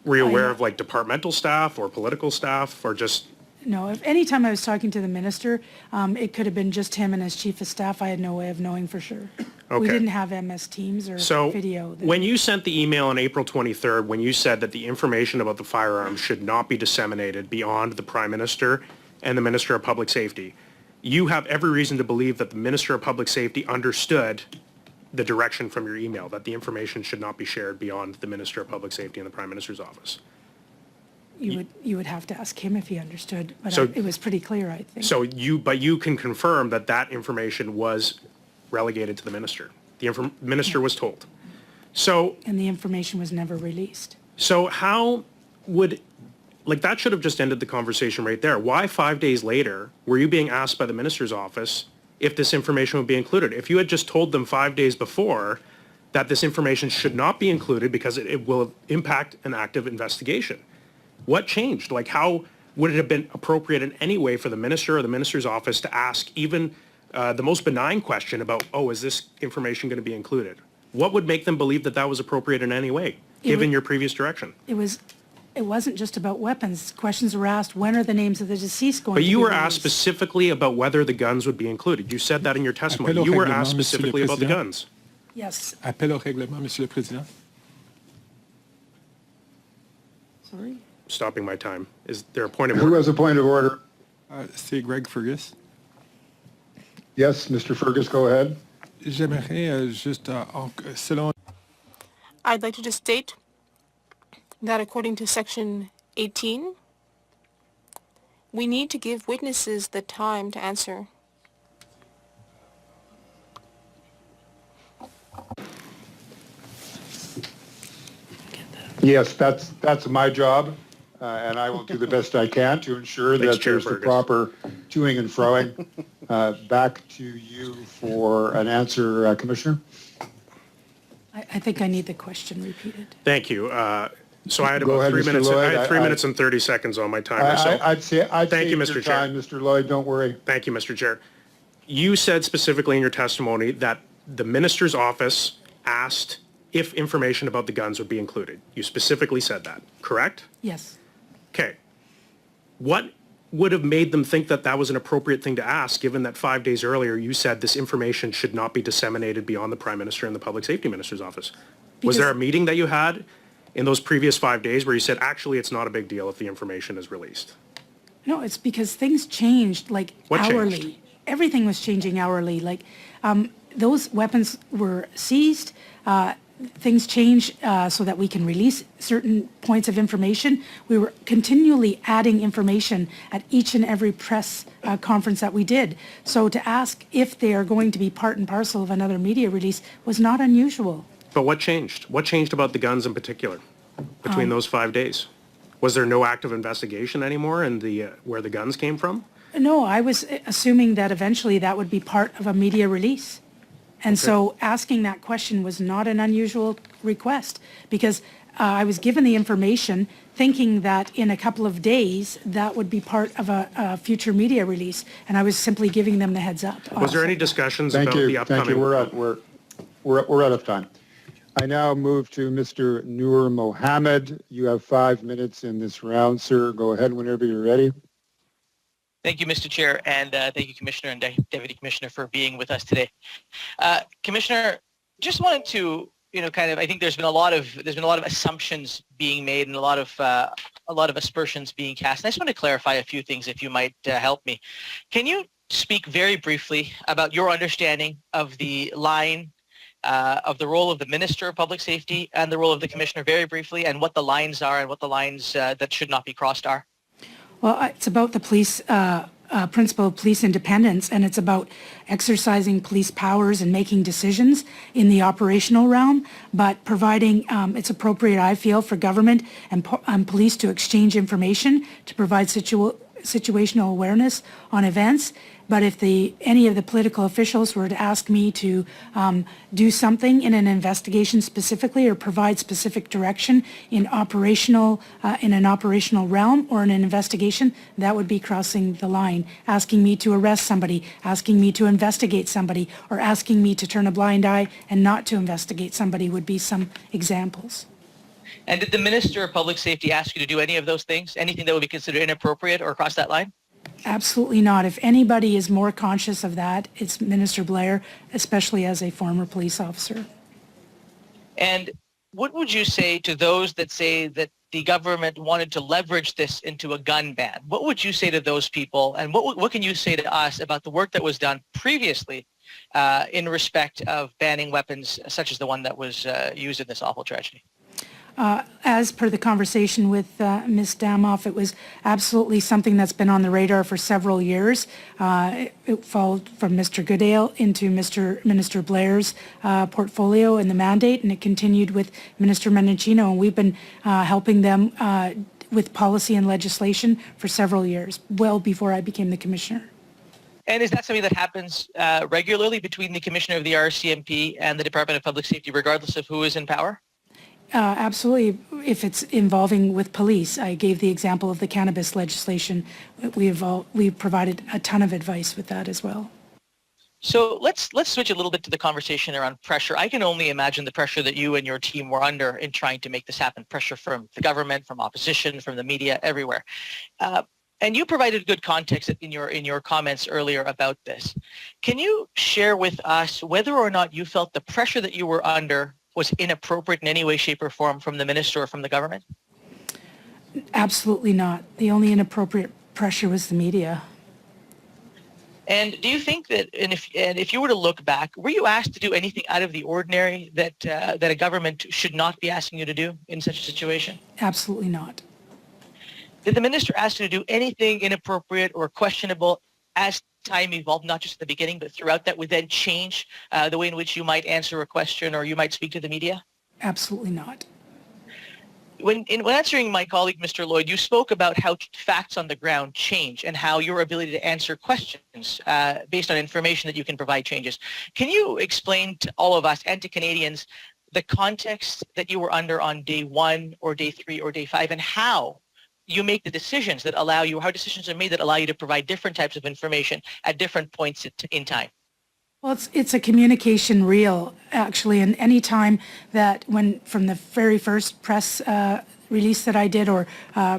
[SPEAKER 12] Were you aware of like departmental staff or political staff or just?
[SPEAKER 14] No, if any time I was talking to the minister, it could have been just him and his chief of staff. I had no way of knowing for sure. We
[SPEAKER 12] Okay.
[SPEAKER 14] didn't have MS Teams or
[SPEAKER 12] So
[SPEAKER 14] video.
[SPEAKER 12] when you sent the email on April 23rd, when you said that the information about the firearms should not be disseminated beyond the Prime Minister and the Minister of Public Safety, you have every reason to believe that the Minister of Public Safety understood the direction from your email, that the information should not be shared beyond the Minister of Public Safety and the Prime Minister's office.
[SPEAKER 14] You would have to ask him if he understood, but
[SPEAKER 12] So-
[SPEAKER 14] it was pretty clear, I think.
[SPEAKER 12] So but you can confirm that that information was relegated to the minister. The minister was told. So
[SPEAKER 14] And the information was never released.
[SPEAKER 12] So how would, like that should have just ended the conversation right there. Why 5 days later were you being asked by the minister's office if this information would be included? If you had just told them 5 days before that this information should not be included because it will impact an active investigation, what changed? Like how would it have been appropriate in any way for the minister or the minister's office to ask even the most benign question about, oh, is this information going to be included? What would make them believe that that was appropriate in any way, given your previous direction?
[SPEAKER 14] It wasn't just about weapons. Questions were asked, when are the names of the deceased going to
[SPEAKER 12] But
[SPEAKER 14] be
[SPEAKER 12] you were
[SPEAKER 14] released?
[SPEAKER 12] asked specifically about whether the guns would be included. You said that in your testimony.
[SPEAKER 16] Appel au
[SPEAKER 12] You were
[SPEAKER 16] règlement,
[SPEAKER 12] asked
[SPEAKER 16] Monsieur le
[SPEAKER 12] specifically about the
[SPEAKER 16] Président.
[SPEAKER 12] guns.
[SPEAKER 14] Yes.
[SPEAKER 16] Appel au règlement, Monsieur le Président.
[SPEAKER 14] Sorry?
[SPEAKER 12] Stopping my time. Is there a point of
[SPEAKER 1] Who
[SPEAKER 12] order?
[SPEAKER 1] has a point of order?
[SPEAKER 16] C'est Greg Fergus.
[SPEAKER 1] Yes, Mr. Fergus, go ahead.
[SPEAKER 16] J'aimerais juste, selon...
[SPEAKER 2] I'd like to just state that according to Section 18, we need to give witnesses the time to answer.
[SPEAKER 1] Yes, that's my job, and I will do the best I can to ensure
[SPEAKER 12] Thanks,
[SPEAKER 1] that
[SPEAKER 12] Chair
[SPEAKER 1] there's the
[SPEAKER 12] Fergus.
[SPEAKER 1] proper toing and froing. Back to you for an answer, Commissioner.
[SPEAKER 14] I think I need the question repeated.
[SPEAKER 12] Thank you. So I had
[SPEAKER 1] Go
[SPEAKER 12] about
[SPEAKER 1] ahead,
[SPEAKER 12] 3
[SPEAKER 1] Mr.
[SPEAKER 12] minutes. I
[SPEAKER 1] Lloyd.
[SPEAKER 12] had 3
[SPEAKER 1] I-
[SPEAKER 12] minutes and 30 seconds on my timer. So
[SPEAKER 1] I'd say
[SPEAKER 12] Thank you,
[SPEAKER 1] your
[SPEAKER 12] Mr. Chair.
[SPEAKER 1] time, Mr. Lloyd, don't worry.
[SPEAKER 12] Thank you, Mr. Chair. You said specifically in your testimony that the minister's office asked if information about the guns would be included. You specifically said that, correct?
[SPEAKER 14] Yes.
[SPEAKER 12] Okay. What would have made them think that that was an appropriate thing to ask, given that 5 days earlier you said this information should not be disseminated beyond the Prime Minister and the Public Safety Minister's office? Was there a meeting that you had in those previous 5 days where you said, actually, it's not a big deal if the information is released?
[SPEAKER 14] No, it's because things changed like
[SPEAKER 12] What changed?
[SPEAKER 14] hourly. everything was changing hourly. Like, those weapons were seized. Things change so that we can release certain points of information. We were continually adding information at each and every press conference that we did. So to ask if they are going to be part and parcel of another media release was not unusual.
[SPEAKER 12] But what changed? What changed about the guns in particular between those 5 days? Was there no active investigation anymore in the where the guns came from?
[SPEAKER 14] No, I was assuming that eventually that would be part of a media release. And so asking that question was not an unusual request, because I was given the information thinking that in a couple of days that would be part of a future media release, and I was simply giving them the heads up.
[SPEAKER 12] Was there any discussions about the upcoming...
[SPEAKER 1] Thank you. We're out of time. I now move to Mr. 𝙄𝙁𝙏𝙀𝙍. You have 5 minutes in this round, sir. Go ahead whenever you're ready.
[SPEAKER 7] Thank you, Mr. Chair, and thank you, Commissioner and Deputy Commissioner, for being with us today. Commissioner, just wanted to, I think there's been a lot of assumptions being made and a lot of aspersions being cast. And I just want to clarify a few things, if you might help me. Can you speak very briefly about your understanding of the line of the role of the Minister of Public Safety and the role of the Commissioner, very briefly, and what the lines are and what the lines that should not be crossed are?
[SPEAKER 14] Well, it's about the police, principle of police independence, and it's about exercising police powers and making decisions in the operational realm, but providing, it's appropriate, I feel, for government and police to exchange information, to provide situational awareness on events. But if any of the political officials were to ask me to do something in an investigation specifically, or provide specific direction in an operational realm or in an investigation, that would be crossing the line. Asking me to arrest somebody, asking me to investigate somebody, or asking me to turn a blind eye and not to investigate somebody would be some examples.
[SPEAKER 7] And did the Minister of Public Safety ask you to do any of those things? Anything that would be considered inappropriate or cross that line?
[SPEAKER 14] Absolutely not. If anybody is more conscious of that, it's Minister Blair, especially as a former police officer.
[SPEAKER 7] And what would you say to those that say that the government wanted to leverage this into a gun ban? What would you say to those people? And what can you say to us about the work that was done previously in respect of banning weapons such as the one that was used in this awful tragedy?
[SPEAKER 14] As per the conversation with Ms. Damoff, it was absolutely something that's been on the radar for several years. It followed from Mr. Goodale into Minister Blair's portfolio and the mandate, and it continued with Minister Mendicino, and we've been helping them with policy and legislation for several years, well before I became the Commissioner.
[SPEAKER 7] And is that something that happens regularly between the Commissioner of the Rcmp and the Department of Public Safety, regardless of who is in power?
[SPEAKER 14] Absolutely, if it's involving with police. I gave the example of the cannabis legislation. We've provided a ton of advice with that as well.
[SPEAKER 7] So let's switch a little bit to the conversation around pressure. I can only imagine the pressure that you and your team were under in trying to make this happen. Pressure from the government, from opposition, from the media, everywhere. And you provided good context in your comments earlier about this. Can you share with us whether or not you felt the pressure that you were under was inappropriate in any way, shape, or form from the minister or from the government?
[SPEAKER 14] Absolutely not. The only inappropriate pressure was the media.
[SPEAKER 7] And do you think that, and if you were to look back, were you asked to do anything out of the ordinary that a government should not be asking you to do in such a situation?
[SPEAKER 14] Absolutely not.
[SPEAKER 7] Did the minister ask you to do anything inappropriate or questionable as time evolved, not just at the beginning, but throughout, that would then change the way in which you might answer a question or you might speak to the media?
[SPEAKER 14] Absolutely not.
[SPEAKER 7] When answering my colleague, Mr. Lloyd, you spoke about how facts on the ground change and how your ability to answer questions based on information that you can provide changes. Can you explain to all of us and to Canadians the context that you were under on day 1 or day 3 or day 5, and how you make the decisions that allow you, how decisions are made that allow you to provide different types of information at different points in time?
[SPEAKER 14] Well, it's a communication reel, actually, and any time that from the very first press release that I did or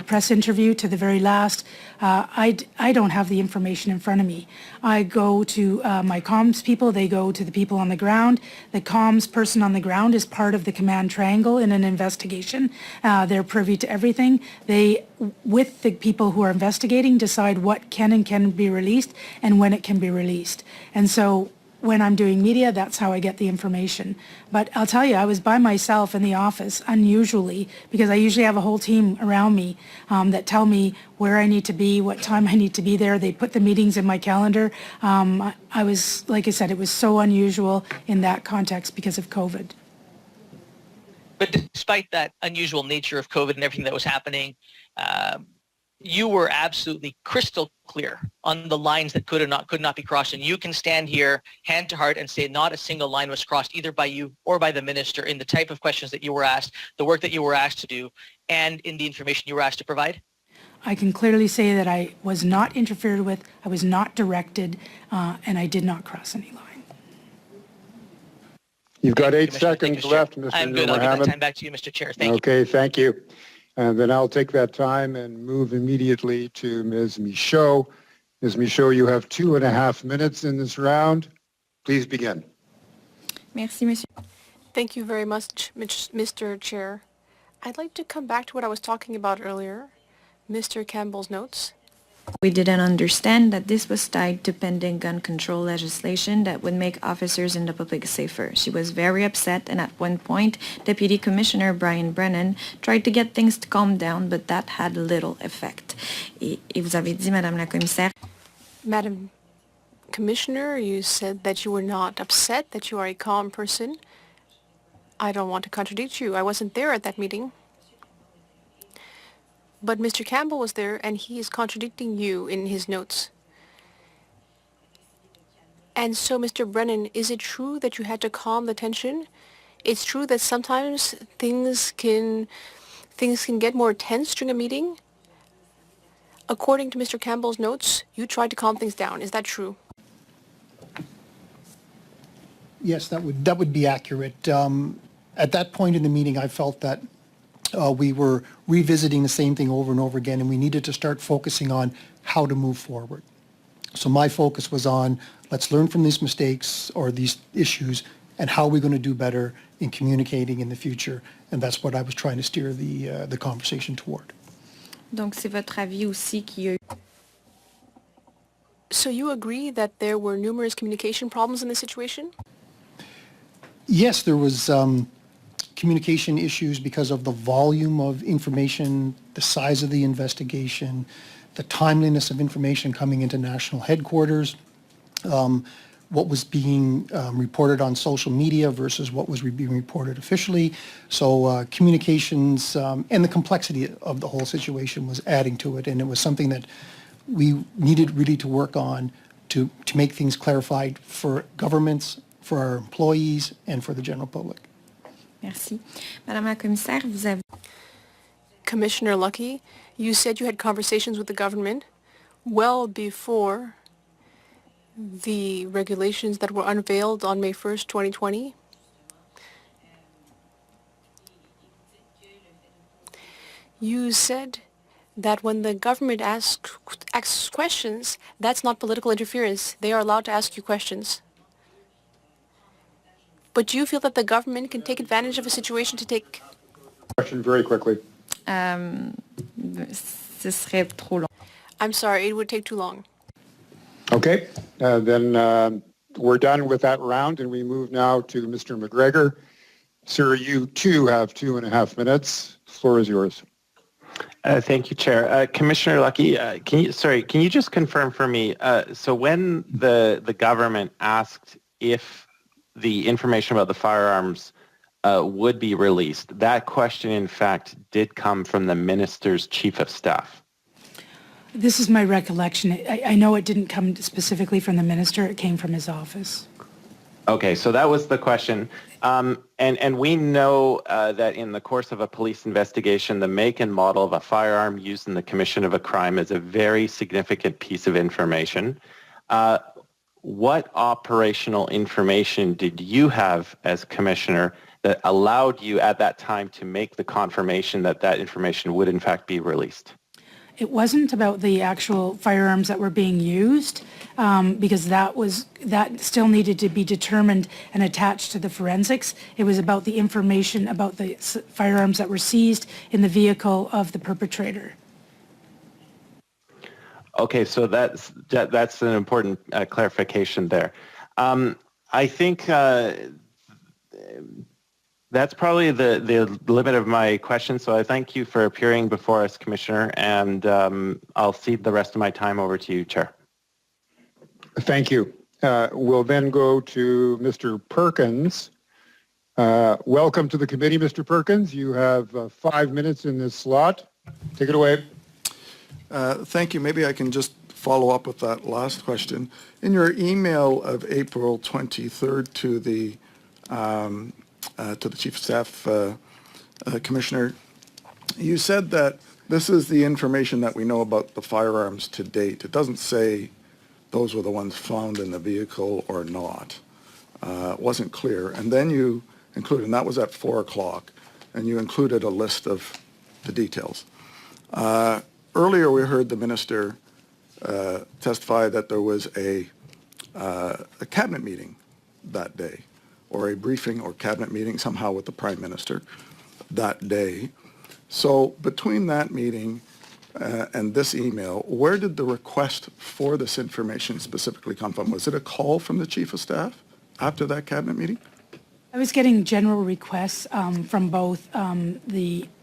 [SPEAKER 14] press interview to the very last, I don't have the information in front of me. I go to my comms people, they go to the people on the ground. The comms person on the ground is part of the command triangle in an investigation. They're privy to everything. They, with the people who are investigating, decide what can and can be released and when it can be released. And so when I'm doing media, that's how I get the information. But I'll tell you, I was by myself in the office, unusually, because I usually have a whole team around me that tell me where I need to be, what time I need to be there. They put the meetings in my calendar. I was, like I said, it was so unusual in that context because of COVID.
[SPEAKER 7] But despite that unusual nature of COVID and everything that was happening, you were absolutely crystal clear on the lines that could not be crossed. And you can stand here hand to heart and say not a single line was crossed either by you or by the minister in the type of questions that you were asked, the work that you were asked to do, and in the information you were asked to provide?
[SPEAKER 14] I can clearly say that I was not interfered with, I was not directed, and I did not cross any line.
[SPEAKER 1] You've got 8 seconds left, Mr.
[SPEAKER 7] I'm good. I'll give that time back to you, Mr. Chair. Thank you.
[SPEAKER 1] Okay, thank you. And then I'll take that time and move immediately to Ms. Michaud. Ms. Michaud, you have 2.5 minutes in this round. Please begin.
[SPEAKER 8] Merci, monsieur.
[SPEAKER 2] Thank you very much, Mr. Chair. I'd like to come back to what I was talking about earlier, Mr. Campbell's notes.
[SPEAKER 8] We didn't understand that this was tied to pending gun control legislation that would make officers and the public safer. She was very upset, and at one point, Deputy Commissioner Brian Brennan tried to get things to calm down, but that had little effect. Et vous avez dit, Madame la Commissaire,
[SPEAKER 2] Madam Commissioner, you said that you were not upset, that you are a calm person. I don't want to contradict you. I wasn't there at that meeting. But Mr. Campbell was there, and he is contradicting you in his notes. And so, Mr. Brennan, is it true that you had to calm the tension? It's true that sometimes things can get more tense during a meeting? According to Mr. Campbell's notes, you tried to calm things down. Is that true?
[SPEAKER 15] Yes, that would be accurate. At that point in the meeting, I felt that we were revisiting the same thing over and over again, and we needed to start focusing on how to move forward. So my focus was on, let's learn from these mistakes or these issues, and how are we going to do better in communicating in the future. And that's what I was trying to steer the conversation toward.
[SPEAKER 8] donc c'est votre avis aussi qu'il y a eu.
[SPEAKER 2] So you agree that there were numerous communication problems in this situation?
[SPEAKER 15] Yes, there was communication issues because of the volume of information, the size of the investigation, the timeliness of information coming into national headquarters, what was being reported on social media versus what was being reported officially. So communications and the complexity of the whole situation was adding to it, and it was something that we needed really to work on to make things clarified for governments, for our employees, and for the general public.
[SPEAKER 8] Merci. Madame la Commissaire, vous avez...
[SPEAKER 2] Commissioner Luckey, you said you had conversations with the government well before the regulations that were unveiled on May 1st, 2020. You said that when the government asks questions, that's not political interference. They are allowed to ask you questions. But do you feel that the government can take advantage of a situation to take...
[SPEAKER 1] Question very quickly.
[SPEAKER 8] Ce serait trop long.
[SPEAKER 2] I'm sorry, it would take too long.
[SPEAKER 1] Okay, then we're done with that round, and we move now to Mr. McGregor. Sir, you too have 2.5 minutes. The floor is yours.
[SPEAKER 9] Thank you, Chair. Commissioner Luckey, can you just confirm for me, so when the government asked if the information about the firearms would be released, that question, in fact, did come from the Minister's Chief of Staff?
[SPEAKER 14] This is my recollection. I know it didn't come specifically from the minister. It came from his office.
[SPEAKER 9] Okay, so that was the question. And we know that in the course of a police investigation, the make and model of a firearm used in the commission of a crime is a very significant piece of information. What operational information did you have as commissioner that allowed you at that time to make the confirmation that that information would in fact be released?
[SPEAKER 14] It wasn't about the actual firearms that were being used, because that still needed to be determined and attached to the forensics. It was about the information about the firearms that were seized in the vehicle of the perpetrator.
[SPEAKER 9] Okay, so that's an important clarification there. I think that's probably the limit of my questions, so I thank you for appearing before us, Commissioner, and I'll cede the rest of my time over to you, Chair.
[SPEAKER 1] Thank you. We'll then go to Mr. Perkins. Welcome to the committee, Mr. Perkins. You have 5 minutes in this slot. Take it away.
[SPEAKER 17] Thank you. Maybe I can just follow up with that last question. In your email of April 23rd to the Chief of Staff, Commissioner, you said that this is the information that we know about the firearms to date. It doesn't say those were the ones found in the vehicle or not. It wasn't clear. And then you included, and that was at 4 o'clock, and you included a list of the details. Earlier we heard the minister testify that there was a cabinet meeting that day, or a briefing or cabinet meeting somehow with the Prime Minister that day. So between that meeting and this email, where did the request for this information specifically come from? Was it a call from the Chief of Staff after that cabinet meeting?
[SPEAKER 14] I was getting general requests from both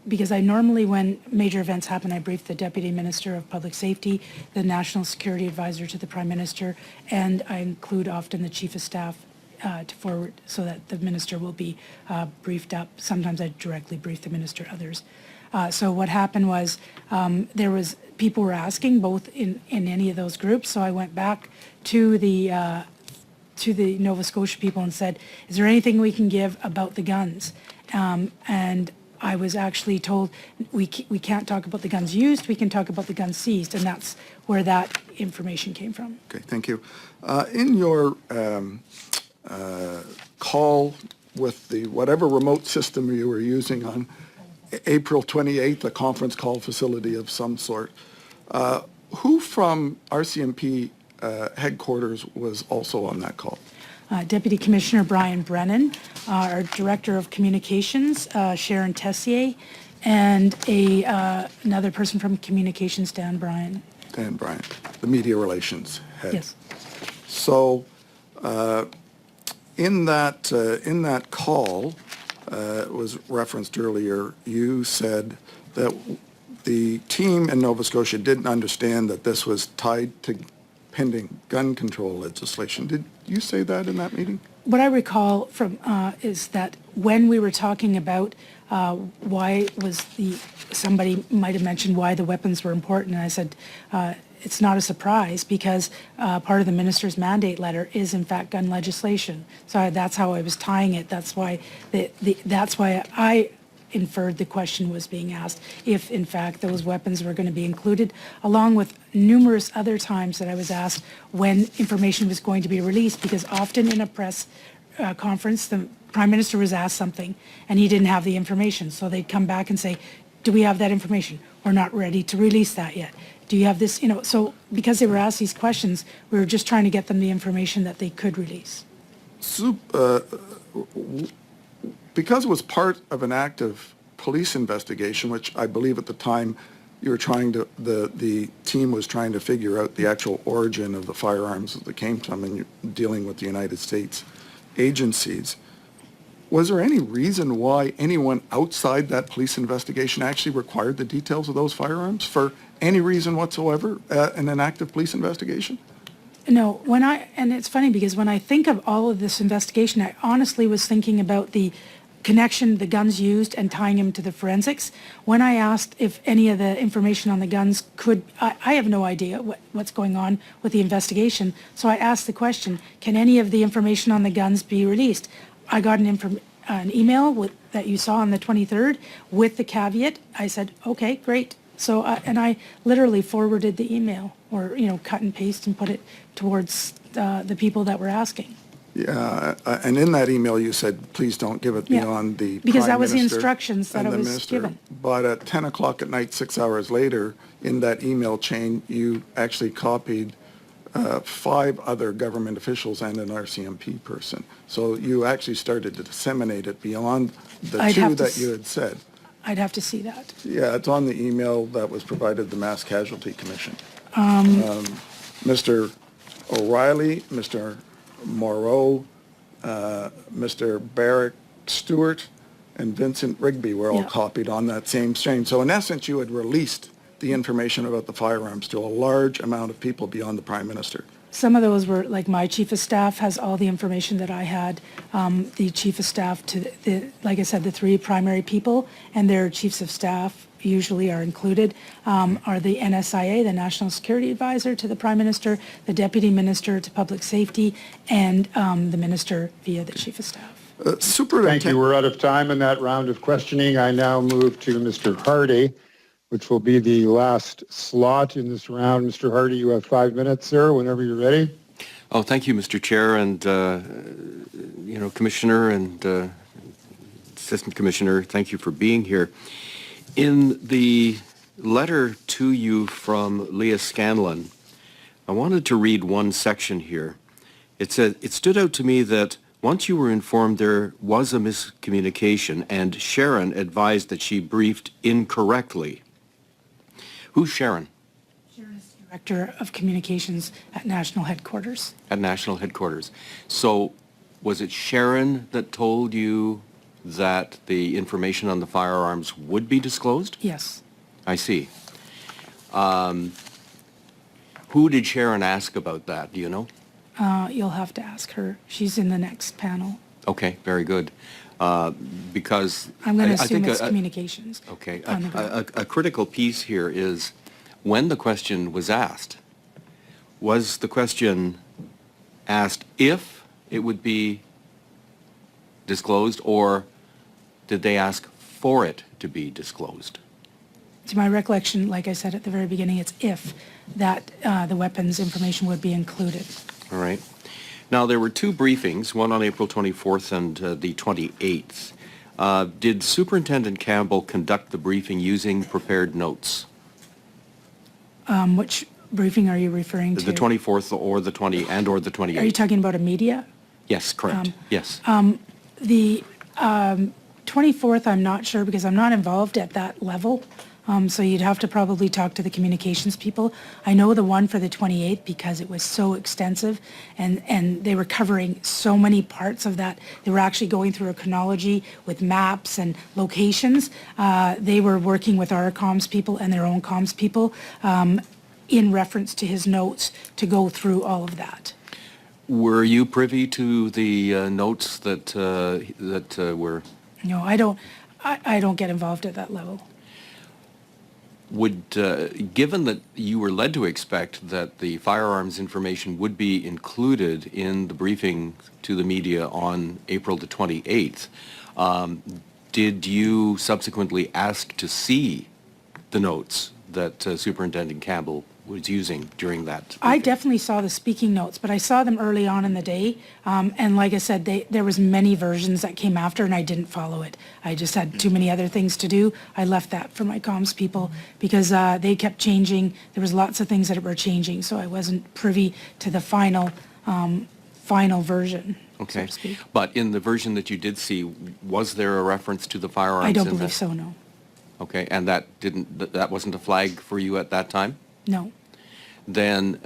[SPEAKER 14] because I normally, when major events happen, I brief the Deputy Minister of Public Safety, the National Security Advisor to the Prime Minister, and I include often the Chief of Staff to forward so that the Minister will be briefed up. Sometimes I directly brief the Minister, others. So what happened was people were asking both in any of those groups, so I went back to the Nova Scotia people and said, is there anything we can give about the guns? And I was actually told we can't talk about the guns used, we can talk about the guns seized, and that's where that information came from.
[SPEAKER 17] Okay, thank you. In your call with the whatever remote system you were using on April 28th, a conference call facility of some sort, who from RCMP headquarters was also on that call?
[SPEAKER 14] Deputy Commissioner Brian Brennan, our Director of Communications, Sharon Tessier, and another person from Communications, Dan Bryan.
[SPEAKER 17] Dan Bryan, the media relations head.
[SPEAKER 14] Yes.
[SPEAKER 17] So in that call, it was referenced earlier, you said that the team in Nova Scotia didn't understand that this was tied to pending gun control legislation. Did you say that in that meeting?
[SPEAKER 14] What I recall from is that when we were talking about why was somebody might have mentioned why the weapons were important, and I said it's not a surprise because part of the minister's mandate letter is in fact gun legislation. So that's how I was tying it. That's why I inferred the question was being asked if in fact those weapons were going to be included, along with numerous other times that I was asked when information was going to be released, because often in a press conference the Prime Minister was asked something and he didn't have the information, so they'd come back and say, do we have that information? We're not ready to release that yet. Do you have this, so because they were asked these questions, we were just trying to get them the information that they could release.
[SPEAKER 17] Because it was part of an active police investigation, which I believe at the time you were trying to, the team was trying to figure out the actual origin of the firearms that came from, and you're dealing with the United States agencies. Was there any reason why anyone outside that police investigation actually required the details of those firearms for any reason whatsoever in an active police investigation?
[SPEAKER 14] No, and it's funny because when I think of all of this investigation, I honestly was thinking about the connection, the guns used, and tying them to the forensics. When I asked if any of the information on the guns could, I have no idea what's going on with the investigation, so I asked the question, can any of the information on the guns be released? I got an email that you saw on the 23rd with the caveat. I said, okay, great. So, and I literally forwarded the email, or, cut and paste and put it towards the people that were asking.
[SPEAKER 17] Yeah, and in that email, you said, please don't give it
[SPEAKER 14] Yeah.
[SPEAKER 17] beyond the
[SPEAKER 14] Because
[SPEAKER 17] Prime
[SPEAKER 14] that was the
[SPEAKER 17] Minister
[SPEAKER 14] instructions that
[SPEAKER 17] and
[SPEAKER 14] I
[SPEAKER 17] the
[SPEAKER 14] was
[SPEAKER 17] Minister.
[SPEAKER 14] given.
[SPEAKER 17] But at 10 o'clock at night, 6 hours later, in that email chain, you actually copied 5 other government officials and an RCMP person. So you actually started to disseminate it beyond the
[SPEAKER 14] I'd
[SPEAKER 17] 2
[SPEAKER 14] have to
[SPEAKER 17] that you had said.
[SPEAKER 14] I'd have to see that.
[SPEAKER 17] Yeah, it's on the email that was provided the Mass Casualty Commission. Mr. O'Reilly, Mr. Moreau, Mr. Barrett Stewart, and Vincent Rigby were all
[SPEAKER 14] Yeah.
[SPEAKER 17] copied on that same strain. So in essence, you had released the information about the firearms to a large amount of people beyond the Prime Minister.
[SPEAKER 14] Some of those were, like, my chief of staff has all the information that I had. The chief of staff to like I said, the 3 primary people and their chiefs of staff usually are included, are the NSIA, the National Security Advisor to the Prime Minister, the Deputy Minister to Public Safety, and the Minister via the chief of staff.
[SPEAKER 17] Superintendent.
[SPEAKER 1] Thank you. We're out of time in that round of questioning. I now move to Mr. Hardy, which will be the last slot in this round. Mr. Hardy, you have 5 minutes, sir, whenever you're ready.
[SPEAKER 11] Oh, thank you, Mr. Chair, and, Commissioner and Assistant Commissioner, thank you for being here. In the letter to you from Lia Scanlan, I wanted to read one section here. It said, "It stood out to me that once you were informed there was a miscommunication and Sharon advised that she briefed incorrectly." Who's Sharon?
[SPEAKER 14] Sharon is Director of Communications at National Headquarters.
[SPEAKER 11] At National Headquarters. So was it Sharon that told you that the information on the firearms would be disclosed?
[SPEAKER 14] Yes.
[SPEAKER 11] I see. Who did Sharon ask about that? Do you know?
[SPEAKER 14] You'll have to ask her. She's in the next panel.
[SPEAKER 11] Okay, very good. Because
[SPEAKER 14] I'm going to
[SPEAKER 11] I
[SPEAKER 14] assume
[SPEAKER 11] think
[SPEAKER 14] it's communications.
[SPEAKER 11] Okay,
[SPEAKER 14] on the ground.
[SPEAKER 11] a critical piece here is when the question was asked, was the question asked if it would be disclosed, or did they ask for it to be disclosed?
[SPEAKER 14] To my recollection, like I said at the very beginning, it's if that the weapons information would be included.
[SPEAKER 11] All right. Now, there were 2 briefings, one on April 24th and the 28th. Did Superintendent Campbell conduct the briefing using prepared notes?
[SPEAKER 14] Which briefing are you referring to?
[SPEAKER 11] The 24th or the 28th?
[SPEAKER 14] Are you talking about a media?
[SPEAKER 11] Yes, correct. Yes.
[SPEAKER 14] The 24th, I'm not sure because I'm not involved at that level. So you'd have to probably talk to the communications people. I know the one for the 28th because it was so extensive and they were covering so many parts of that. They were actually going through a chronology with maps and locations. They were working with our comms people and their own comms people in reference to his notes to go through all of that.
[SPEAKER 11] Were you privy to the notes that were?
[SPEAKER 14] No, I don't get involved at that level.
[SPEAKER 11] Would, given that you were led to expect that the firearms information would be included in the briefing to the media on April the 28th, did you subsequently ask to see the notes that Superintendent Campbell was using during that briefing?
[SPEAKER 14] I definitely saw the speaking notes, but I saw them early on in the day. And like I said, there was many versions that came after, and I didn't follow it. I just had too many other things to do. I left that for my comms people because they kept changing. There was lots of things that were changing, so I wasn't privy to the final version, so to speak.
[SPEAKER 11] But in the version that you did see, was there a reference to the firearms?
[SPEAKER 14] I don't believe so, no.
[SPEAKER 11] Okay, and that wasn't a flag for you at that time?
[SPEAKER 14] No.
[SPEAKER 11] Then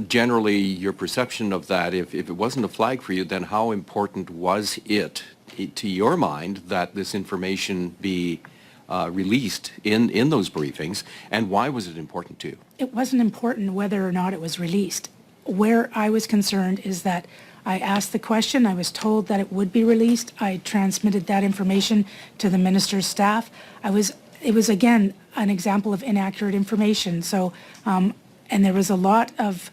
[SPEAKER 11] generally your perception of that, if it wasn't a flag for you, then how important was it to your mind that this information be released in those briefings, and why was it important to you?
[SPEAKER 14] It wasn't important whether or not it was released. Where I was concerned is that I asked the question, I was told that it would be released, I transmitted that information to the minister's staff. It was again an example of inaccurate information. So, and there was a lot of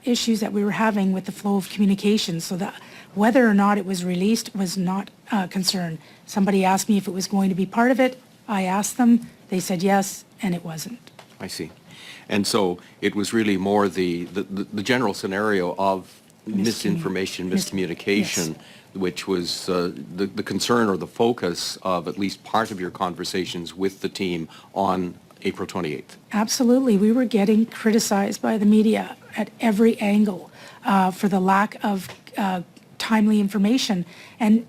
[SPEAKER 14] issues that we were having with the flow of communication. So that whether or not it was released was not a concern. Somebody asked me if it was going to be part of it. I asked them. They said yes, and it wasn't.
[SPEAKER 11] I see. And so it was really more the general scenario of misinformation, miscommunication,
[SPEAKER 14] Yes.
[SPEAKER 11] which was the concern or the focus of at least part of your conversations with the team on April 28th.
[SPEAKER 14] Absolutely. We were getting criticized by the media at every angle for the lack of timely information. And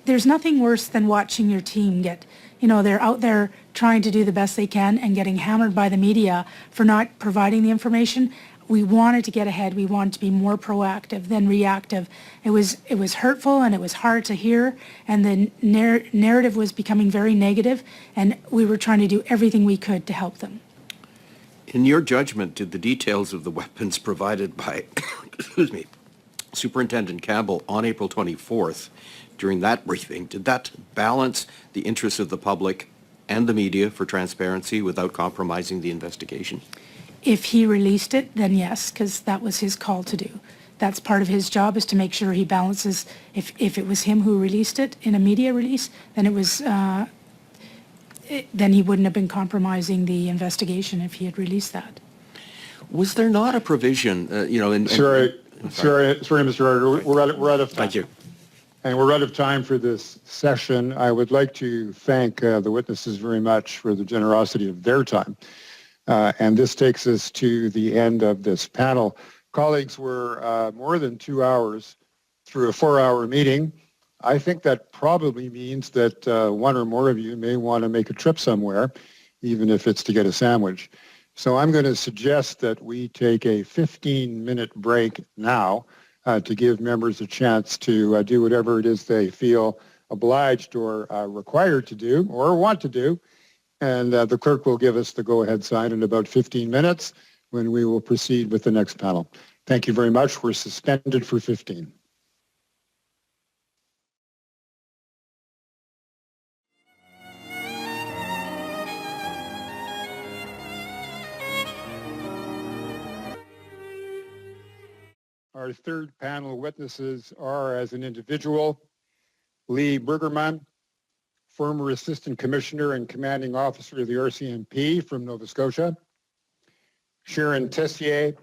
[SPEAKER 14] there's nothing worse than watching your team get, they're out there trying to do the best they can and getting hammered by the media for not providing the information. We wanted to get ahead. We wanted to be more proactive than reactive. It was hurtful and it was hard to hear, and the narrative was becoming very negative, and we were trying to do everything we could to help them.
[SPEAKER 11] In your judgment, did the details of the weapons provided by excuse me, Superintendent Campbell on April 24th during that briefing, did that balance the interests of the public and the media for transparency without compromising the investigation?
[SPEAKER 14] If he released it, then yes, because that was his call to do. That's part of his job, is to make sure he balances. If it was him who released it in a media release, then it was then he wouldn't have been compromising the investigation if he had released that.
[SPEAKER 11] Was there not a provision,
[SPEAKER 1] Sorry, Mr. Order, we're out of time.
[SPEAKER 11] Thank you.
[SPEAKER 1] And we're out of time for this session. I would like to thank the witnesses very much for the generosity of their time. And this takes us to the end of this panel. Colleagues, we're more than 2 hours through a 4-hour meeting. I think that probably means that one or more of you may want to make a trip somewhere, even if it's to get a sandwich. So I'm going to suggest that we take a 15-minute break now to give members a chance to do whatever it is they feel obliged or required to do or want to do. And the clerk will give us the go-ahead sign in about 15 minutes when we will proceed with the next panel. Thank you very much. We're suspended for 15. Our third panel witnesses are, as an individual, Lee Bergerman, former Assistant Commissioner and Commanding Officer of the Rcmp from Nova Scotia; Sharon Tessier,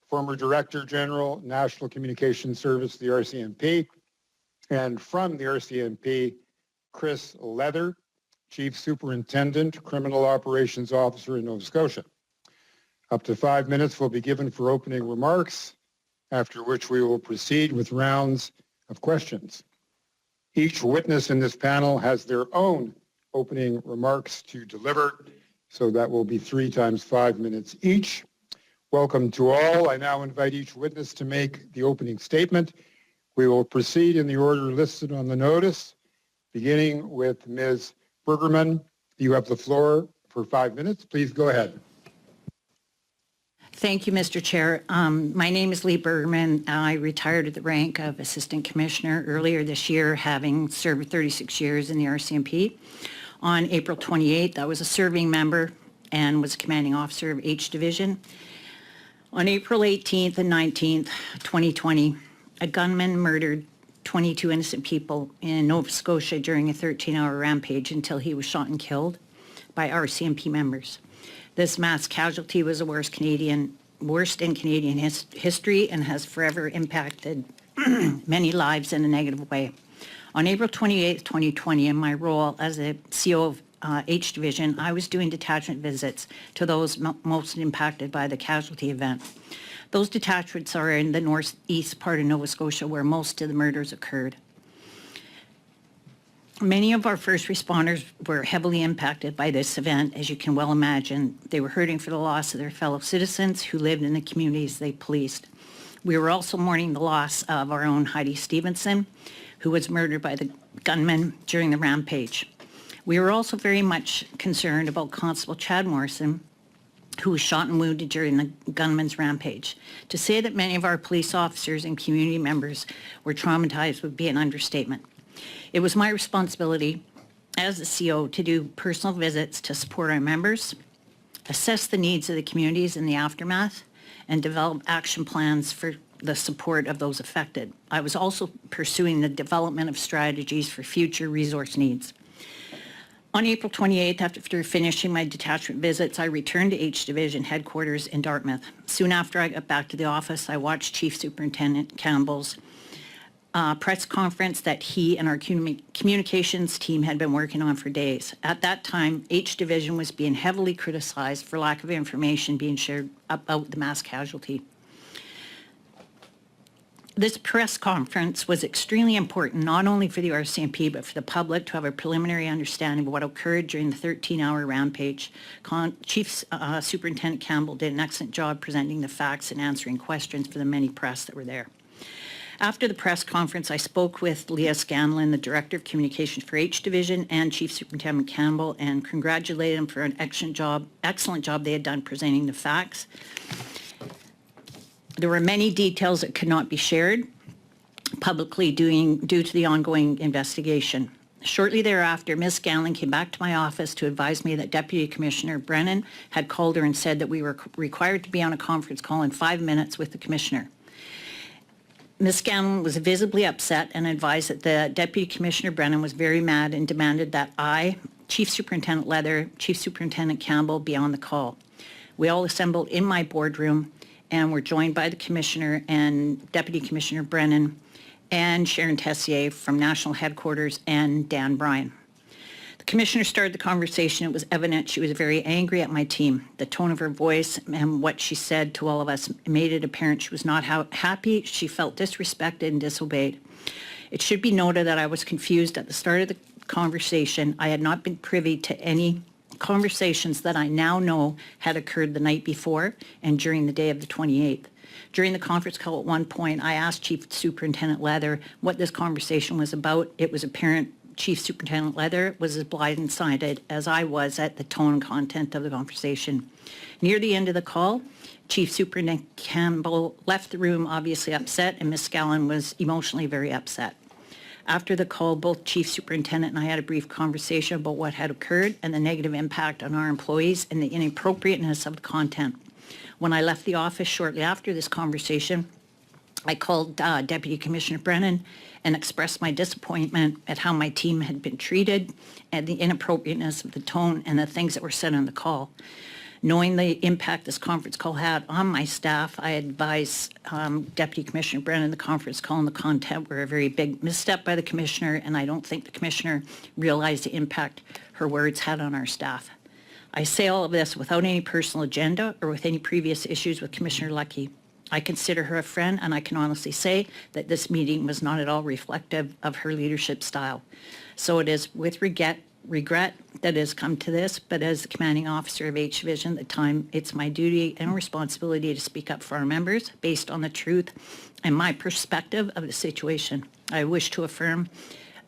[SPEAKER 1] former Director General, National Communications Service of the Rcmp; and from the Rcmp, Chris Leather, Chief Superintendent, Criminal Operations Officer in Nova Scotia. Up to 5 minutes will be given for opening remarks, after which we will proceed with rounds of questions. Each witness in this panel has their own opening remarks to deliver, so that will be 3 times 5 minutes each. Welcome to all. I now invite each witness to make the opening statement. We will proceed in the order listed on the notice, beginning with Ms. Bergerman. You have the floor for 5 minutes. Please go ahead.
[SPEAKER 18] Thank you, Mr. Chair. My name is Lee Bergerman. I retired at the rank of Assistant Commissioner earlier this year, having served 36 years in the RCMP. On April 28th, I was a serving member and was commanding officer of H Division. On April 18th and 19th, 2020, a gunman murdered 22 innocent people in Nova Scotia during a 13-hour rampage until he was shot and killed by RCMP members. This mass casualty was the worst in Canadian history and has forever impacted many lives in a negative way. On April 28, 2020, in my role as a CO of H Division, I was doing detachment visits to those most impacted by the casualty event. Those detachments are in the northeast part of Nova Scotia, where most of the murders occurred. Many of our first responders were heavily impacted by this event, as you can well imagine. They were hurting for the loss of their fellow citizens who lived in the communities they policed. We were also mourning the loss of our own Heidi Stevenson, who was murdered by the gunman during the rampage. We were also very much concerned about Constable Chad Morrison, who was shot and wounded during the gunman's rampage. To say that many of our police officers and community members were traumatized would be an understatement. It was my responsibility as the CO to do personal visits to support our members, assess the needs of the communities in the aftermath, and develop action plans for the support of those affected. I was also pursuing the development of strategies for future resource needs. On April 28th, after finishing my detachment visits, I returned to H Division headquarters in Dartmouth. Soon after I got back to the office, I watched Chief Superintendent Campbell's press conference that he and our communications team had been working on for days. At that time, H Division was being heavily criticized for lack of information being shared about the mass casualty. This press conference was extremely important, not only for the RCMP, but for the public to have a preliminary understanding of what occurred during the 13-hour rampage. Chief Superintendent Campbell did an excellent job presenting the facts and answering questions for the many press that were there. After the press conference, I spoke with Lia Scanlan, the Director of Communications for H Division, and Chief Superintendent Campbell, and congratulated them for an excellent job they had done presenting the facts. There were many details that could not be shared publicly due to the ongoing investigation. Shortly thereafter, Ms. Scanlan came back to my office to advise me that Deputy Commissioner Brennan had called her and said that we were required to be on a conference call in 5 minutes with the Commissioner. Ms. Scanlan was visibly upset and advised that the Deputy Commissioner Brennan was very mad and demanded that I, Chief Superintendent Leather, Chief Superintendent Campbell be on the call. We all assembled in my boardroom and were joined by the Commissioner and Deputy Commissioner Brennan and Sharon Tessier from National Headquarters and Dan Bryan. The Commissioner started the conversation. It was evident she was very angry at my team. The tone of her voice and what she said to all of us made it apparent she was not happy. She felt disrespected and disobeyed. It should be noted that I was confused at the start of the conversation. I had not been privy to any conversations that I now know had occurred the night before and during the day of the 28th. During the conference call at one point, I asked Chief Superintendent Leather what this conversation was about. It was apparent Chief Superintendent Leather was as blindsided as I was at the tone and content of the conversation. Near the end of the call, Chief Superintendent Campbell left the room obviously upset, and Ms. Scanlan was emotionally very upset. After the call, both Chief Superintendent and I had a brief conversation about what had occurred and the negative impact on our employees and the inappropriateness of the content. When I left the office shortly after this conversation, I called Deputy Commissioner Brennan and expressed my disappointment at how my team had been treated and the inappropriateness of the tone and the things that were said on the call. Knowing the impact this conference call had on my staff, I advised Deputy Commissioner Brennan the conference call and the content were a very big misstep by the Commissioner, and I don't think the Commissioner realized the impact her words had on our staff. I say all of this without any personal agenda or with any previous issues with Commissioner Leckie. I consider her a friend, and I can honestly say that this meeting was not at all reflective of her leadership style. So it is with regret that it has come to this, but as the commanding officer of H Division at the time, it's my duty and responsibility to speak up for our members based on the truth and my perspective of the situation. I wish to affirm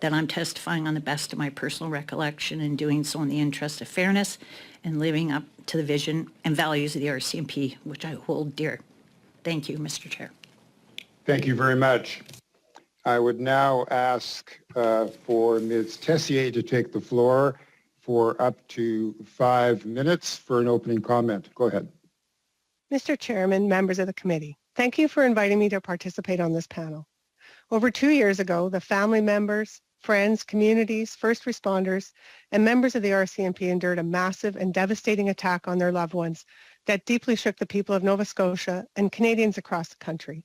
[SPEAKER 18] that I'm testifying on the best of my personal recollection and doing so in the interest of fairness and living up to the vision and values of the RCMP, which I hold dear. Thank you, Mr. Chair.
[SPEAKER 1] Thank you very much. I would now ask for Ms. Tessier to take the floor for up to 5 minutes for an opening comment. Go ahead.
[SPEAKER 19] Mr. Chairman, members of the committee, thank you for inviting me to participate on this panel. Over 2 years ago, the family members, friends, communities, first responders, and members of the RCMP endured a massive and devastating attack on their loved ones that deeply shook the people of Nova Scotia and Canadians across the country.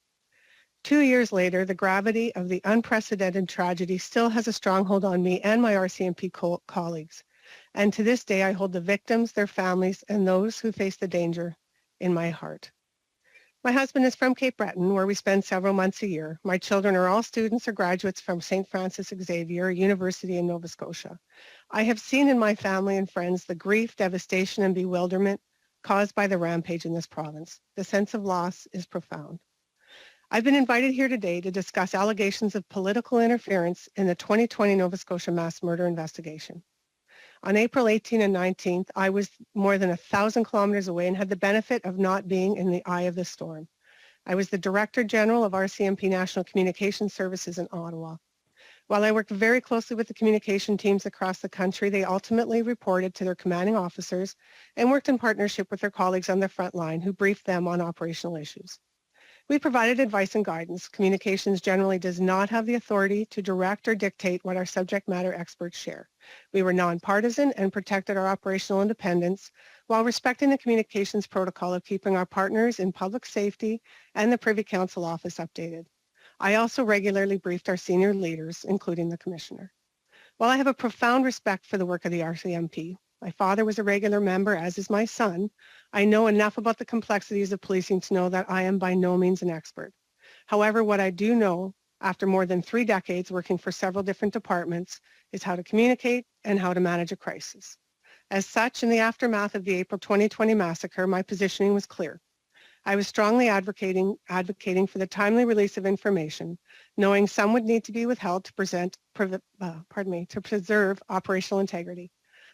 [SPEAKER 19] 2 years later, the gravity of the unprecedented tragedy still has a stronghold on me and my RCMP colleagues. And to this day, I hold the victims, their families, and those who face the danger in my heart. My husband is from Cape Breton, where we spend several months a year. My children are all students or graduates from St. Francis Xavier University in Nova Scotia. I have seen in my family and friends the grief, devastation, and bewilderment caused by the rampage in this province. The sense of loss is profound. I've been invited here today to discuss allegations of political interference in the 2020 Nova Scotia mass murder investigation. On April 18 and 19th, I was more than 1,000 kilometers away and had the benefit of not being in the eye of the storm. I was the Director General of RCMP National Communication Services in Ottawa. While I worked very closely with the communication teams across the country, they ultimately reported to their commanding officers and worked in partnership with their colleagues on the front line who briefed them on operational issues. We provided advice and guidance. Communications generally does not have the authority to direct or dictate what our subject matter experts share. We were nonpartisan and protected our operational independence while respecting the communications protocol of keeping our partners in public safety and the Privy Council office updated. I also regularly briefed our senior leaders, including the Commissioner. While I have a profound respect for the work of the Rcmp, my father was a regular member, as is my son, I know enough about the complexities of policing to know that I am by no means an expert. However, what I do know, after more than 3 decades working for several different departments, is how to communicate and how to manage a crisis. As such, in the aftermath of the April 2020 massacre, my positioning was clear. I was strongly advocating for the timely release of information, knowing some would need to be withheld to preserve operational integrity.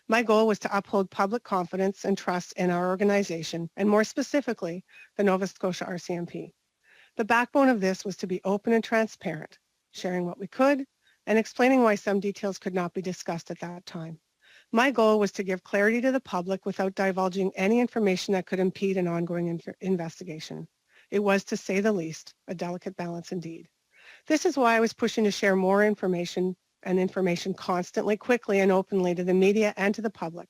[SPEAKER 19] My goal was to uphold public confidence and trust in our organization, and more specifically, the Nova Scotia Rcmp. The backbone of this was to be open and transparent, sharing what we could, and explaining why some details could not be discussed at that time. My goal was to give clarity to the public without divulging any information that could impede an ongoing investigation. It was, to say the least, a delicate balance indeed. This is why I was pushing to share more information constantly, quickly, and openly to the media and to the public.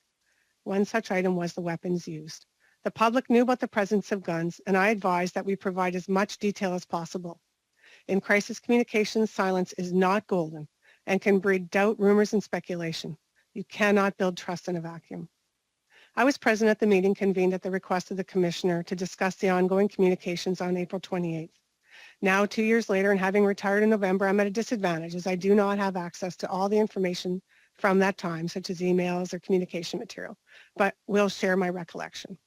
[SPEAKER 19] One such item was the weapons used. The public knew about the presence of guns, and I advised that we provide as much detail as possible. In crisis communications, silence is not golden and can breed doubt, rumors, and speculation. You cannot build trust in a vacuum. I was present at the meeting convened at the request of the Commissioner to discuss the ongoing communications on April 28th. Now, 2 years later, and having retired in November, I'm at a disadvantage as I do not have access to all the information from that time, such as emails or communication material, but will share my recollection.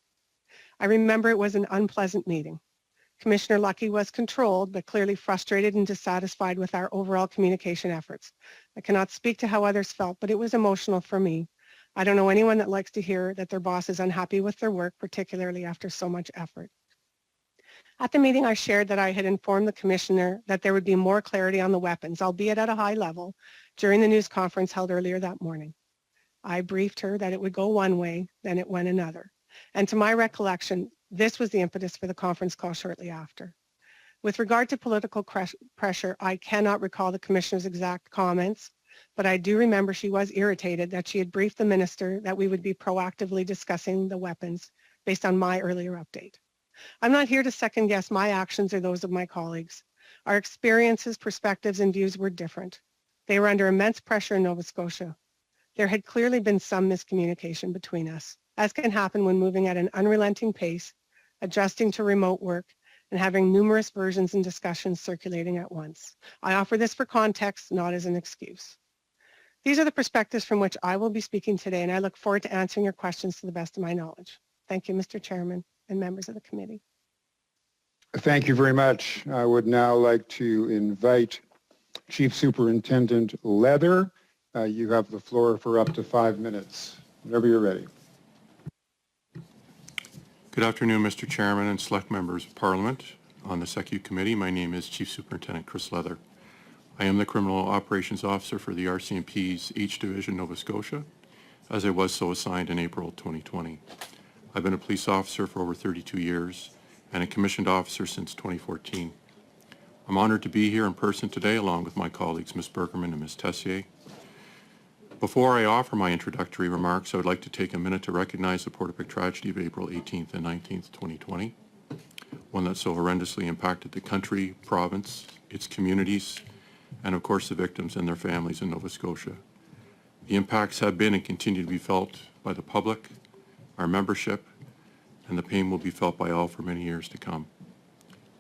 [SPEAKER 19] I remember it was an unpleasant meeting. Commissioner 𝙁𝙁𝙀𝙀𝙍 was controlled, but clearly frustrated and dissatisfied with our overall communication efforts. I cannot speak to how others felt, but it was emotional for me. I don't know anyone that likes to hear that their boss is unhappy with their work, particularly after so much effort. At the meeting, I shared that I had informed the Commissioner that there would be more clarity on the weapons, albeit at a high level, during the news conference held earlier that morning. I briefed her that it would go one way, then it went another. And to my recollection, this was the impetus for the conference call shortly after. With regard to political pressure, I cannot recall the Commissioner's exact comments, but I do remember she was irritated that she had briefed the Minister that we would be proactively discussing the weapons based on my earlier update. I'm not here to second guess my actions or those of my colleagues. Our experiences, perspectives, and views were different. They were under immense pressure in Nova Scotia. There had clearly been some miscommunication between us, as can happen when moving at an unrelenting pace, adjusting to remote work, and having numerous versions and discussions circulating at once. I offer this for context, not as an excuse. These are the perspectives from which I will be speaking today, and I look forward to answering your questions to the best of my knowledge. Thank you, Mr. Chairman and members of the committee.
[SPEAKER 1] Thank you very much. I would now like to invite Chief Superintendent Leather. You have the floor for up to 5 minutes, whenever you're ready.
[SPEAKER 20] Good afternoon, Mr. Chairman and select members of Parliament. On the SECU committee, my name is Chief Superintendent Chris Leather. I am the Criminal Operations Officer for the RCMP's H Division, Nova Scotia, as I was so assigned in April 2020. I've been a police officer for over 32 years and a commissioned officer since 2014. I'm honored to be here in person today along with my colleagues Ms. Bergerman and Ms. 𝙤𝙊𝙇𝙊𝙀𝙀. Before I offer my introductory remarks, I would like to take a minute to recognize the 𝙄𝙁𝙁𝙀𝙀𝙁 tragedy of April 18th and 19th, 2020, one that so horrendously impacted the country, province, its communities, and of course the victims and their families in Nova Scotia. The impacts have been and continue to be felt by the public, our membership, and the pain will be felt by all for many years to come.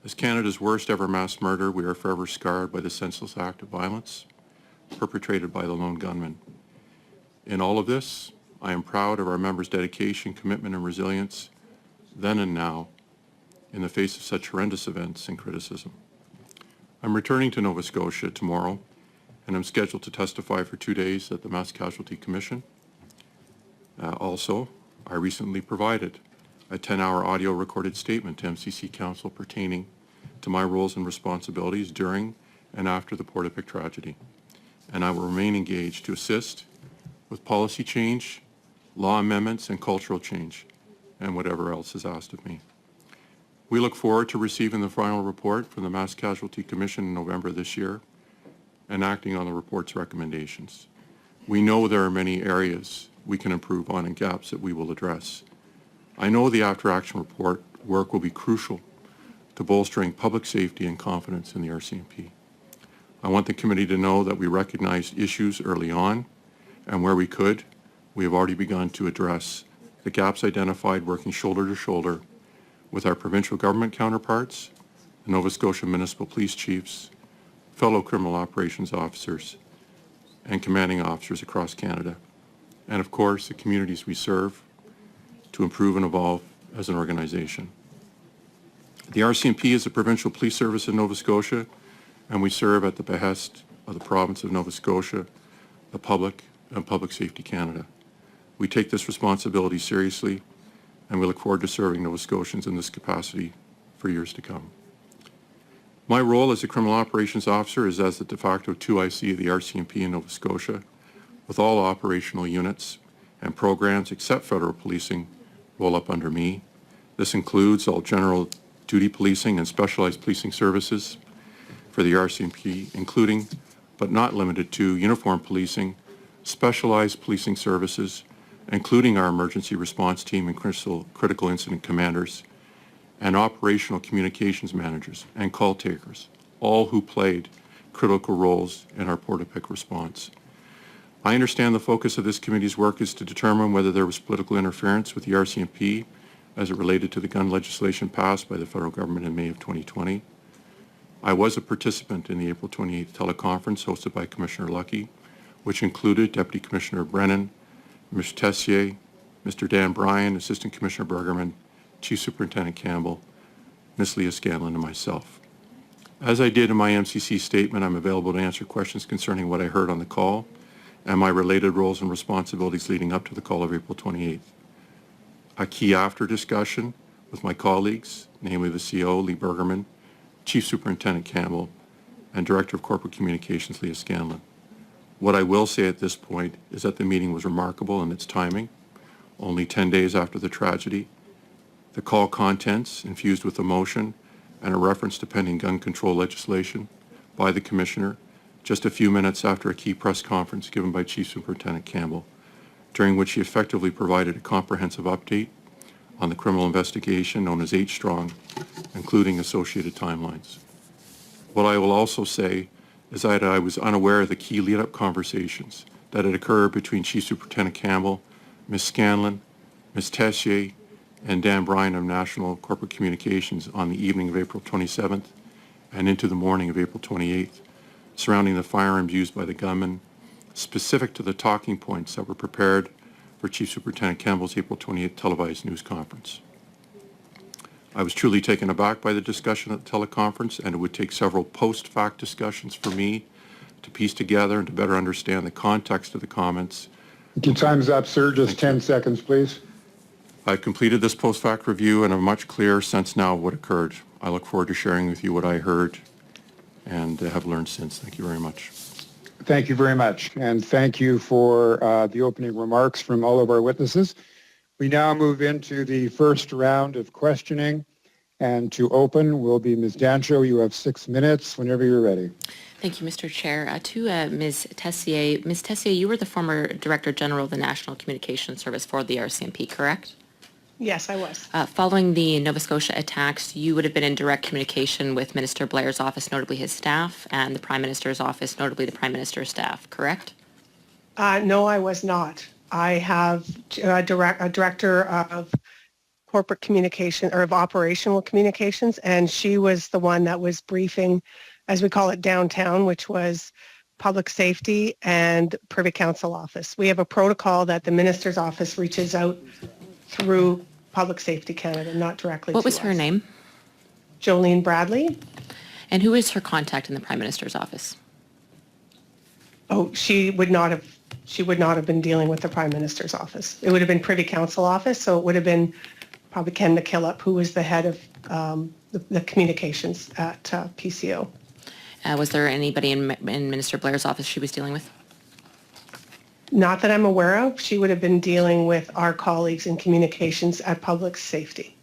[SPEAKER 20] As Canada's worst ever mass murder, we are forever scarred by the senseless act of violence perpetrated by the lone gunman. In all of this, I am proud of our members' dedication, commitment, and resilience, then and now, in the face of such horrendous events and criticism. I'm returning to Nova Scotia tomorrow, and I'm scheduled to testify for 2 days at the Mass Casualty Commission. Also, I recently provided a 10-hour audio recorded statement to MCC Council pertaining to my roles and responsibilities during and after the 𝙄𝙁𝙁𝙀𝙁 tragedy, and I will remain engaged to assist with policy change, law amendments, and cultural change, and whatever else is asked of me. We look forward to receiving the final report from the Mass Casualty Commission in November this year and acting on the report's recommendations. We know there are many areas we can improve on and gaps that we will address. I know the after-action report work will be crucial to bolstering public safety and confidence in the RCMP. I want the committee to know that we recognized issues early on, and where we could, we have already begun to address the gaps identified, working shoulder to shoulder with our provincial government counterparts, the Nova Scotia Municipal Police Chiefs, fellow criminal operations officers, and commanding officers across Canada, and of course the communities we serve, to improve and evolve as an organization. The RCMP is a provincial police service in Nova Scotia, and we serve at the behest of the province of Nova Scotia, the public, and Public Safety Canada. We take this responsibility seriously, and we look forward to serving Nova Scotians in this capacity for years to come. My role as a criminal operations officer is as the de facto 𝙤𝙊𝙇𝙊𝙄 of the RCMP in Nova Scotia, with all operational units and programs except federal policing roll up under me. This includes all general duty policing and specialized policing services for the RCMP, including but not limited to uniform policing, specialized policing services, including our emergency response team and critical incident commanders, and operational communications managers and call takers, all who played critical roles in our Portapic response. I understand the focus of this committee's work is to determine whether there was political interference with the RCMP as it related to the gun legislation passed by the federal government in May of 2020. I was a participant in the April 28th teleconference hosted by Commissioner Lough𝙗, which included Deputy Commissioner Brennan, Mr. Tessier, Mr. Dan Bryan, Assistant Commissioner Bergerman, Chief Superintendent Campbell, Ms. Lia Scanlan, and myself. As I did in my MCC statement, I'm available to answer questions concerning what I heard on the call and my related roles and responsibilities leading up to the call of April 28th. A key after discussion with my colleagues, namely the CO, Lee Bergerman, Chief Superintendent Campbell, and Director of Corporate Communications, Lia Scanlan. What I will say at this point is that the meeting was remarkable in its timing, only 10 days after the tragedy. The call contents, infused with emotion and a reference to pending gun control legislation by the Commissioner, just a few minutes after a key press conference given by Chief Superintendent Campbell, during which he effectively provided a comprehensive update on the criminal investigation known as 𝙁𝙁𝙏𝙀, including associated timelines. What I will also say is that I was unaware of the key lead-up conversations that had occurred between Chief Superintendent Campbell, Ms. Scanlan, Ms. Tessier, and Dan Bryan of National Corporate Communications on the evening of April 27th and into the morning of April 28th, surrounding the firearms used by the gunman, specific to the talking points that were prepared for Chief Superintendent Campbell's April 28th televised news conference. I was truly taken aback by the discussion at the teleconference, and it would take several post-fact discussions for me to piece together and to better understand the context of the comments.
[SPEAKER 1] Your time's up, sir. Just 10 seconds, please.
[SPEAKER 20] I've completed this post-fact review and have a much clearer sense now of what occurred. I look forward to sharing with you what I heard and have learned since. Thank you very much.
[SPEAKER 1] Thank you very much, and thank you for the opening remarks from all of our witnesses. We now move into the first round of questioning, and to open will be Ms. Dancho. You have 6 minutes whenever you're ready.
[SPEAKER 5] Thank you, Mr. Chair. To Ms. Tessier. Ms. Tessier, you were the former Director General of the National Communications Service for the RCMP, correct?
[SPEAKER 19] Yes, I was.
[SPEAKER 5] Following the Nova Scotia attacks, you would have been in direct communication with Minister Blair's office, notably his staff, and the Prime Minister's office, notably the Prime Minister's staff, correct?
[SPEAKER 19] No, I was not. I have a director of corporate communication or of operational communications, and she was the one that was briefing, as we call it downtown, which was public safety and Privy Council office. We have a protocol that the minister's office reaches out through Public Safety Canada, not directly to us.
[SPEAKER 5] What was her name?
[SPEAKER 19] Jolene Bradley.
[SPEAKER 5] And who is her contact in the Prime Minister's office?
[SPEAKER 19] Oh, she would not have been dealing with the Prime Minister's office. It would have been Privy Council office, so it would have been probably Ken 𝙁𝙁𝙀𝙀𝙁, who was the head of the communications at PCO.
[SPEAKER 5] Was there anybody in Minister Blair's office she was dealing with?
[SPEAKER 19] Not that I'm aware of. She would have been dealing with our colleagues in communications at Public Safety.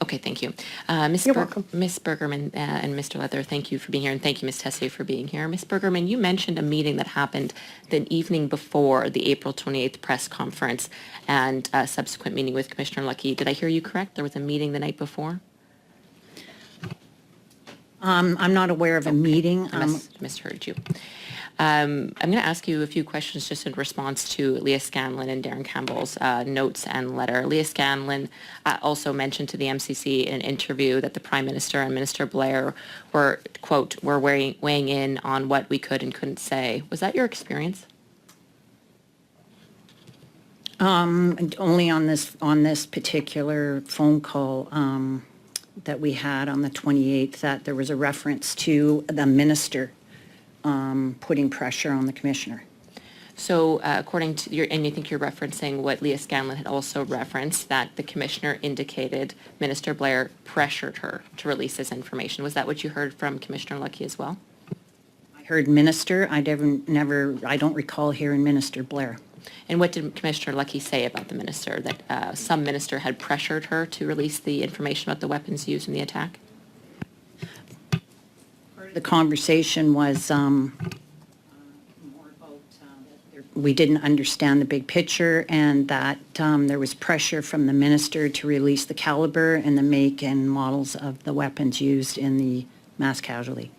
[SPEAKER 5] Okay, thank you.
[SPEAKER 19] You're welcome.
[SPEAKER 5] Ms. Bergerman and Mr. Leather, thank you for being here, and thank you, Ms. Tessier, for being here. Ms. Bergerman, you mentioned a meeting that happened the evening before the April 28th press conference and a subsequent meeting with Commissioner Leckie. Did I hear you correct? There was a meeting the night before?
[SPEAKER 18] I'm not aware of a meeting.
[SPEAKER 5] I misheard you. I'm going to ask you a few questions just in response to Lia Scanlan and Darren Campbell's notes and letter. Lia Scanlan also mentioned to the MCC in an interview that the Prime Minister and Minister Blair were, quote, were weighing in on what we could and couldn't say. Was that your experience?
[SPEAKER 18] Only on this particular phone call that we had on the 28th, that there was a reference to the minister putting pressure on the commissioner.
[SPEAKER 5] So according to your, and you think you're referencing what Lia Scanlan had also referenced, that the commissioner indicated Minister Blair pressured her to release this information. Was that what you heard from Commissioner Leckie as well?
[SPEAKER 18] I heard minister. I don't recall hearing Minister Blair.
[SPEAKER 5] And what did Commissioner Leckie say about the minister, that some minister had pressured her to release the information about the weapons used in the attack?
[SPEAKER 18] The conversation was more about we didn't understand the big picture, and that there was pressure from the minister to release the caliber and the make and models of the weapons used in the mass casualty.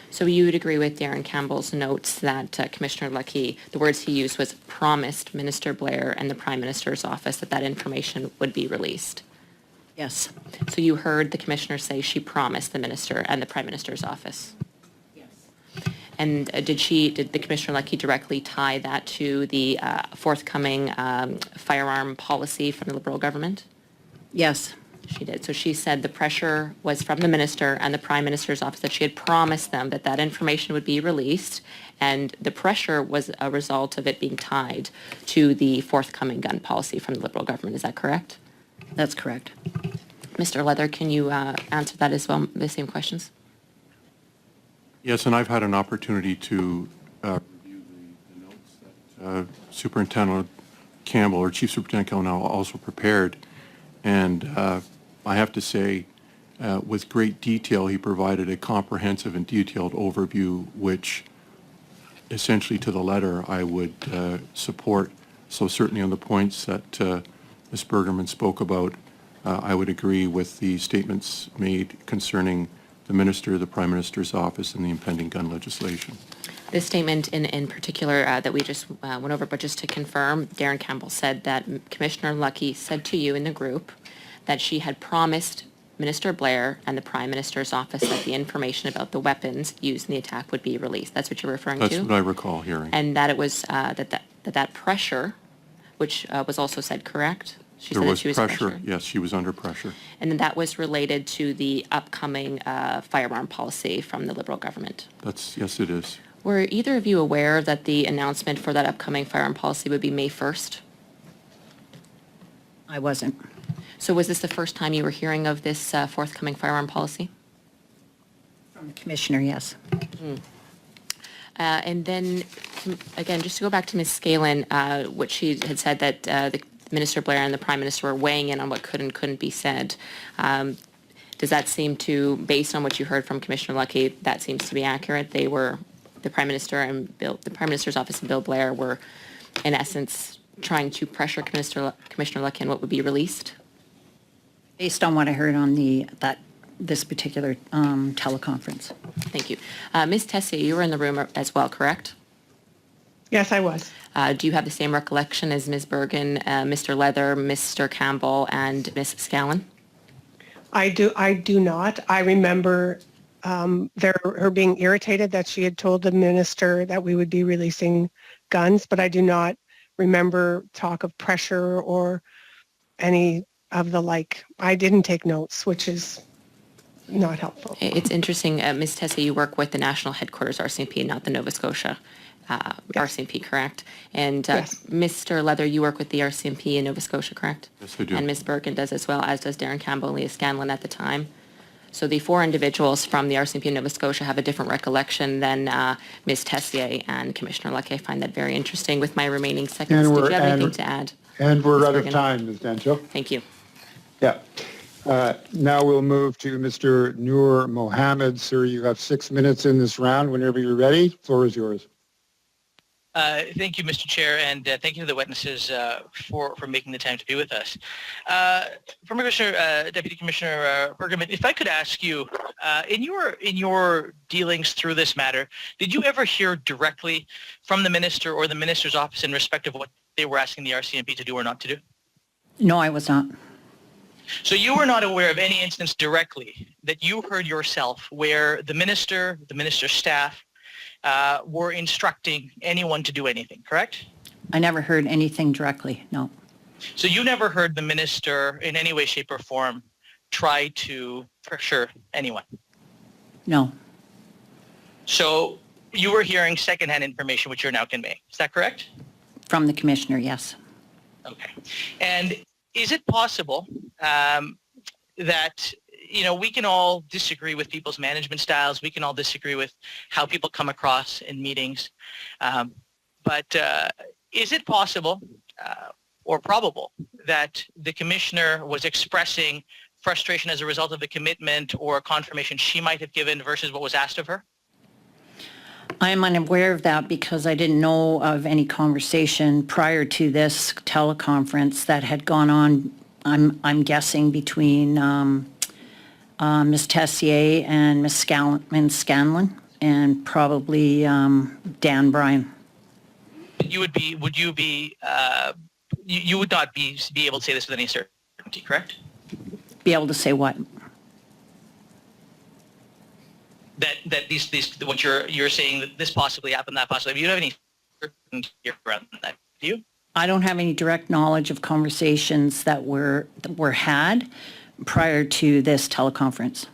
[SPEAKER 5] So you would agree with Darren Campbell's notes that Commissioner Leckie, the words he used was promised Minister Blair and the Prime Minister's office that that information would be released?
[SPEAKER 18] Yes.
[SPEAKER 5] So you heard the Commissioner say she promised the Minister and the Prime Minister's office?
[SPEAKER 18] Yes.
[SPEAKER 5] And did the Commissioner Leckie directly tie that to the forthcoming firearm policy from the Liberal government?
[SPEAKER 18] Yes.
[SPEAKER 5] She did. So she said the pressure was from the Minister and the Prime Minister's office, that she had promised them that that information would be released, and the pressure was a result of it being tied to the forthcoming gun policy from the Liberal government. Is that correct?
[SPEAKER 18] That's correct.
[SPEAKER 5] Mr. Leather, can you answer that as well, the same questions?
[SPEAKER 20] Yes, and I've had an opportunity to review the notes that Superintendent Campbell, or Chief Superintendent Campbell, now also prepared. And I have to say, with great detail, he provided a comprehensive and detailed overview, which essentially to the letter I would support. So certainly on the points that Ms. Bergerman spoke about, I would agree with the statements made concerning the Minister, the Prime Minister's office, and the impending gun legislation.
[SPEAKER 5] This statement in particular that we just went over, but just to confirm, Darren Campbell said that Commissioner Leckie said to you in the group that she had promised Minister Blair and the Prime Minister's office that the information about the weapons used in the attack would be released. That's what you're referring to?
[SPEAKER 20] That's what I recall hearing.
[SPEAKER 5] And that it was that pressure, which was also said, correct? She
[SPEAKER 20] There
[SPEAKER 5] said that
[SPEAKER 20] was
[SPEAKER 5] she
[SPEAKER 20] pressure. Yes, she was under pressure.
[SPEAKER 5] And then that was related to the upcoming firearm policy from the Liberal government.
[SPEAKER 20] Yes, it is.
[SPEAKER 5] Were either of you aware that the announcement for that upcoming firearm policy would be May 1st?
[SPEAKER 18] I wasn't.
[SPEAKER 5] So was this the first time you were hearing of this forthcoming firearm policy?
[SPEAKER 18] From the Commissioner, yes.
[SPEAKER 5] And then, again, just to go back to Ms. Scanlan, what she had said that the Minister Blair and the Prime Minister were weighing in on what could and couldn't be said. Does that seem to, based on what you heard from Commissioner Leckie, that seems to be accurate? They were, the Prime Minister and the Prime Minister's office and Bill Blair were, in essence, trying to pressure Commissioner Leckie on what would be released?
[SPEAKER 18] Based on what I heard on this particular teleconference.
[SPEAKER 5] Thank you. Ms. Tessier, you were in the room as well, correct?
[SPEAKER 19] Yes, I was.
[SPEAKER 5] Do you have the same recollection as Ms. Bergen, Mr. Leather, Mr. Campbell, and Ms. Scanlan?
[SPEAKER 19] I do not. I remember her being irritated that she had told the minister that we would be releasing guns, but I do not remember talk of pressure or any of the like. I didn't take notes, which is not helpful.
[SPEAKER 5] It's interesting, Ms. Tessier, you work with the national headquarters RCMP, not the Nova Scotia RCMP, correct? And
[SPEAKER 19] Yes.
[SPEAKER 5] Mr. Leather, you work with the RCMP in Nova Scotia, correct?
[SPEAKER 20] Yes, I do.
[SPEAKER 5] And Ms. Bergen does as well, as does Darren Campbell and Lia Scanlan at the time. So the four individuals from the RCMP in Nova Scotia have a different recollection than Ms. Tessier and Commissioner Leckie. I find that very interesting. With my remaining seconds, did you have anything to add?
[SPEAKER 1] And we're
[SPEAKER 5] Ms.
[SPEAKER 1] out of
[SPEAKER 5] Bergen?
[SPEAKER 1] time, Ms. Dancho.
[SPEAKER 5] Thank you.
[SPEAKER 1] Yeah. Now we'll move to Mr. Noor Mohammed. Sir, you have 6 minutes in this round. Whenever you're ready, the floor is yours.
[SPEAKER 7] Thank you, Mr. Chair, and thank you to the witnesses for making the time to be with us. Former Commissioner, Deputy Commissioner Bergerman, if I could ask you, in your dealings through this matter, did you ever hear directly from the minister or the minister's office in respect of what they were asking the RCMP to do or not to do?
[SPEAKER 18] No, I was not.
[SPEAKER 7] So you were not aware of any instance directly that you heard yourself where the minister's staff were instructing anyone to do anything, correct?
[SPEAKER 18] I never heard anything directly, no.
[SPEAKER 7] So you never heard the minister in any way, shape, or form try to pressure anyone?
[SPEAKER 18] No.
[SPEAKER 7] So you were hearing secondhand information, which you're now conveying. Is that correct?
[SPEAKER 18] From the commissioner, yes.
[SPEAKER 7] Okay. And is it possible that, you know, we can all disagree with people's management styles. We can all disagree with how people come across in meetings. But is it possible or probable that the commissioner was expressing frustration as a result of the commitment or confirmation she might have given versus what was asked of her?
[SPEAKER 18] I am unaware of that because I didn't know of any conversation prior to this teleconference that had gone on, I'm guessing, between Ms. Tessier and Ms. Scanlan and probably Dan Bryan.
[SPEAKER 7] You would not be able to say this with any certainty, correct?
[SPEAKER 18] Be able to say what?
[SPEAKER 7] That these what you're saying, that this possibly happened, that possibly. You don't have any certainty around that, do you?
[SPEAKER 18] I don't have any direct knowledge of conversations that were had prior to this teleconference.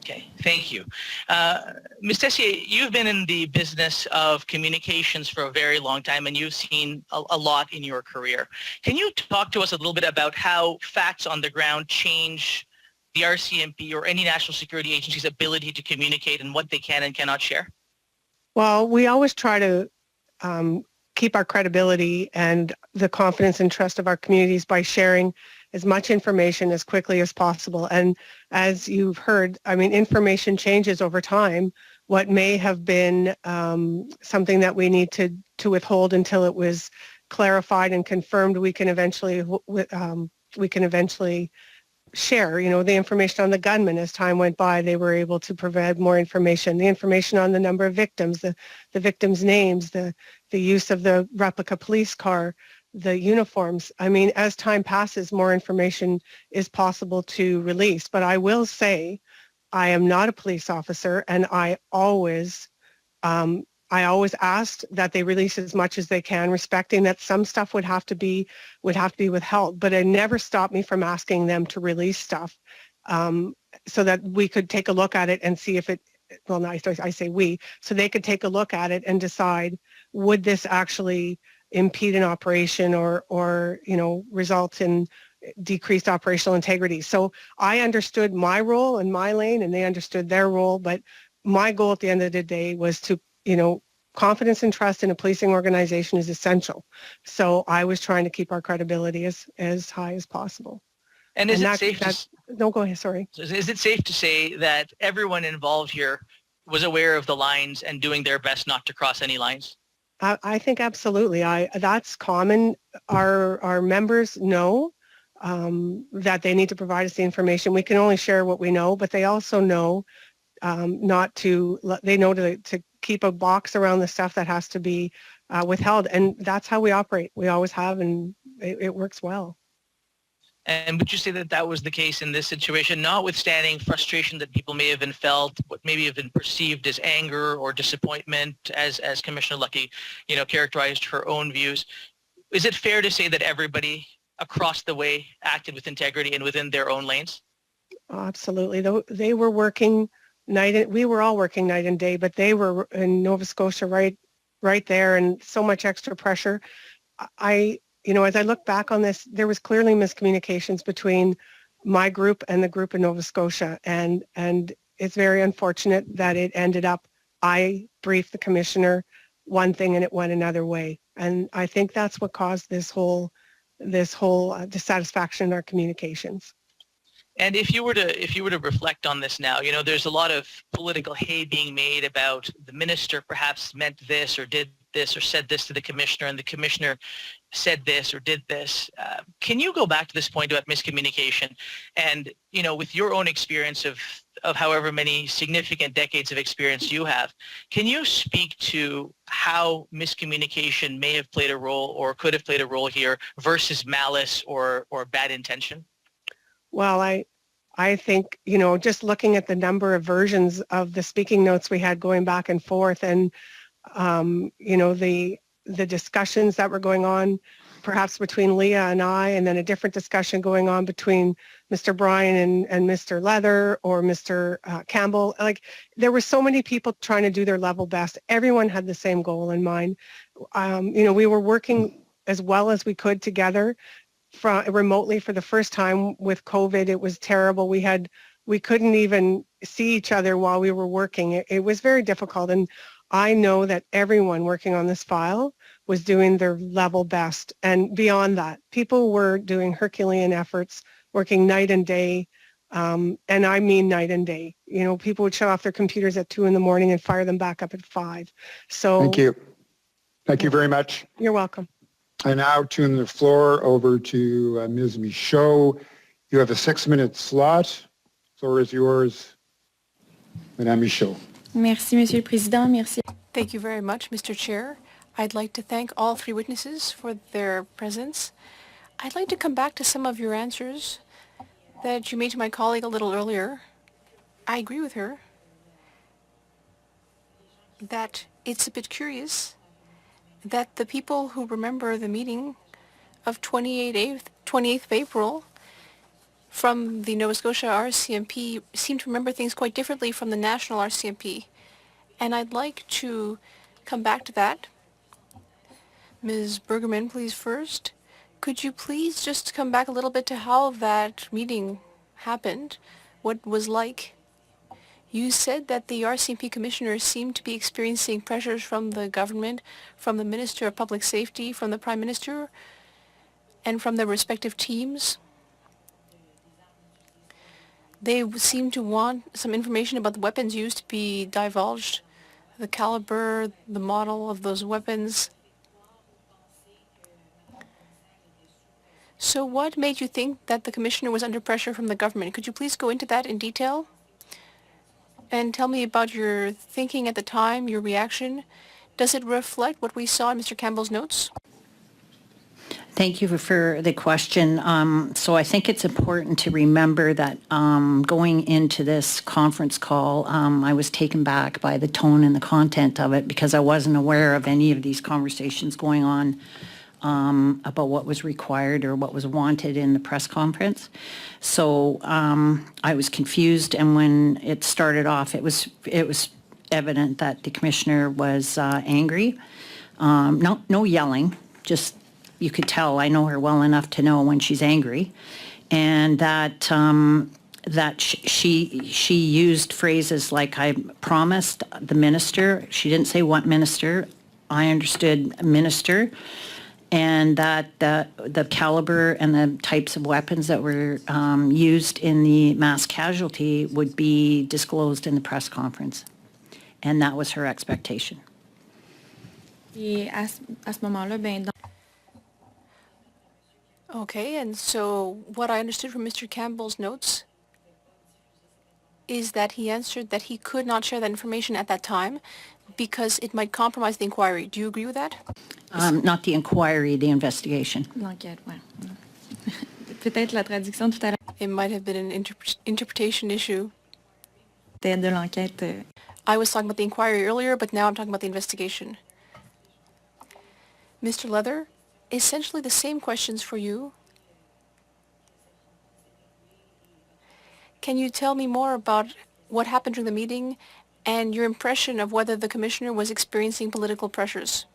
[SPEAKER 7] Okay, thank you. Ms. Tessier, you've been in the business of communications for a very long time, and you've seen a lot in your career. Can you talk to us a little bit about how facts on the ground change the RCMP or any national security agency's ability to communicate and what they can and cannot share?
[SPEAKER 19] Well, we always try to keep our credibility and the confidence and trust of our communities by sharing as much information as quickly as possible. And as you've heard, I mean, information changes over time. What may have been something that we need to withhold until it was clarified and confirmed, we can eventually share. You know, the information on the gunman, as time went by, they were able to provide more information. The information on the number of victims, the victims' names, the use of the replica police car, the uniforms. I mean, as time passes, more information is possible to release. But I will say, I am not a police officer, and I always asked that they release as much as they can, respecting that some stuff would have to be withheld. But it never stopped me from asking them to release stuff so that we could take a look at it and see if it, well, no, I say we, so they could take a look at it and decide, would this actually impede an operation or you know, result in decreased operational integrity. So I understood my role and my lane, and they understood their role. But my goal at the end of the day was to, you know, confidence and trust in a policing organization is essential. So I was trying to keep our credibility as high as possible.
[SPEAKER 7] And is it safe to...
[SPEAKER 19] No, go ahead, sorry.
[SPEAKER 7] Is it safe to say that everyone involved here was aware of the lines and doing their best not to cross any lines?
[SPEAKER 19] I think absolutely. That's common. Our members know that they need to provide us the information. We can only share what we know, but they also know to keep a box around the stuff that has to be withheld. And that's how we operate. We always have, and it works well.
[SPEAKER 7] And would you say that that was the case in this situation, notwithstanding frustration that people may have been felt, what maybe have been perceived as anger or disappointment, as Commissioner Lucki, you know, characterized her own views? Is it fair to say that everybody across the way acted with integrity and within their own lanes?
[SPEAKER 19] Absolutely. They were working we were all working night and day, but they were in Nova Scotia right there, and so much extra pressure. You know, as I look back on this, there was clearly miscommunications between my group and the group in Nova Scotia, and it's very unfortunate that it ended up, I briefed the commissioner one thing and it went another way. And I think that's what caused this whole dissatisfaction in our communications.
[SPEAKER 7] And if you were to reflect on this now, there's a lot of political hay being made about the minister perhaps meant this or did this or said this to the commissioner, and the commissioner said this or did this. Can you go back to this point about miscommunication? And with your own experience of however many significant decades of experience you have, can you speak to how miscommunication may have played a role or could have played a role here versus malice or bad intention?
[SPEAKER 19] Well, I think, just looking at the number of versions of the speaking notes we had going back and forth, and, the discussions that were going on perhaps between Lia and I, and then a different discussion going on between Mr. Bryan and Mr. Leather or Mr. Campbell. Like, there were so many people trying to do their level best. Everyone had the same goal in mind. We were working as well as we could together remotely for the first time with COVID. It was terrible. We couldn't even see each other while we were working. It was very difficult. And I know that everyone working on this file was doing their level best. And beyond that, people were doing Herculean efforts, working night and day. And I mean night and day. People would shut off their computers at 2 a.m. and fire them back up at 5. So
[SPEAKER 1] Thank you. Thank you very much.
[SPEAKER 19] You're welcome.
[SPEAKER 1] I now turn the floor over to Ms. Michaud. You have a 6-minute slot. Floor is yours, Madame Michaud.
[SPEAKER 8] Merci, Monsieur le Président. Merci.
[SPEAKER 2] Thank you very much, Mr. Chair. I'd like to thank all 3 witnesses for their presence. I'd like to come back to some of your answers that you made to my colleague a little earlier. I agree with her that it's a bit curious that the people who remember the meeting of 28th of April from the Nova Scotia RCMP seem to remember things quite differently from the national RCMP. And I'd like to come back to that. Ms. Bergerman, please first. Could you please just come back a little bit to how that meeting happened, what it was like? You said that the RCMP commissioners seemed to be experiencing pressures from the government, from the Minister of Public Safety, from the Prime Minister, and from their respective teams. They seem to want some information about the weapons used to be divulged, the caliber, the model of those weapons. So what made you think that the commissioner was under pressure from the government? Could you please go into that in detail? And tell me about your thinking at the time, your reaction. Does it reflect what we saw in Mr. Campbell's notes?
[SPEAKER 18] Thank you for the question. So I think it's important to remember that going into this conference call, I was taken back by the tone and the content of it because I wasn't aware of any of these conversations going on about what was required or what was wanted in the press conference. So I was confused, and when it started off, it was evident that the commissioner was angry. No yelling, just you could tell. I know her well enough to know when she's angry, and that she used phrases like "I promised the minister." She didn't say what minister. I understood minister. And that the caliber and the types of weapons that were used in the mass casualty would be disclosed in the press conference. And that was her expectation.
[SPEAKER 2] Okay, and so what I understood from Mr. Campbell's notes is that he answered that he could not share that information at that time because it might compromise the inquiry. Do you agree with that?
[SPEAKER 18] Not the inquiry, the investigation.
[SPEAKER 8] L'enquête, ouais. Peut-être la traduction tout à l'heure.
[SPEAKER 2] It might have been an interpretation issue.
[SPEAKER 8] De l'enquête.
[SPEAKER 2] I was talking about the inquiry earlier, but now I'm talking about the investigation. Mr. Leather, essentially the same questions for you. Can you tell me more about what happened during the meeting and your impression of whether the commissioner was experiencing political pressures?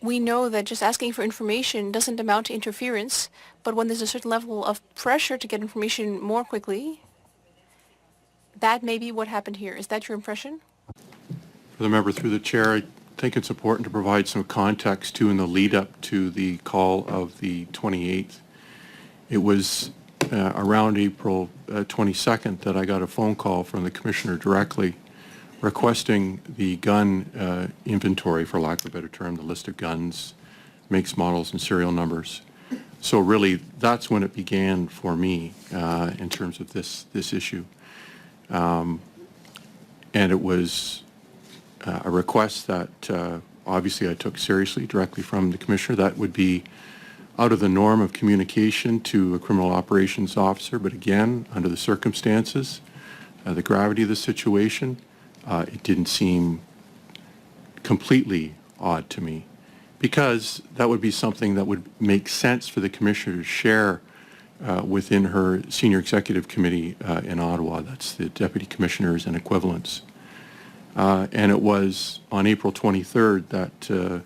[SPEAKER 2] We know that just asking for information doesn't amount to interference, but when there's a certain level of pressure to get information more quickly, that may be what happened here. Is that your impression?
[SPEAKER 20] For the member through the chair, think it's important to provide some context too in the lead up to the call of the 28th. It was around April 22nd that I got a phone call from the Commissioner directly requesting the gun inventory, for lack of a better term, the list of guns, makes, models, and serial numbers. So really, that's when it began for me in terms of this issue. And it was a request that obviously I took seriously directly from the Commissioner. That would be out of the norm of communication to a criminal operations officer, but again, under the circumstances, the gravity of the situation, it didn't seem completely odd to me, because that would be something that would make sense for the Commissioner to share within her Senior Executive Committee in Ottawa. That's the Deputy Commissioners and equivalents. And it was on April 23rd that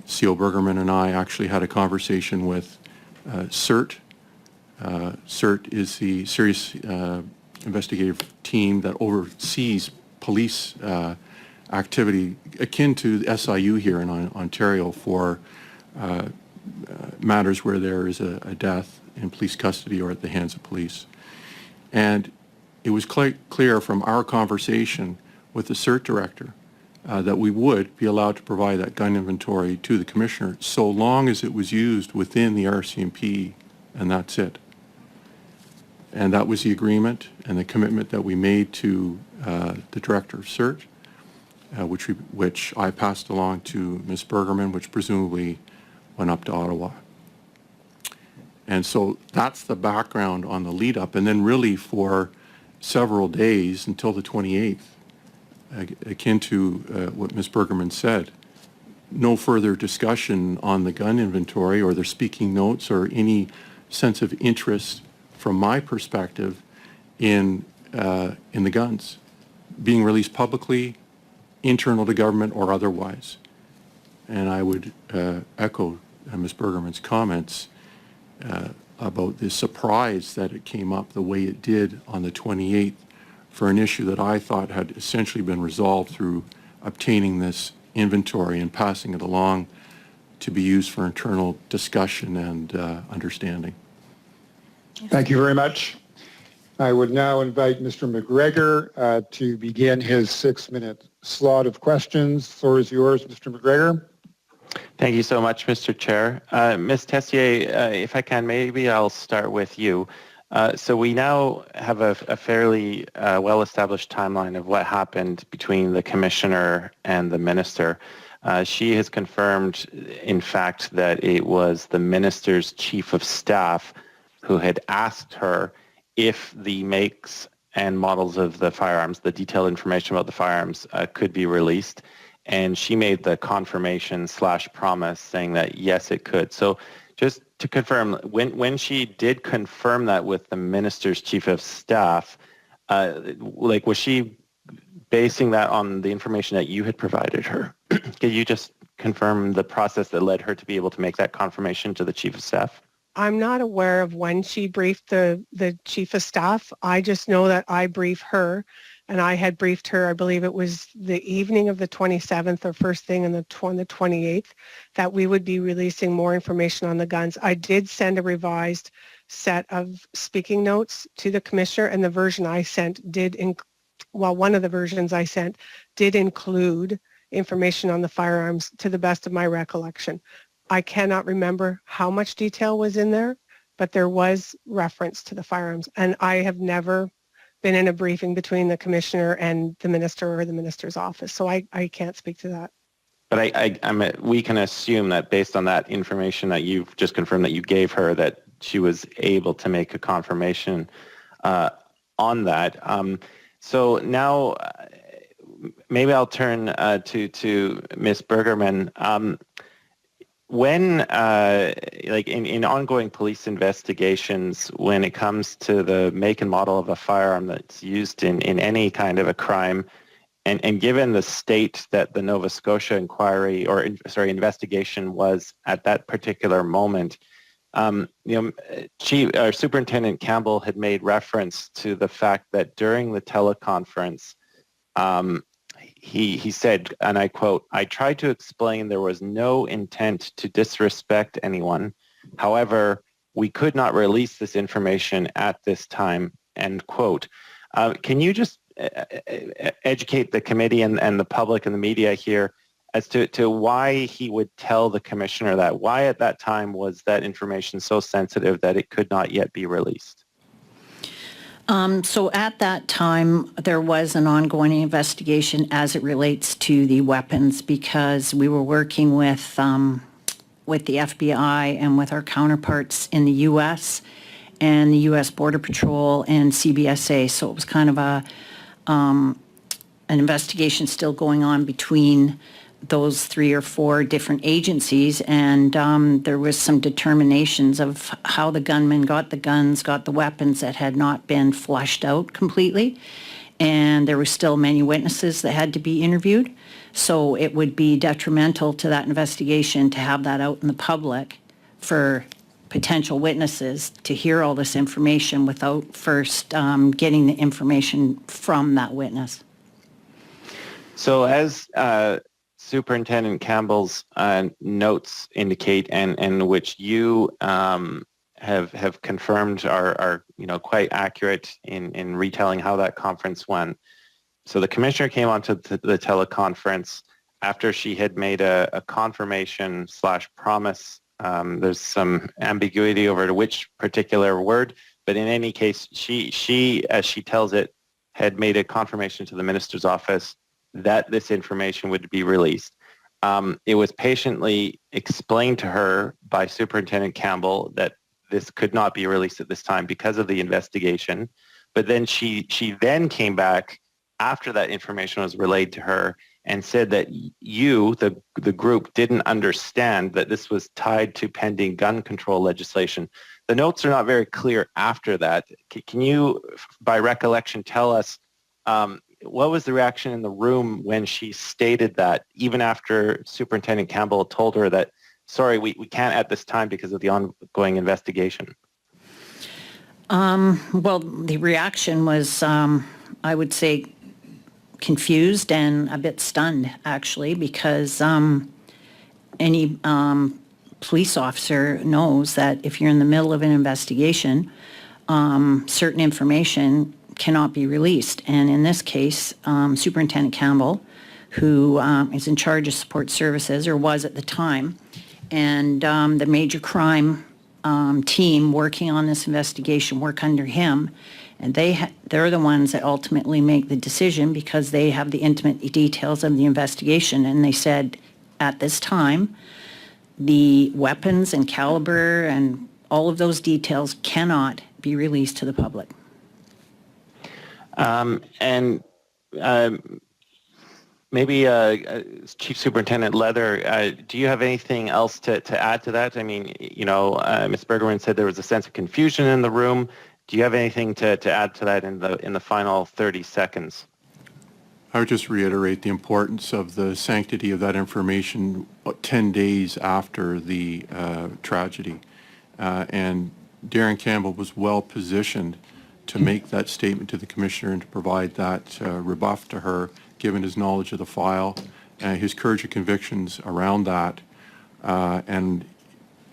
[SPEAKER 20] CO Bergerman and I actually had a conversation with SERT. SERT is the Serious Investigative Team that oversees police activity akin to the SIU here in Ontario for matters where there is a death in police custody or at the hands of police. And it was quite clear from our conversation with the CERT director that we would be allowed to provide that gun inventory to the Commissioner so long as it was used within the Rcmp, and that's it. And that was the agreement and the commitment that we made to the Director of CERT, which I passed along to Ms. Bergerman, which presumably went up to Ottawa. And so that's the background on the lead up. And then really for several days until the 28th, akin to what Ms. Bergerman said, no further discussion on the gun inventory or their speaking notes or any sense of interest from my perspective in the guns being released publicly, internal to government or otherwise. And I would echo Ms. Bergerman's comments about the surprise that it came up the way it did on the 28th for an issue that I thought had essentially been resolved through obtaining this inventory and passing it along to be used for internal discussion and understanding.
[SPEAKER 1] Thank you very much. I would now invite Mr. McGregor to begin his 6-minute slot of questions. The floor is yours, Mr. McGregor.
[SPEAKER 9] Thank you so much, Mr. Chair. Ms. Tessier, if I can, maybe I'll start with you. So we now have a fairly well-established timeline of what happened between the Commissioner and the Minister. She has confirmed, in fact, that it was the Minister's Chief of Staff who had asked her if the makes and models of the firearms, the detailed information about the firearms, could be released. And she made the confirmation/promise saying that, yes, it could. So just to confirm, when she did confirm that with the Minister's Chief of Staff, was she basing that on the information that you had provided her? Could you just confirm the process that led her to be able to make that confirmation to the Chief of Staff?
[SPEAKER 19] I'm not aware of when she briefed the Chief of Staff. I just know that I briefed her, and I had briefed her, I believe it was the evening of the 27th or first thing on the 28th, that we would be releasing more information on the guns. I did send a revised set of speaking notes to the Commissioner, and the version I sent one of the versions I sent did include information on the firearms to the best of my recollection. I cannot remember how much detail was in there, but there was reference to the firearms, and I have never been in a briefing between the Commissioner and the Minister or the Minister's office, so I can't speak to that.
[SPEAKER 9] But we can assume that based on that information that you've just confirmed that you gave her, that she was able to make a confirmation on that. So now maybe I'll turn to Ms. Bergerman. When, in ongoing police investigations, when it comes to the make and model of a firearm that's used in any kind of a crime, and given the state that the Nova Scotia inquiry, investigation was at that particular moment, Superintendent Campbell had made reference to the fact that during the teleconference, he said, and I quote, "I tried to explain there was no intent to disrespect anyone. However, we could not release this information at this time," end quote. Can you just educate the committee and the public and the media here as to why he would tell the commissioner that? Why at that time was that information so sensitive that it could not yet be released?
[SPEAKER 18] So at that time, there was an ongoing investigation as it relates to the weapons, because we were working with the FBI and with our counterparts in the U.S. and the U.S. Border Patrol and CBSA. So it was kind of an investigation still going on between those 3 or 4 different agencies, and there was some determinations of how the gunmen got the guns, got the weapons that had not been fleshed out completely, and there were still many witnesses that had to be interviewed. So it would be detrimental to that investigation to have that out in the public for potential witnesses to hear all this information without first getting the information from that witness.
[SPEAKER 9] So as Superintendent Campbell's notes indicate, and which you have confirmed are quite accurate in retelling how that conference went. So the commissioner came onto the teleconference after she had made a confirmation / promise. There's some ambiguity over to which particular word, but in any case, she, as she tells it, had made a confirmation to the minister's office that this information would be released. It was patiently explained to her by Superintendent Campbell that this could not be released at this time because of the investigation. But then she then came back after that information was relayed to her and said that you, the group, didn't understand that this was tied to pending gun control legislation. The notes are not very clear after that. Can you, by recollection, tell us what was the reaction in the room when she stated that, even after Superintendent Campbell told her that, sorry, we can't at this time because of the ongoing investigation?
[SPEAKER 18] Well, the reaction was, I would say, confused and a bit stunned, actually, because any police officer knows that if you're in the middle of an investigation, certain information cannot be released. And in this case, Superintendent Campbell, who is in charge of support services, or was at the time, and the major crime team working on this investigation work under him, and they're the ones that ultimately make the decision because they have the intimate details of the investigation. And they said at this time, the weapons and caliber and all of those details cannot be released to the public.
[SPEAKER 9] Maybe Chief Superintendent Leather, do you have anything else to add to that? I mean, Ms. Bergerman said there was a sense of confusion in the room. Do you have anything to add to that in the final 30 seconds?
[SPEAKER 20] I would just reiterate the importance of the sanctity of that information 10 days after the tragedy. And Darren Campbell was well positioned to make that statement to the commissioner and to provide that rebuff to her, given his knowledge of the file, his courage of convictions around that. And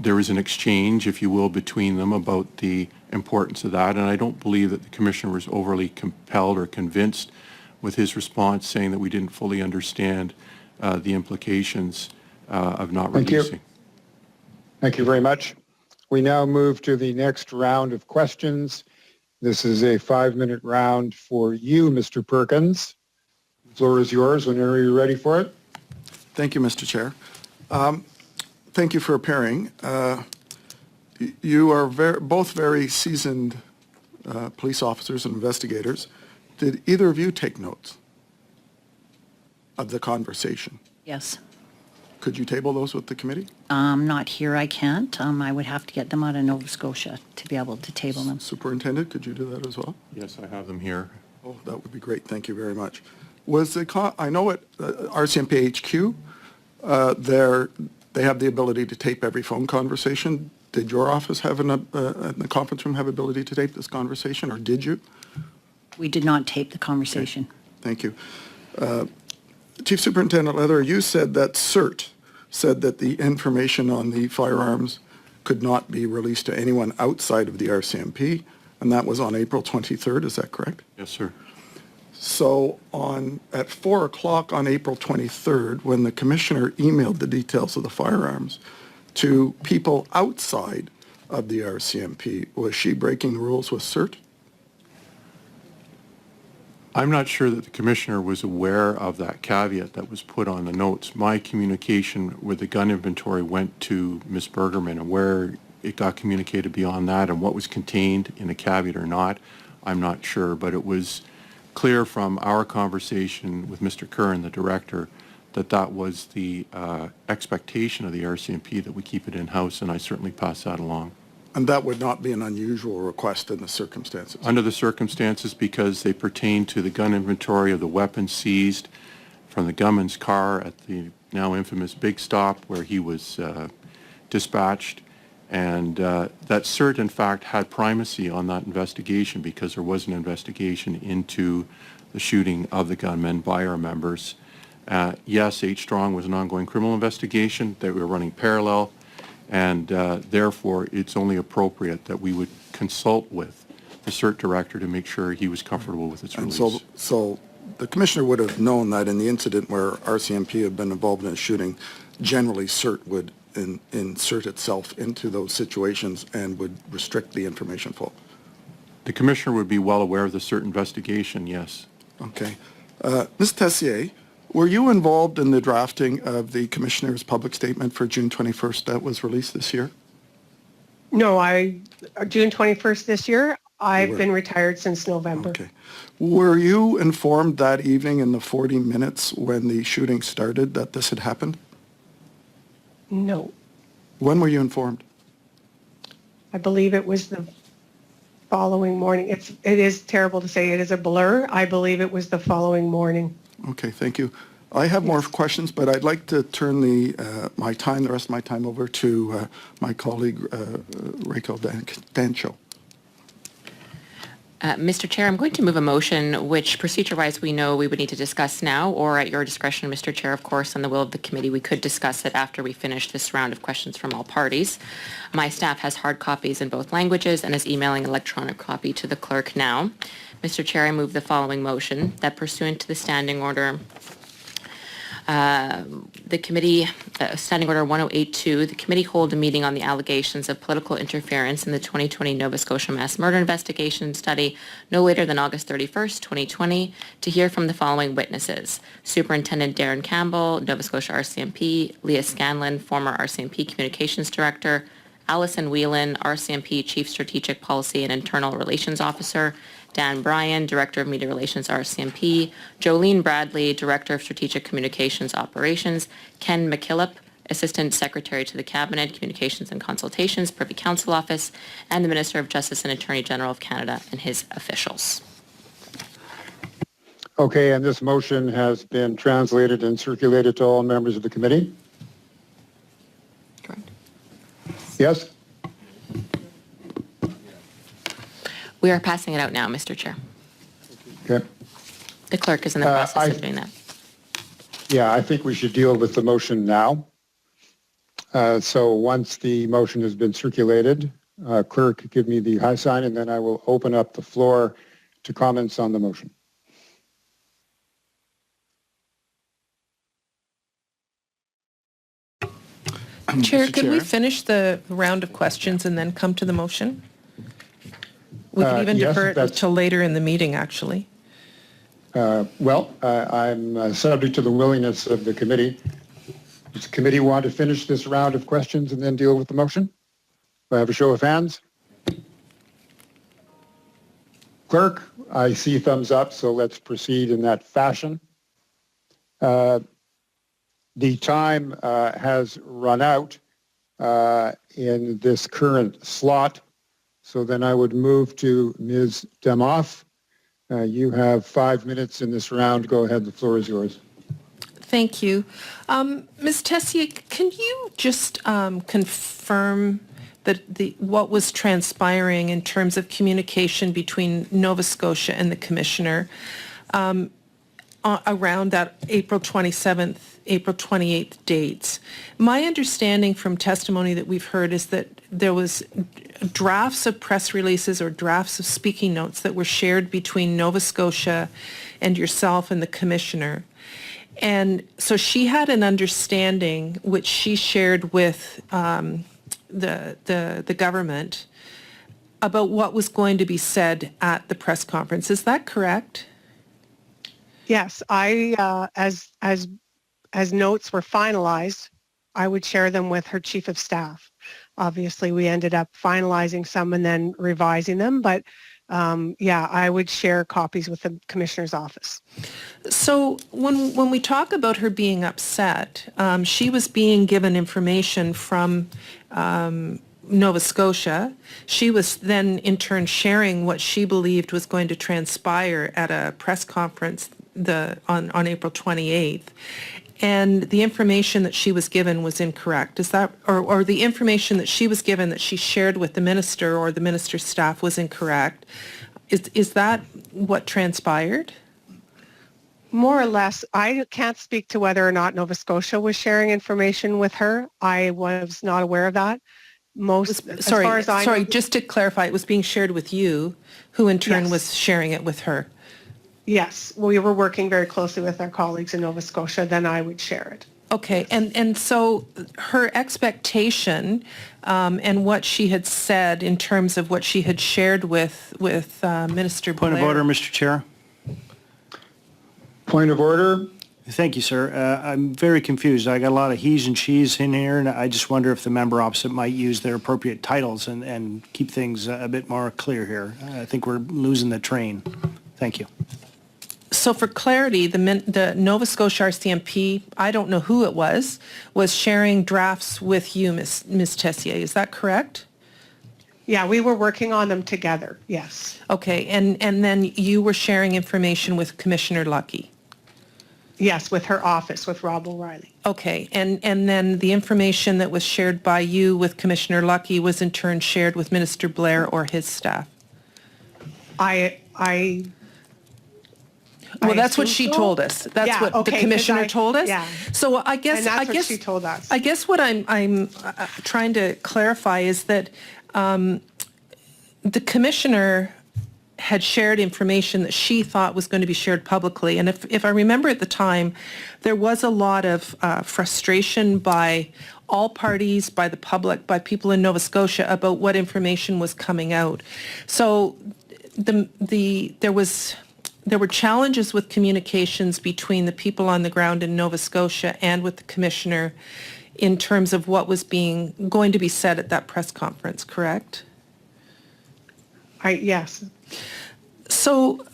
[SPEAKER 20] there was an exchange, if you will, between them about the importance of that. And I don't believe that the commissioner was overly compelled or convinced with his response, saying that we didn't fully understand the implications of not releasing.
[SPEAKER 1] Thank you very much. We now move to the next round of questions. This is a 5-minute round for you, Mr. Perkins. The floor is yours whenever you're ready for it.
[SPEAKER 17] Thank you, Mr. Chair. Thank you for appearing. You are both very seasoned police officers and investigators. Did either of you take notes of the conversation?
[SPEAKER 18] Yes.
[SPEAKER 17] Could you table those with the committee?
[SPEAKER 18] Not here, I can't. I would have to get them out of Nova Scotia to be able to table them.
[SPEAKER 17] Superintendent, could you do that as well?
[SPEAKER 20] Yes, I have them here.
[SPEAKER 17] Oh, that would be great. Thank you very much. Was the I know at Rcmp HQ, they have the ability to tape every phone conversation. Did your office have in the conference room have ability to tape this conversation, or did you?
[SPEAKER 18] We did not tape the conversation.
[SPEAKER 17] Okay. Thank you. Chief Superintendent Leather, you said that CERT said that the information on the firearms could not be released to anyone outside of the RCMP, and that was on April 23rd, is that correct?
[SPEAKER 20] Yes, sir.
[SPEAKER 17] So at 4 o'clock on April 23rd, when the Commissioner emailed the details of the firearms to people outside of the RCMP, was she breaking the rules with CERT?
[SPEAKER 20] I'm not sure that the Commissioner was aware of that caveat that was put on the notes. My communication with the gun inventory went to Ms. Bergerman, and where it got communicated beyond that and what was contained in the caveat or not, I'm not sure. But it was clear from our conversation with Mr. Curran, the Director, that that was the expectation of the RCMP, that we keep it in-house, and I certainly pass that along.
[SPEAKER 17] And that would not be an unusual request in the circumstances?
[SPEAKER 20] Under the circumstances, because they pertain to the gun inventory of the weapons seized from the gunman's car at the now infamous Big Stop where he was dispatched, and that CERT, in fact, had primacy on that investigation because there was an investigation into the shooting of the gunmen by our members. Yes, 𝙁𝙁𝙏𝙀 was an ongoing criminal investigation that we were running parallel, and therefore it's only appropriate that we would consult with the CERT Director to make sure he was comfortable with its release.
[SPEAKER 17] And so the Commissioner would have known that in the incident where RCMP had been involved in a shooting, generally CERT would insert itself into those situations and would restrict the information flow.
[SPEAKER 20] The Commissioner would be well aware of the CERT investigation, yes.
[SPEAKER 17] Okay. Ms. Tessier, were you involved in the drafting of the Commissioner's public statement for June 21st that was released this year?
[SPEAKER 19] No, June 21st this year, I've been retired since November.
[SPEAKER 17] Okay. Were you informed that evening in the 40 minutes when the shooting started that this had happened?
[SPEAKER 19] No.
[SPEAKER 17] When were you informed?
[SPEAKER 19] I believe it was the following morning. It is terrible to say, it is a blur. I believe it was the following morning.
[SPEAKER 17] Okay, thank you. I have more questions, but I'd like to turn the rest of my time over to my colleague, 𝙒𝙁𝙏𝙀𝙊𝙄.
[SPEAKER 5] Mr. Chair, I'm going to move a motion which procedure-wise we know we would need to discuss now, or at your discretion, Mr. Chair, of course, on the will of the committee, we could discuss it after we finish this round of questions from all parties. My staff has hard copies in both languages and is emailing an electronic copy to the clerk now. Mr. Chair, I move the following motion, that pursuant to the standing order the committee, Standing Order 1082, the committee hold a meeting on the allegations of political interference in the 2020 Nova Scotia mass murder investigation study no later than August 31st, 2020, to hear from the following witnesses: Superintendent Darren Campbell, Nova Scotia RCMP; Lia Scanlan, former RCMP Communications Director; Alison Whelan, RCMP Chief Strategic Policy and Internal Relations Officer; Dan Bryan, Director of Media Relations, RCMP; Jolene Bradley, Director of Strategic Communications Operations; Ken McKillop, Assistant Secretary to the Cabinet, Communications and Consultations, Privy Council Office; and the Minister of Justice and Attorney General of Canada and his officials.
[SPEAKER 1] Okay, and this motion has been translated and circulated to all members of the committee?
[SPEAKER 5] Correct.
[SPEAKER 1] Yes?
[SPEAKER 5] We are passing it out now, Mr. Chair.
[SPEAKER 1] Okay.
[SPEAKER 5] The clerk is in the process of doing that.
[SPEAKER 1] Yeah, I think we should deal with the motion now. So once the motion has been circulated, clerk, give me the high sign, and then I will open up the floor to comments on the motion.
[SPEAKER 3] Chair, could we finish the round of questions and then come to the motion? We could even
[SPEAKER 1] yes,
[SPEAKER 3] defer it till later in the meeting, actually.
[SPEAKER 1] I'm subject to the willingness of the committee. Does the committee want to finish this round of questions and then deal with the motion? Do I have a show of hands? Clerk, I see thumbs up, so let's proceed in that fashion. The time has run out in this current slot, so then I would move to Ms. Demoff. You have 5 minutes in this round. Go ahead, the floor is yours.
[SPEAKER 3] Thank you. Ms. Tessier, can you just confirm that what was transpiring in terms of communication between Nova Scotia and the Commissioner? around that April 27th, April 28th dates. My understanding from testimony that we've heard is that there was drafts of press releases or drafts of speaking notes that were shared between Nova Scotia and yourself and the commissioner. And so she had an understanding which she shared with the government about what was going to be said at the press conference. Is that correct?
[SPEAKER 19] Yes, as notes were finalized, I would share them with her chief of staff. Obviously, we ended up finalizing some and then revising them, but yeah, I would share copies with the commissioner's office.
[SPEAKER 3] So when we talk about her being upset, she was being given information from Nova Scotia. She was then in turn sharing what she believed was going to transpire at a press conference on April 28th. And the information that she was given was incorrect. Is that, or the information that she was given that she shared with the minister or the minister's staff was incorrect? Is that what transpired?
[SPEAKER 19] More or less. I can't speak to whether or not Nova Scotia was sharing information with her. I was not aware of that. As far as I know,
[SPEAKER 3] just to clarify, it was being shared with you, who in turn
[SPEAKER 19] Yes.
[SPEAKER 3] was sharing it with her.
[SPEAKER 19] Yes, we were working very closely with our colleagues in Nova Scotia, then I would share it.
[SPEAKER 3] Okay, and so her expectation and what she had said in terms of what she had shared with Minister Blair.
[SPEAKER 10] Point of order, Mr. Chair.
[SPEAKER 1] Point of order.
[SPEAKER 10] Thank you, sir. I'm very confused. I got a lot of he's and she's in here, and I just wonder if the member opposite might use their appropriate titles and keep things a bit more clear here. I think we're losing the train. Thank you.
[SPEAKER 3] So for clarity, the Nova Scotia RCMP, I don't know who it was sharing drafts with you, Ms. Tessier. Is that correct?
[SPEAKER 19] Yeah, we were working on them together, yes.
[SPEAKER 3] Okay, and then you were sharing information with Commissioner Luckey?
[SPEAKER 19] Yes, with her office, with Rob O'Reilly.
[SPEAKER 3] Okay, and then the information that was shared by you with Commissioner Luckey was in turn shared with Minister Blair or his staff? Well, that's what she told us. That's what the commissioner told us.
[SPEAKER 19] Yeah.
[SPEAKER 3] So I guess
[SPEAKER 19] what she told us.
[SPEAKER 3] I guess what I'm trying to clarify is that the commissioner had shared information that she thought was going to be shared publicly, and if I remember at the time, there was a lot of frustration by all parties, by the public, by people in Nova Scotia about what information was coming out. So there were challenges with communications between the people on the ground in Nova Scotia and with the commissioner in terms of what was going to be said at that press conference, correct?
[SPEAKER 19] Yes.
[SPEAKER 3] So,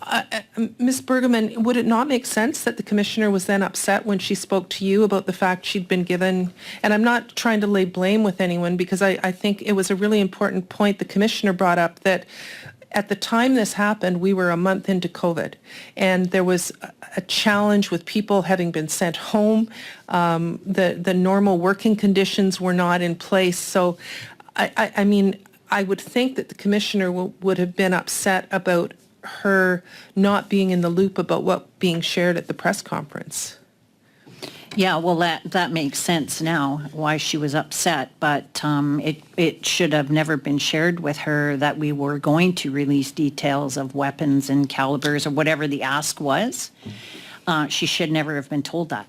[SPEAKER 3] Ms. Bergerman, would it not make sense that the commissioner was then upset when she spoke to you about the fact she'd been given, and I'm not trying to lay blame with anyone because I think it was a really important point the commissioner brought up that at the time this happened, we were a month into COVID, and there was a challenge with people having been sent home. The normal working conditions were not in place. So, I mean, I would think that the commissioner would have been upset about her not being in the loop about what being shared at the press conference.
[SPEAKER 18] Yeah, well, that makes sense now, why she was upset, but it should have never been shared with her that we were going to release details of weapons and calibers or whatever the ask was. She should never have been told that.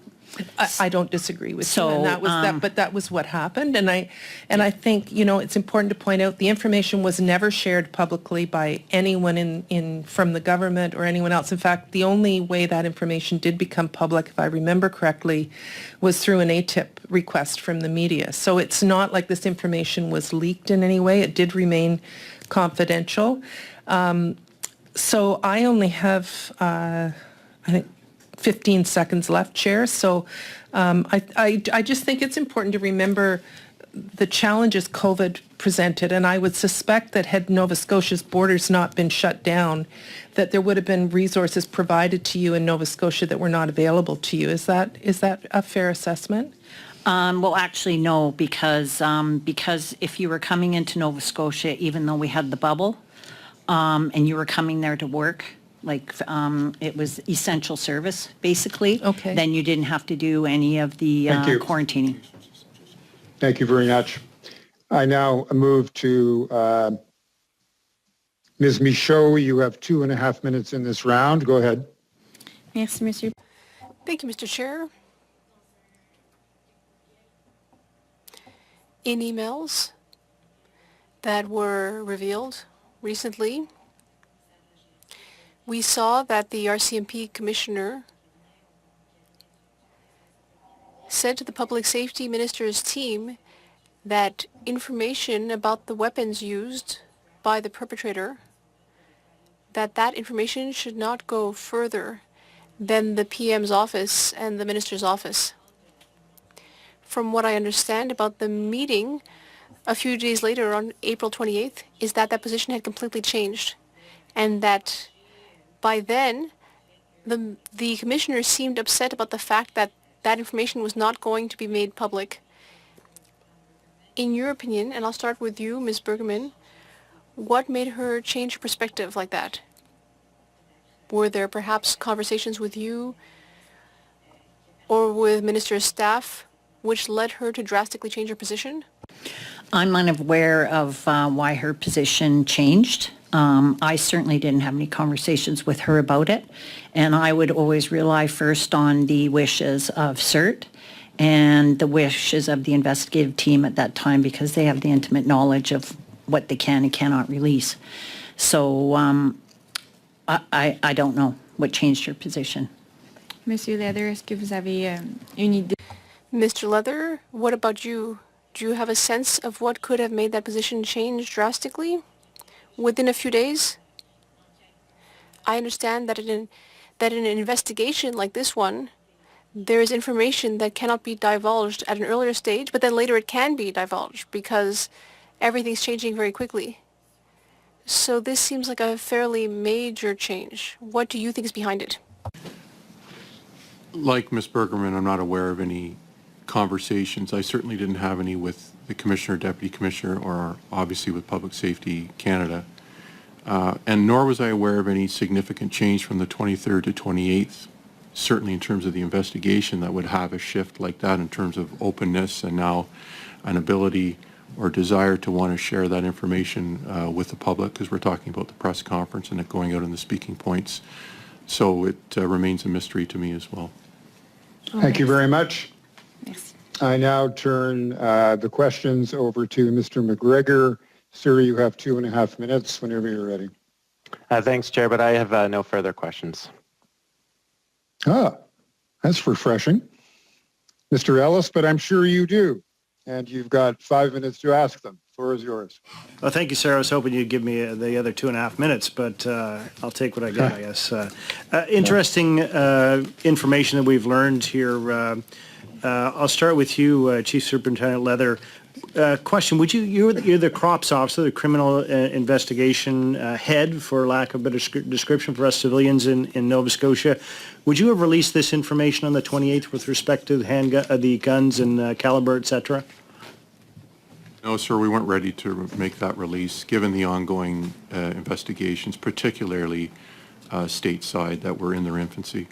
[SPEAKER 3] I don't disagree with you, and but that was what happened, and I think, you know, it's important to point out the information was never shared publicly by anyone from the government or anyone else. In fact, the only way that information did become public, if I remember correctly, was through an ATIP request from the media. So it's not like this information was leaked in any way. It did remain confidential. So I only have, I think, 15 seconds left, Chair. So I just think it's important to remember the challenges COVID presented, and I would suspect that had Nova Scotia's borders not been shut down, that there would have been resources provided to you in Nova Scotia that were not available to you. Is that a fair assessment?
[SPEAKER 18] Well, actually, no, because if you were coming into Nova Scotia, even though we had the bubble, and you were coming there to work, it was essential service, basically.
[SPEAKER 3] Okay.
[SPEAKER 18] Then you didn't have to do any of the
[SPEAKER 1] Thank you.
[SPEAKER 18] quarantining.
[SPEAKER 1] Thank you very much. I now move to Ms. Michaud. You have 2.5 minutes in this round. Go ahead.
[SPEAKER 2] Merci, Monsieur. Thank you, Mr. Chair. In emails that were revealed recently, we saw that the RCMP commissioner said to the Public Safety Minister's team that information about the weapons used by the perpetrator, that information should not go further than the PM's office and the minister's office. From what I understand about the meeting a few days later on April 28th, is that position had completely changed, and that by then the commissioner seemed upset about the fact that information was not going to be made public. In your opinion, and I'll start with you, Ms. Bergerman, what made her change her perspective like that? Were there perhaps conversations with you or with minister's staff which led her to drastically change her position?
[SPEAKER 18] I'm unaware of why her position changed. I certainly didn't have any conversations with her about it, and I would always rely first on the wishes of CERT and the wishes of the investigative team at that time, because they have the intimate knowledge of what they can and cannot release. So I don't know what changed her position.
[SPEAKER 8] Monsieur Leather, est-ce que vous avez une idée?
[SPEAKER 2] Mr. Leather, what about you? Do you have a sense of what could have made that position change drastically within a few days? I understand that in an investigation like this one, there is information that cannot be divulged at an earlier stage, but then later it can be divulged because everything's changing very quickly. So this seems like a fairly major change. What do you think is behind it?
[SPEAKER 20] Like Ms. Bergerman, I'm not aware of any conversations. I certainly didn't have any with the Commissioner, Deputy Commissioner, or obviously with Public Safety Canada. And nor was I aware of any significant change from the 23rd to 28th, certainly in terms of the investigation that would have a shift like that in terms of openness and now an ability or desire to want to share that information with the public, because we're talking about the press conference and it going out in the speaking points. So it remains a mystery to me as well.
[SPEAKER 1] Thank you very much.
[SPEAKER 8] Merci.
[SPEAKER 1] I now turn the questions over to Mr. McGregor. Sir, you have 2.5 minutes whenever you're ready.
[SPEAKER 9] Thanks, Chair, but I have no further questions.
[SPEAKER 1] Ah, that's refreshing. Mr. Ellis, but I'm sure you do. And you've got 5 minutes to ask them. The floor is yours.
[SPEAKER 10] Well, thank you, sir. I was hoping you'd give me the other 2.5 minutes, but I'll take what I get, I guess. Interesting information that we've learned here. I'll start with you, Chief Superintendent Leather. Question, you're the CROPS officer, the criminal investigation head, for lack of a better description, for us civilians in Nova Scotia. Would you have released this information on the 28th with respect to the guns and caliber, et cetera?
[SPEAKER 20] No, sir, we weren't ready to make that release, given the ongoing investigations, particularly stateside, that were in their infancy.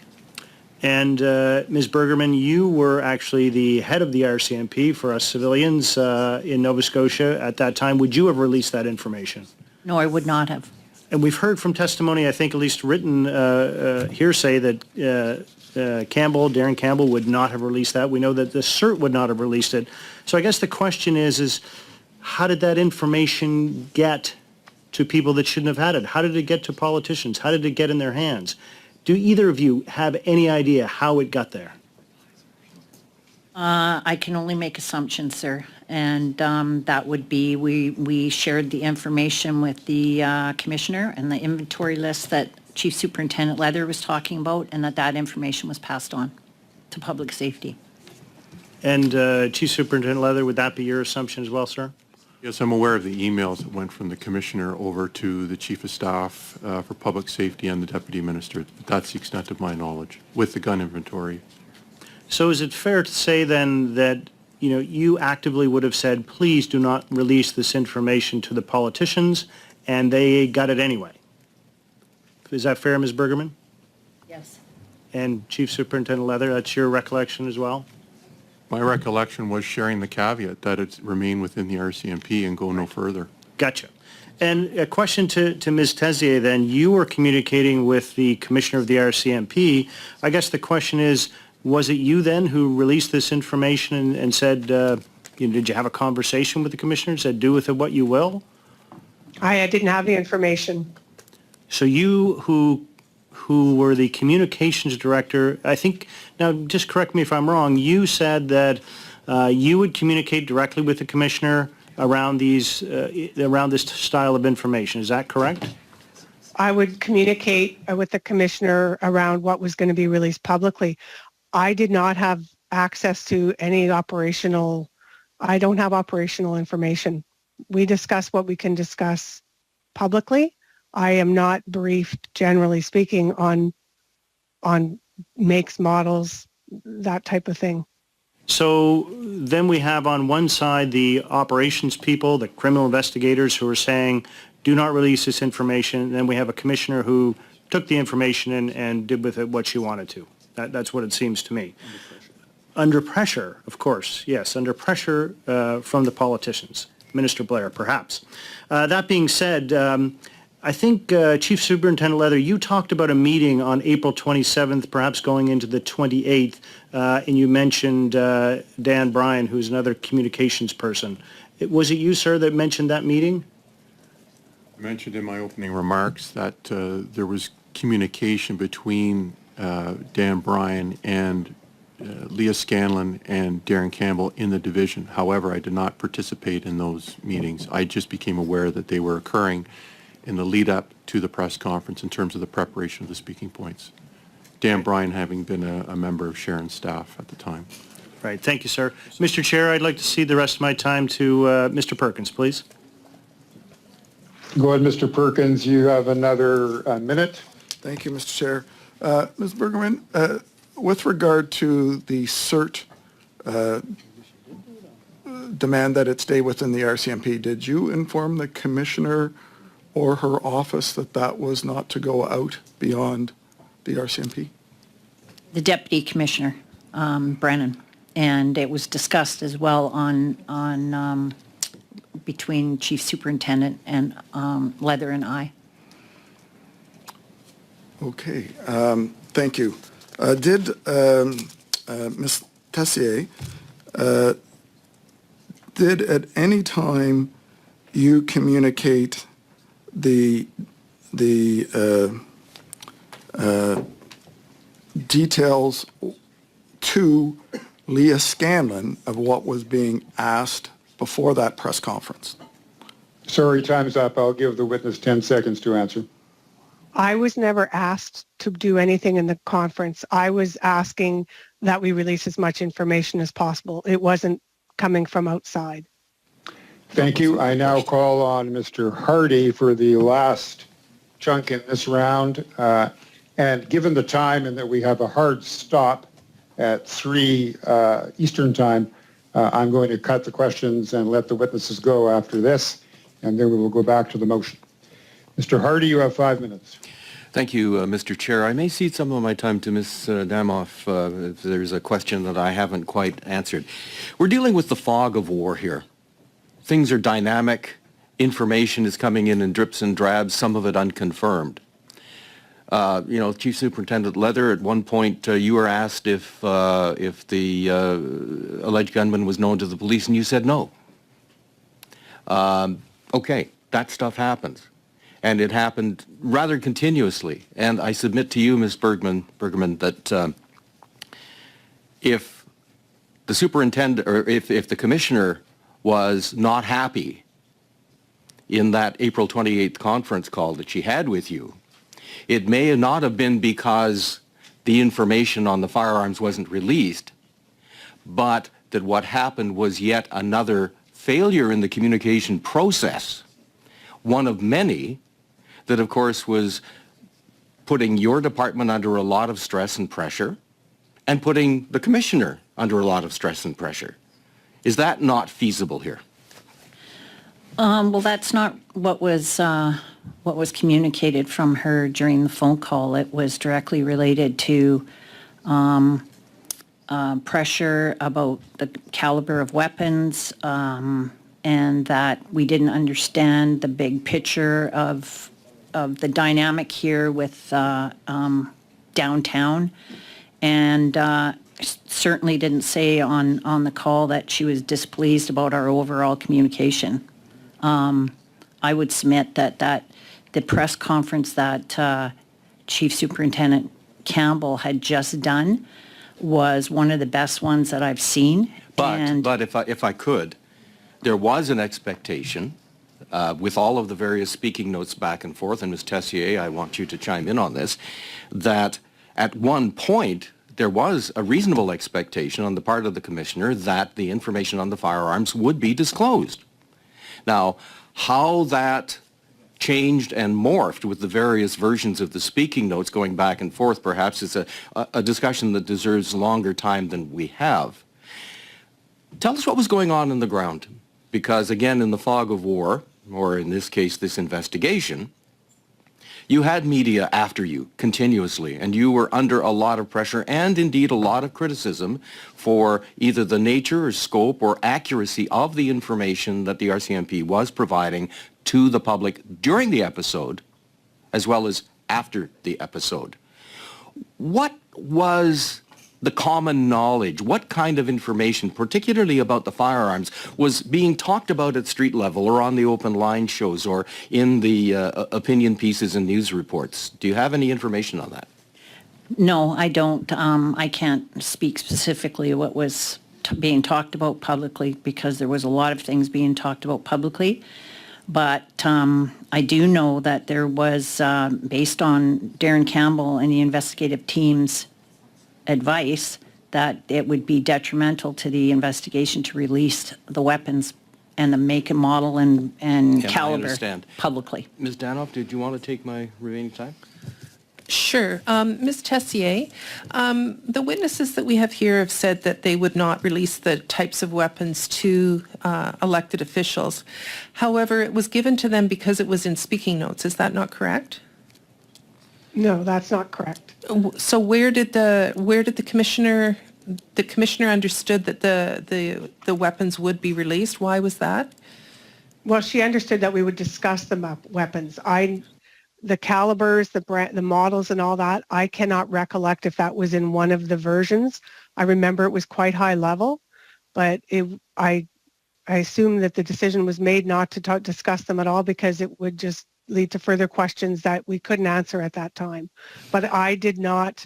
[SPEAKER 10] And Ms. Bergerman, you were actually the head of the Rcmp for us civilians in Nova Scotia at that time. Would you have released that information?
[SPEAKER 18] No, I would not have.
[SPEAKER 10] And we've heard from testimony, I think at least written hearsay, that Darren Campbell would not have released that. We know that the CERT would not have released it. So I guess the question is how did that information get to people that shouldn't have had it? How did it get to politicians? How did it get in their hands? Do either of you have any idea how it got there?
[SPEAKER 18] I can only make assumptions, sir, and that would be we shared the information with the commissioner and the inventory list that Chief Superintendent Leather was talking about, and that information was passed on to public safety.
[SPEAKER 10] And Chief Superintendent Leather, would that be your assumption as well, sir?
[SPEAKER 20] Yes, I'm aware of the emails that went from the Commissioner over to the Chief of Staff for Public Safety and the Deputy Minister. That's the extent of my knowledge with the gun inventory.
[SPEAKER 10] So is it fair to say then that you actively would have said, please do not release this information to the politicians, and they got it anyway? Is that fair, Ms. Bergerman?
[SPEAKER 5] Yes.
[SPEAKER 10] And Chief Superintendent Leather, that's your recollection as well?
[SPEAKER 20] My recollection was sharing the caveat that it remain within the RCMP and go no further.
[SPEAKER 10] Gotcha. And a question to Ms. 𝙄𝙊𝙇𝙊𝙃 then. You were communicating with the Commissioner of the RCMP. I guess the question is, was it you then who released this information and said, did you have a conversation with the Commissioner and said, do with it what you will?
[SPEAKER 19] I didn't have the information.
[SPEAKER 10] So you who were the communications director, I think, now just correct me if I'm wrong, you said that you would communicate directly with the Commissioner around these, around this style of information. Is that correct?
[SPEAKER 19] I would communicate with the Commissioner around what was going to be released publicly. I did not have access to any operational, I don't have operational information. We discuss what we can discuss publicly. I am not briefed, generally speaking, on makes, models, that type of thing.
[SPEAKER 10] So then we have on one side the operations people, the criminal investigators who are saying, do not release this information. And then we have a commissioner who took the information and did with it what she wanted to. That's what it seems to me. Under pressure, of course, yes, under pressure from the politicians. Minister Blair, perhaps. That being said, I think, Chief Superintendent Leather, you talked about a meeting on April 27th, perhaps going into the 28th, and you mentioned Dan Bryan, who's another communications person. Was it you, sir, that mentioned that meeting?
[SPEAKER 20] I mentioned in my opening remarks that there was communication between Dan Bryan and Lia Scanlan and Darren Campbell in the division. However, I did not participate in those meetings. I just became aware that they were occurring in the lead up to the press conference in terms of the preparation of the speaking points. Dan Bryan having been a member of Sharon's staff at the time.
[SPEAKER 10] Right. Thank you, sir. Mr. Chair, I'd like to cede the rest of my time to Mr. Perkins, please.
[SPEAKER 1] Go ahead, Mr. Perkins. You have another minute.
[SPEAKER 17] Thank you, Mr. Chair. Ms. Bergerman, with regard to the CERT demand that it stay within the RCMP, did you inform the Commissioner or her office that that was not to go out beyond the RCMP?
[SPEAKER 18] The Deputy Commissioner, Brennan, and it was discussed as well on between Chief Superintendent and Leather and I.
[SPEAKER 17] Okay, thank you. Did Ms. 𝙄𝙊𝙇𝙊𝙃, did at any time you communicate the details to Lia Scanlan of what was being asked before that press conference?
[SPEAKER 1] Sorry, time's up. I'll give the witness 10 seconds to answer.
[SPEAKER 19] I was never asked to do anything in the conference. I was asking that we release as much information as possible. It wasn't coming from outside.
[SPEAKER 1] Thank you. I now call on Mr. Hardy for the last chunk in this round. And given the time and that we have a hard stop at 3 Eastern time, I'm going to cut the questions and let the witnesses go after this, and then we will go back to the motion. Mr. Hardy, you have 5 minutes.
[SPEAKER 11] Thank you, Mr. Chair. I may cede some of my time to Ms. Damoff if there's a question that I haven't quite answered. We're dealing with the fog of war here. Things are dynamic. Information is coming in drips and drabs, some of it unconfirmed. Chief Superintendent Leather, at one point you were asked if the alleged gunman was known to the police, and you said no. Okay, that stuff happens. And it happened rather continuously. And I submit to you, Ms. Bergerman, that if the superintendent, or if the commissioner was not happy in that April 28th conference call that she had with you, it may not have been because the information on the firearms wasn't released, but that what happened was yet another failure in the communication process, one of many that, of course, was putting your department under a lot of stress and pressure and putting the commissioner under a lot of stress and pressure. Is that not feasible here?
[SPEAKER 18] Well, that's not what was communicated from her during the phone call. It was directly related to pressure about the caliber of weapons, and that we didn't understand the big picture of the dynamic here with downtown, and certainly didn't say on the call that she was displeased about our overall communication. I would submit that the press conference that Chief Superintendent Campbell had just done was one of the best ones that I've seen.
[SPEAKER 11] But if I could, there was an expectation with all of the various speaking notes back and forth, and Ms. Tessier, I want you to chime in on this, that at one point there was a reasonable expectation on the part of the Commissioner that the information on the firearms would be disclosed. Now, how that changed and morphed with the various versions of the speaking notes going back and forth perhaps is a discussion that deserves longer time than we have. Tell us what was going on in the ground, because again, in the fog of war, or in this case, this investigation, you had media after you continuously, and you were under a lot of pressure and indeed a lot of criticism for either the nature or scope or accuracy of the information that the RCMP was providing to the public during the episode, as well as after the episode. What was the common knowledge? What kind of information, particularly about the firearms, was being talked about at street level or on the open line shows or in the opinion pieces and news reports? Do you have any information on that?
[SPEAKER 18] No, I don't. I can't speak specifically what was being talked about publicly, because there was a lot of things being talked about publicly. But I do know that there was, based on Darren Campbell and the investigative team's advice, that it would be detrimental to the investigation to release the weapons and the make and model and caliber publicly.
[SPEAKER 11] Ms. Danoff, did you want to take my remaining time?
[SPEAKER 3] Sure. Ms. Tessier, the witnesses that we have here have said that they would not release the types of weapons to elected officials. However, it was given to them because it was in speaking notes. Is that not correct?
[SPEAKER 19] No, that's not correct.
[SPEAKER 3] So where did the commissioner understood that the weapons would be released? Why was that?
[SPEAKER 19] Well, she understood that we would discuss the weapons. The calibers, the models and all that, I cannot recollect if that was in one of the versions. I remember it was quite high level, but I assume that the decision was made not to discuss them at all because it would just lead to further questions that we couldn't answer at that time. But I did not,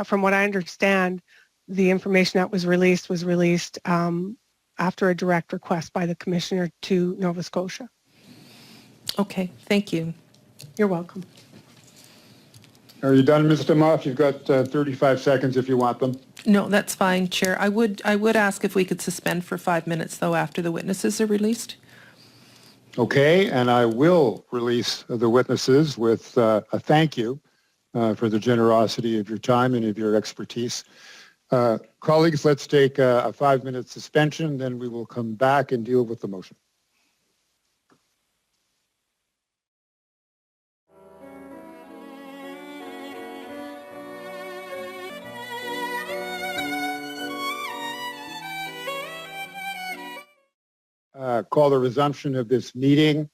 [SPEAKER 19] from what I understand, the information that was released after a direct request by the Commissioner to Nova Scotia.
[SPEAKER 3] Okay, thank you.
[SPEAKER 19] You're welcome.
[SPEAKER 1] Are you done, Ms. Demoff? You've got 35 seconds if you want them.
[SPEAKER 3] No, that's fine, Chair. I would ask if we could suspend for 5 minutes, though, after the witnesses are released.
[SPEAKER 1] Okay, and I will release the witnesses with a thank you for the generosity of your time and of your expertise. Colleagues, let's take a 5-minute suspension, then we will come back and deal with the motion. Call the resumption of this meeting.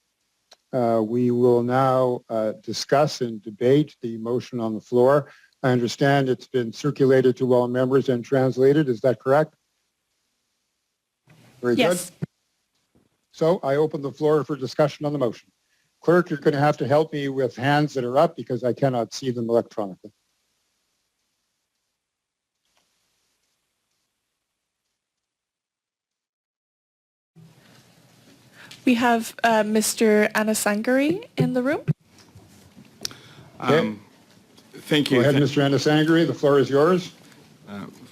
[SPEAKER 1] We will now discuss and debate the motion on the floor. I understand it's been circulated to all members and translated. Is that correct? Very
[SPEAKER 3] yes.
[SPEAKER 1] Good. So I open the floor for discussion on the motion. Clerk, you're going to have to help me with hands that are up because I cannot see them electronically.
[SPEAKER 2] We have Mr. 𝙁𝙊𝙇𝙊𝙄𝙀𝙍 in the room.
[SPEAKER 1] Okay.
[SPEAKER 13] Thank you.
[SPEAKER 1] Go ahead, Mr. 𝙁𝙁𝙇𝙊𝙁𝙁. The floor is yours.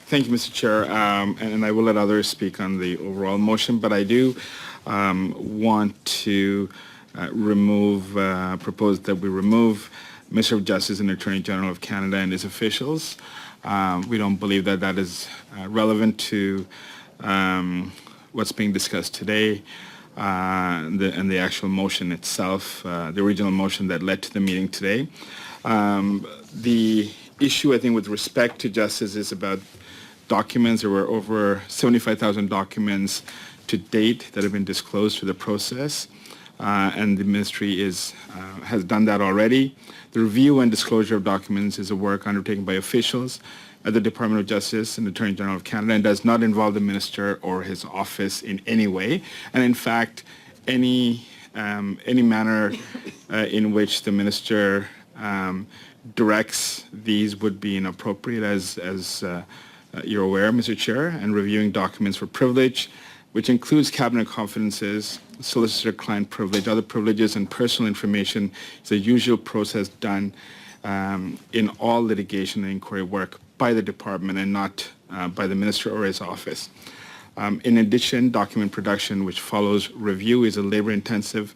[SPEAKER 13] Thank you, Mr. Chair, and I will let others speak on the overall motion, but I do want to propose that we remove Minister of Justice and Attorney General of Canada and his officials. We don't believe that that is relevant to what's being discussed today. and the actual motion itself, the original motion that led to the meeting today. The issue, I think, with respect to justice is about documents. There were over 75,000 documents to date that have been disclosed through the process, and the ministry has done that already. The review and disclosure of documents is a work undertaken by officials at the Department of Justice and Attorney General of Canada and does not involve the minister or his office in any way. And in fact, any manner in which the minister directs these would be inappropriate, as you're aware, Mr. Chair, and reviewing documents for privilege, which includes cabinet confidences, solicitor-client privilege, other privileges, and personal information, is a usual process done in all litigation and inquiry work by the department and not by the minister or his office. In addition, document production, which follows review, is a labor-intensive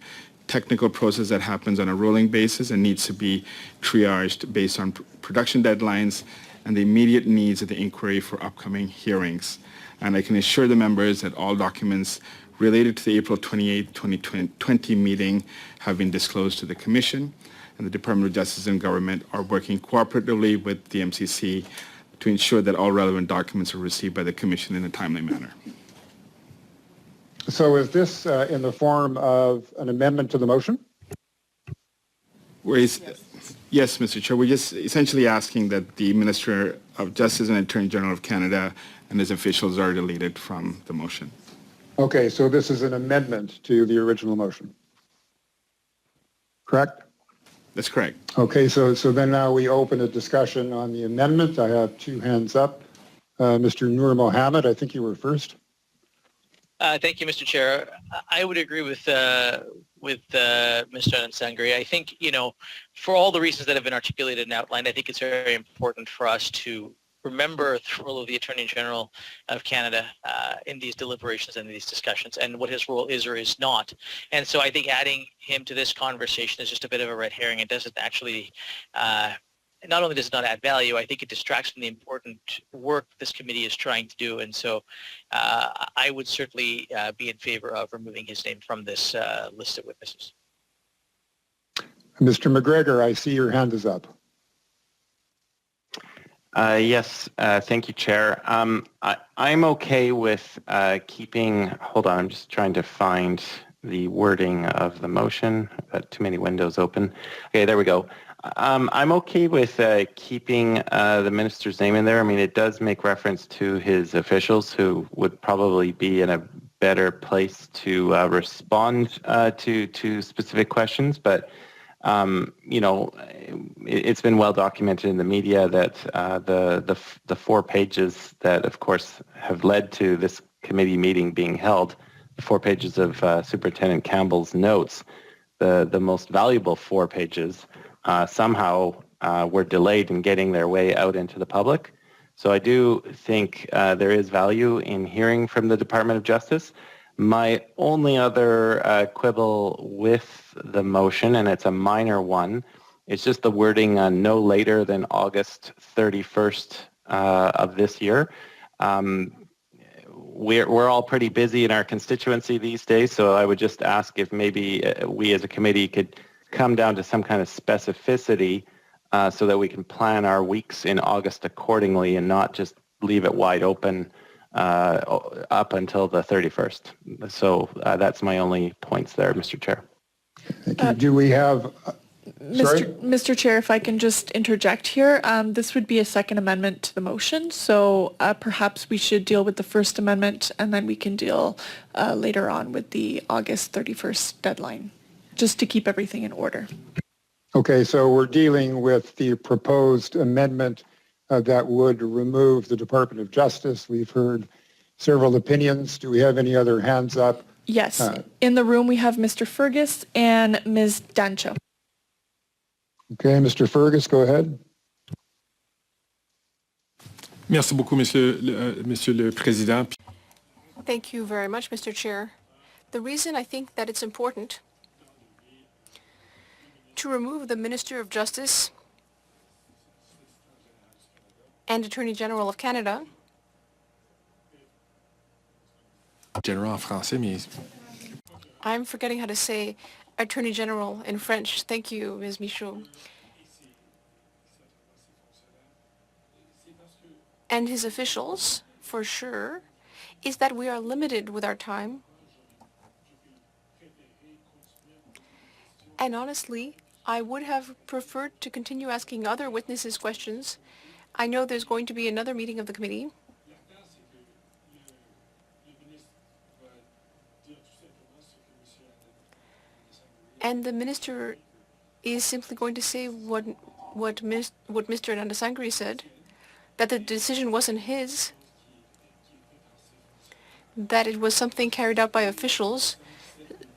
[SPEAKER 13] technical process that happens on a rolling basis and needs to be triaged based on production deadlines and the immediate needs of the inquiry for upcoming hearings. And I can assure the members that all documents related to the April 28, 2020 meeting have been disclosed to the Commission, and the Department of Justice and Government are working cooperatively with the MCC to ensure that all relevant documents are received by the Commission in a timely manner.
[SPEAKER 1] So is this in the form of an amendment to the motion?
[SPEAKER 13] Yes, Mr. Chair. We're just essentially asking that the Minister of Justice and Attorney General of Canada and his officials are deleted from the motion.
[SPEAKER 1] Okay, so this is an amendment to the original motion. Correct?
[SPEAKER 13] That's correct.
[SPEAKER 1] Okay, so then now we open a discussion on the amendment. I have two hands up. Mr. Noor Mohammed, I think you were first.
[SPEAKER 7] Thank you, Mr. Chair. I would agree with Mr. Nsangri. I think, for all the reasons that have been articulated and outlined, I think it's very important for us to remember the role of the Attorney General of Canada in these deliberations and these discussions, and what his role is or is not. And so I think adding him to this conversation is just a bit of a red herring. It doesn't actually, not only does it not add value, I think it distracts from the important work this committee is trying to do. And so I would certainly be in favor of removing his name from this list of witnesses.
[SPEAKER 1] Mr. McGregor, I see your hand is up.
[SPEAKER 9] Yes, thank you, Chair. I'm okay with keeping, hold on, I'm just trying to find the wording of the motion. I've got too many windows open. Okay, there we go. I'm okay with keeping the minister's name in there. I mean, it does make reference to his officials who would probably be in a better place to respond to specific questions, but it's been well documented in the media that the 4 pages that, of course, have led to this committee meeting being held, the 4 pages of Superintendent Campbell's notes, the most valuable 4 pages, somehow were delayed in getting their way out into the public. So I do think there is value in hearing from the Department of Justice. My only other quibble with the motion, and it's a minor one, it's just the wording on no later than August 31st of this year. We're all pretty busy in our constituency these days, so I would just ask if maybe we as a committee could come down to some kind of specificity so that we can plan our weeks in August accordingly and not just leave it wide open up until the 31st. So that's my only points there, Mr. Chair.
[SPEAKER 1] Thank you. Do we have...
[SPEAKER 2] Mr. Chair, if I can just interject here, this would be a second amendment to the motion, so perhaps we should deal with the first amendment and then we can deal later on with the August 31st deadline, just to keep everything in order.
[SPEAKER 1] Okay, so we're dealing with the proposed amendment that would remove the Department of Justice. We've heard several opinions. Do we have any other hands up?
[SPEAKER 2] Yes. In the room we have Mr. Fergus and Ms. Dancho.
[SPEAKER 1] Okay, Mr. Fergus, go ahead.
[SPEAKER 16] Merci beaucoup, Monsieur le Président.
[SPEAKER 2] Thank you very much, Mr. Chair. The reason I think that it's important to remove the Minister of Justice and Attorney General of Canada.
[SPEAKER 16] General en français, mais
[SPEAKER 2] I'm forgetting how to say Attorney General in French. Thank you, Ms. Michaud. And his officials, for sure, is that we are limited with our time. And honestly, I would have preferred to continue asking other witnesses questions. I know there's going to be another meeting of the committee. And the minister is simply going to say what Mr. 𝙄𝙁𝙏𝙀𝙍 said, that the decision wasn't his, that it was something carried out by officials.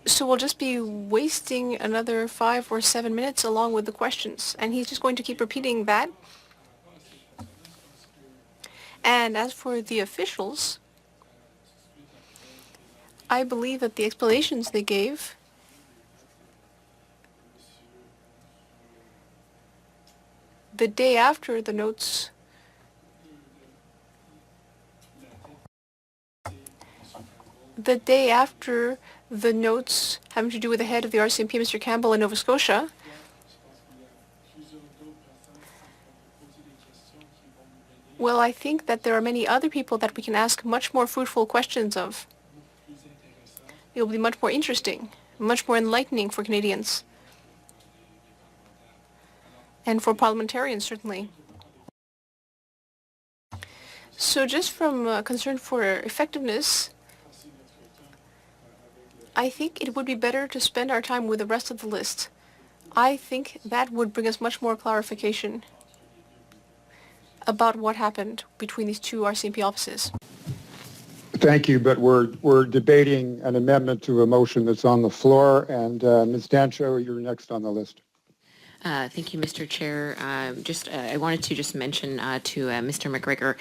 [SPEAKER 2] So we'll just be wasting another 5 or 7 minutes along with the questions. And he's just going to keep repeating that. And as for the officials, I believe that the explanations they gave the day after the notes having to do with the head of the Rcmp, Mr. Campbell in Nova Scotia, well, I think that there are many other people that we can ask much more fruitful questions of. It will be much more interesting, much more enlightening for Canadians. And for parliamentarians, certainly. So just from concern for effectiveness, I think it would be better to spend our time with the rest of the list. I think that would bring us much more clarification about what happened between these two Rcmp offices.
[SPEAKER 1] Thank you, but we're debating an amendment to a motion that's on the floor, and Ms. Dancho, you're next on the list.
[SPEAKER 5] Thank you, Mr. Chair. I wanted to just mention to Mr. McGregor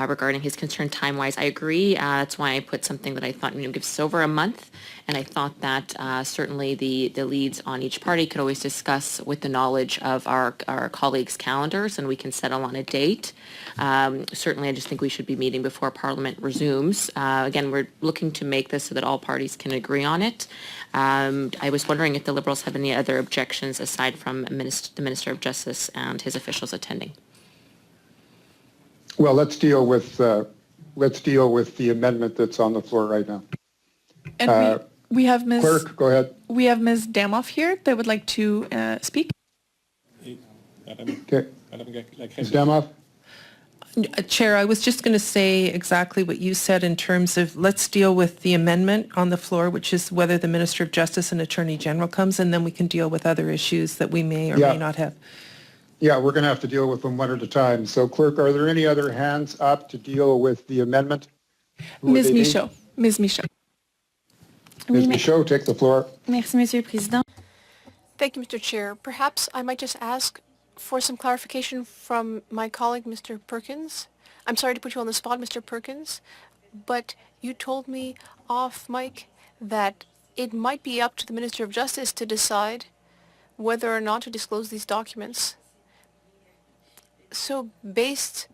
[SPEAKER 5] regarding his concern time-wise. I agree. That's why I put something that I thought gives us over a month, and I thought that certainly the leads on each party could always discuss with the knowledge of our colleagues' calendars, and we can settle on a date. Certainly, I just think we should be meeting before Parliament resumes. Again, we're looking to make this so that all parties can agree on it. I was wondering if the Liberals have any other objections aside from the Minister of Justice and his officials attending.
[SPEAKER 1] Well, let's deal with the amendment that's on the floor right now.
[SPEAKER 21] And we have Ms.
[SPEAKER 1] Clerk, go ahead.
[SPEAKER 21] We have Ms. Damoff here that would like to speak.
[SPEAKER 1] Okay. Ms. Damoff?
[SPEAKER 3] Chair, I was just going to say exactly what you said in terms of let's deal with the amendment on the floor, which is whether the Minister of Justice and Attorney General comes, and then we can deal with other issues that we may or may not have.
[SPEAKER 1] Yeah, we're going to have to deal with them one at a time. So, Clerk, are there any other hands up to deal with the amendment?
[SPEAKER 21] Ms. Michaud. Ms. Michaud.
[SPEAKER 1] Ms. Michaud, take the floor.
[SPEAKER 8] Merci, Monsieur le Président.
[SPEAKER 2] Thank you, Mr. Chair. Perhaps I might just ask for some clarification from my colleague, Mr. Perkins. I'm sorry to put you on the spot, Mr. Perkins, but you told me off mic that it might be up to the Minister of Justice to decide whether or not to disclose these documents. So based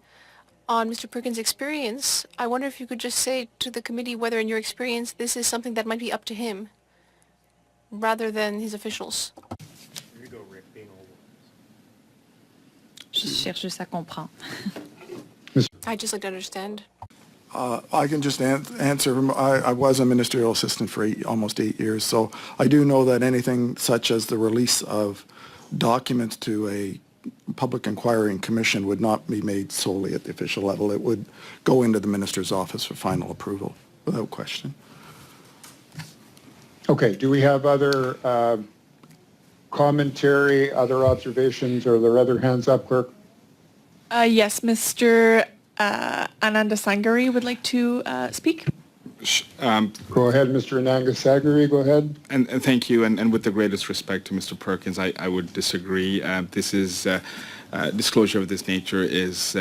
[SPEAKER 2] on Mr. Perkins' experience, I wonder if you could just say to the committee whether in your experience this is something that might be up to him rather than his officials.
[SPEAKER 8] Je cherche juste à comprendre.
[SPEAKER 2] I'd just like to understand.
[SPEAKER 17] I can just answer. I was a ministerial assistant for almost 8 years, so I do know that anything such as the release of documents to a public inquiry commission would not be made solely at the official level. It would go into the minister's office for final approval, without question.
[SPEAKER 1] Okay, do we have other commentary, other observations, or are there other hands up, Clerk?
[SPEAKER 21] Yes, Mr. 𝙤𝙁𝙏𝙀𝙊𝙄𝙀𝙗 would like to speak.
[SPEAKER 1] Go ahead, Mr. Anangasagari, go ahead.
[SPEAKER 13] And thank you, and with the greatest respect to Mr. Perkins, I would disagree. This is, disclosure of this nature is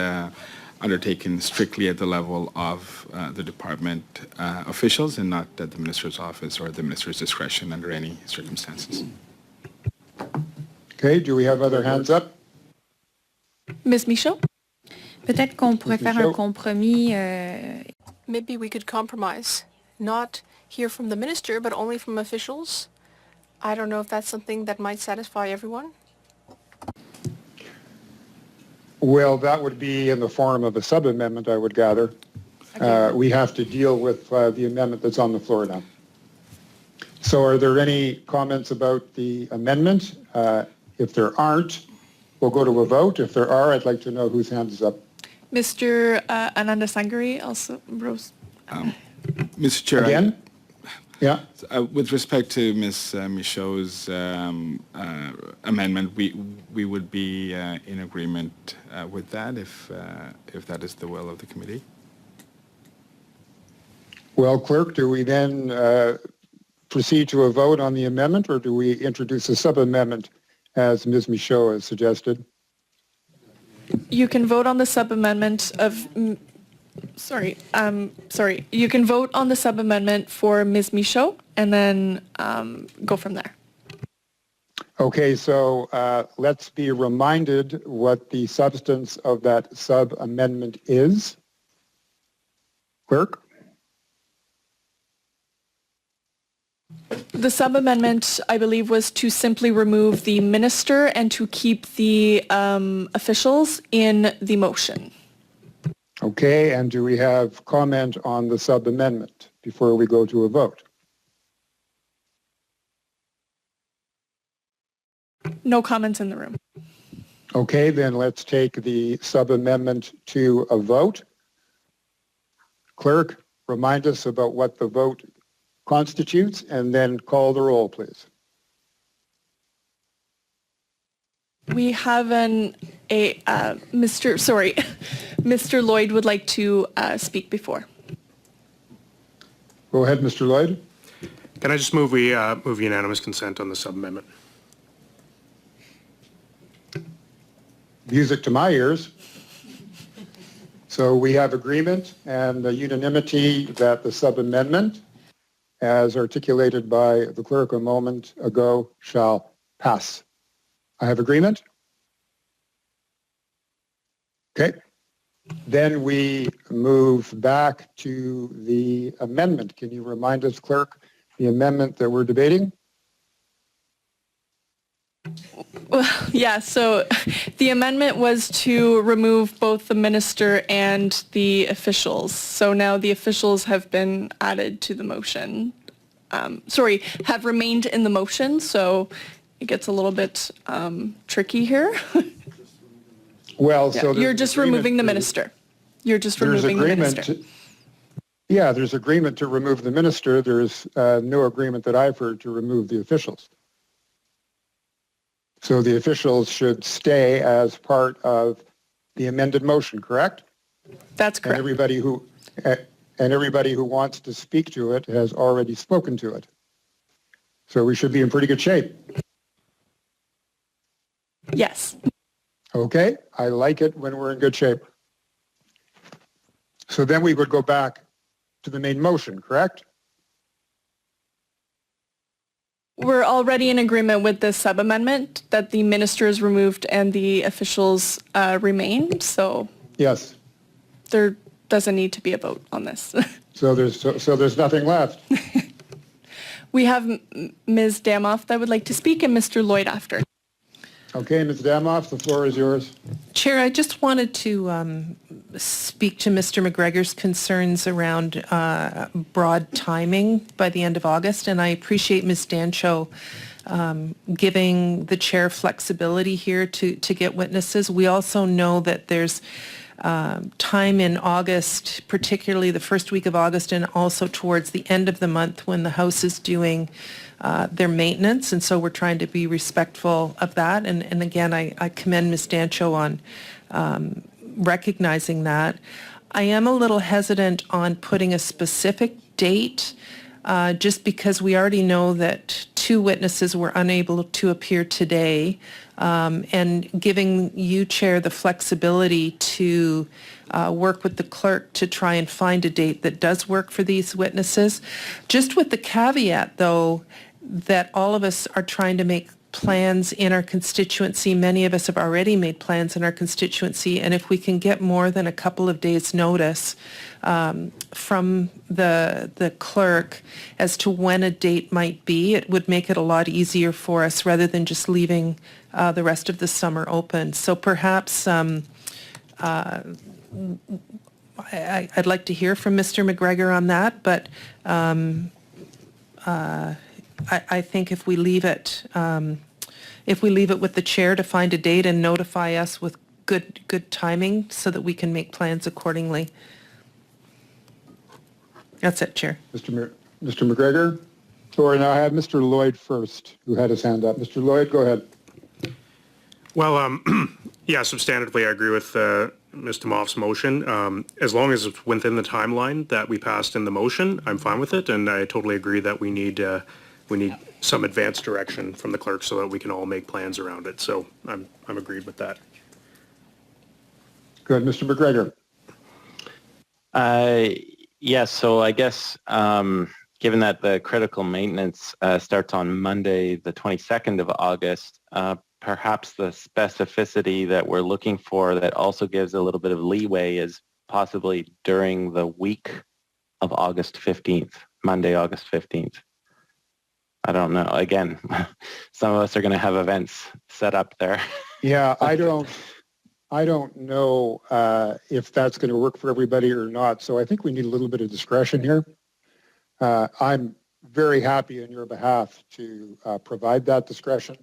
[SPEAKER 13] undertaken strictly at the level of the department officials and not at the minister's office or the minister's discretion under any circumstances.
[SPEAKER 1] Okay, do we have other hands up?
[SPEAKER 21] Ms. Michaud?
[SPEAKER 8] Peut-être qu'on pourrait faire un compromis.
[SPEAKER 2] Maybe we could compromise, not hear from the minister, but only from officials. I don't know if that's something that might satisfy everyone.
[SPEAKER 1] Well, that would be in the form of a sub-amendment, I would gather. We have to deal with the amendment that's on the floor now. So are there any comments about the amendment? If there aren't, we'll go to a vote. If there are, I'd like to know whose hand is up.
[SPEAKER 21] Mr. Ananda-Sangari also rose.
[SPEAKER 13] Mr. Chair.
[SPEAKER 1] Again? Yeah.
[SPEAKER 13] With respect to Ms. Michaud's amendment, we would be in agreement with that if that is the will of the committee.
[SPEAKER 1] Well, Clerk, do we then proceed to a vote on the amendment, or do we introduce a sub-amendment as Ms. Michaud has suggested?
[SPEAKER 21] You can vote on the sub-amendment of, you can vote on the sub-amendment for Ms. Michaud and then go from there.
[SPEAKER 1] Okay, so let's be reminded what the substance of that sub-amendment is. Clerk?
[SPEAKER 21] The sub-amendment, I believe, was to simply remove the minister and to keep the officials in the motion.
[SPEAKER 1] Okay, and do we have comment on the sub-amendment before we go to a vote?
[SPEAKER 21] No comments in the room.
[SPEAKER 1] Okay, then let's take the sub-amendment to a vote. Clerk, remind us about what the vote constitutes, and then call the roll, please.
[SPEAKER 21] We have Mr. Lloyd would like to speak before.
[SPEAKER 1] Go ahead, Mr. Lloyd.
[SPEAKER 12] Can I just move we move unanimous consent on the sub-amendment?
[SPEAKER 1] Music to my ears. So we have agreement and unanimity that the sub-amendment, as articulated by the clerk a moment ago, shall pass. I have agreement? Okay. Then we move back to the amendment. Can you remind us, clerk, the amendment that we're debating?
[SPEAKER 21] Well, yeah, so the amendment was to remove both the minister and the officials. So now the officials have been added to the motion. Have remained in the motion, so it gets a little bit tricky here.
[SPEAKER 1] Well,
[SPEAKER 21] yeah,
[SPEAKER 1] so
[SPEAKER 21] you're just removing the minister. You're just removing the minister.
[SPEAKER 1] Yeah, there's agreement to remove the minister. There's no agreement that I've heard to remove the officials. So the officials should stay as part of the amended motion, correct?
[SPEAKER 21] That's correct.
[SPEAKER 1] And everybody who wants to speak to it has already spoken to it. So we should be in pretty good shape.
[SPEAKER 21] Yes.
[SPEAKER 1] Okay, I like it when we're in good shape. So then we would go back to the main motion, correct?
[SPEAKER 21] We're already in agreement with the sub-amendment that the minister is removed and the officials remain, so
[SPEAKER 1] yes,
[SPEAKER 21] there doesn't need to be a vote on this.
[SPEAKER 1] So there's nothing left.
[SPEAKER 21] We have Ms. Damoff that would like to speak and Mr. Lloyd after.
[SPEAKER 1] Okay, Ms. Damoff, the floor is yours.
[SPEAKER 3] Chair, I just wanted to speak to Mr. McGregor's concerns around broad timing by the end of August, and I appreciate Ms. Dancho giving the chair flexibility here to get witnesses. We also know that there's time in August, particularly the first week of August and also towards the end of the month when the House is doing their maintenance, and so we're trying to be respectful of that. And again, I commend Ms. Dancho on recognizing that. I am a little hesitant on putting a specific date just because we already know that 2 witnesses were unable to appear today, and giving you, Chair, the flexibility to work with the clerk to try and find a date that does work for these witnesses. Just with the caveat, though, that all of us are trying to make plans in our constituency. Many of us have already made plans in our constituency, and if we can get more than a couple of days' notice from the clerk as to when a date might be, it would make it a lot easier for us rather than just leaving the rest of the summer open. So perhaps I'd like to hear from Mr. McGregor on that, but I think if we leave it with the chair to find a date and notify us with good timing so that we can make plans accordingly. That's it, Chair.
[SPEAKER 1] Mr. McGregor? Sorry, now I have Mr. Lloyd first, who had his hand up. Mr. Lloyd, go ahead.
[SPEAKER 12] Well, yeah, substantively, I agree with Ms. Demoff's motion. As long as it's within the timeline that we passed in the motion, I'm fine with it, and I totally agree that we need some advanced direction from the clerk so that we can all make plans around it. So I'm agreed with that.
[SPEAKER 1] Good. Mr. McGregor?
[SPEAKER 9] Yes, so I guess given that the critical maintenance starts on Monday, the 22nd of August, perhaps the specificity that we're looking for that also gives a little bit of leeway is possibly during the week of August 15th, Monday, August 15th. I don't know. Again, some of us are going to have events set up there.
[SPEAKER 1] Yeah, I don't know if that's going to work for everybody or not. So I think we need a little bit of discretion here. I'm very happy on your behalf to provide that discretion.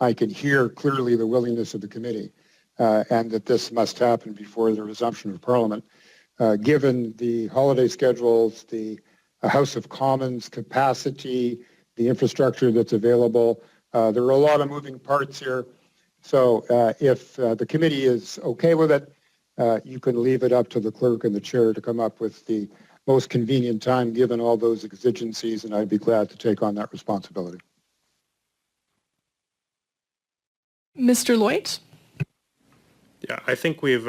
[SPEAKER 1] I can hear clearly the willingness of the committee and that this must happen before the resumption of Parliament. Given the holiday schedules, the House of Commons capacity, the infrastructure that's available, there are a lot of moving parts here. So if the committee is okay with it, you can leave it up to the clerk and the chair to come up with the most convenient time given all those exigencies, and I'd be glad to take on that responsibility.
[SPEAKER 21] Mr. Lloyd?
[SPEAKER 12] Yeah, I think we've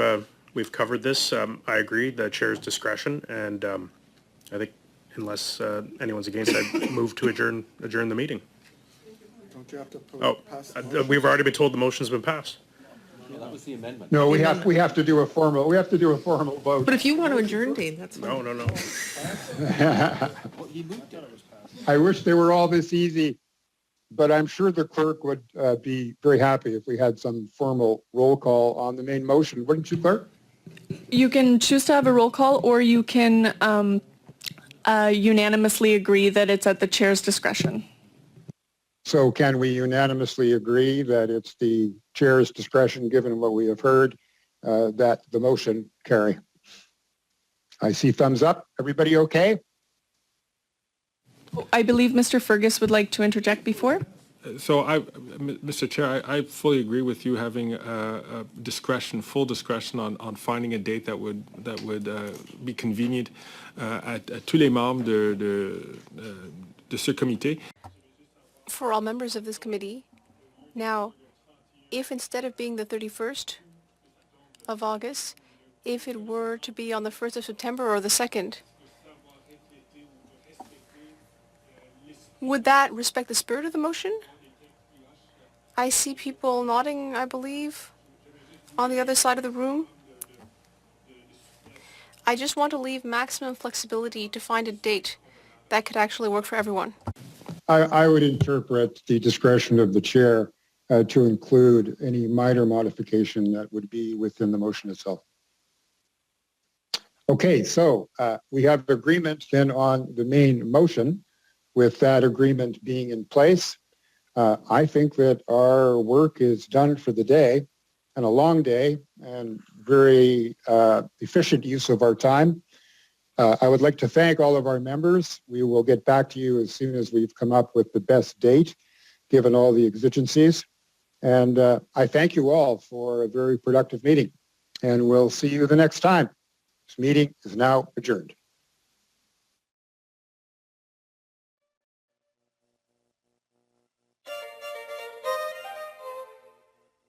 [SPEAKER 12] covered this. I agree, the chair's discretion, and I think unless anyone's against, I move to adjourn the meeting.
[SPEAKER 17] Don't you have to pass
[SPEAKER 12] We've already been told the motion's been passed.
[SPEAKER 11] Yeah, that was the amendment.
[SPEAKER 1] No, we have to do a formal vote.
[SPEAKER 3] But if you want to adjourn, Dave, that's fine.
[SPEAKER 12] No.
[SPEAKER 1] I wish they were all this easy, but I'm sure the clerk would be very happy if we had some formal roll call on the main motion. Wouldn't you, clerk?
[SPEAKER 21] You can choose to have a roll call, or you can unanimously agree that it's at the chair's discretion.
[SPEAKER 1] So can we unanimously agree that it's the chair's discretion, given what we have heard, that the motion carry? I see thumbs up. Everybody okay?
[SPEAKER 21] I believe Mr. Fergus would like to interject before.
[SPEAKER 16] So, Mr. Chair, I fully agree with you having discretion, full discretion on finding a date that would be convenient à tous les membres de ce comité.
[SPEAKER 2] For all members of this committee. Now, if instead of being the 31st of August, if it were to be on the 1st of September or the 2nd, would that respect the spirit of the motion? I see people nodding, I believe, on the other side of the room. I just want to leave maximum flexibility to find a date that could actually work for everyone.
[SPEAKER 1] I would interpret the discretion of the chair to include any minor modification that would be within the motion itself. Okay, so we have agreement then on the main motion. With that agreement being in place, I think that our work is done for the day, and a long day and very efficient use of our time. I would like to thank all of our members. We will get back to you as soon as we've come up with the best date, given all the exigencies. And I thank you all for a very productive meeting, and we'll see you the next time. This meeting is now adjourned.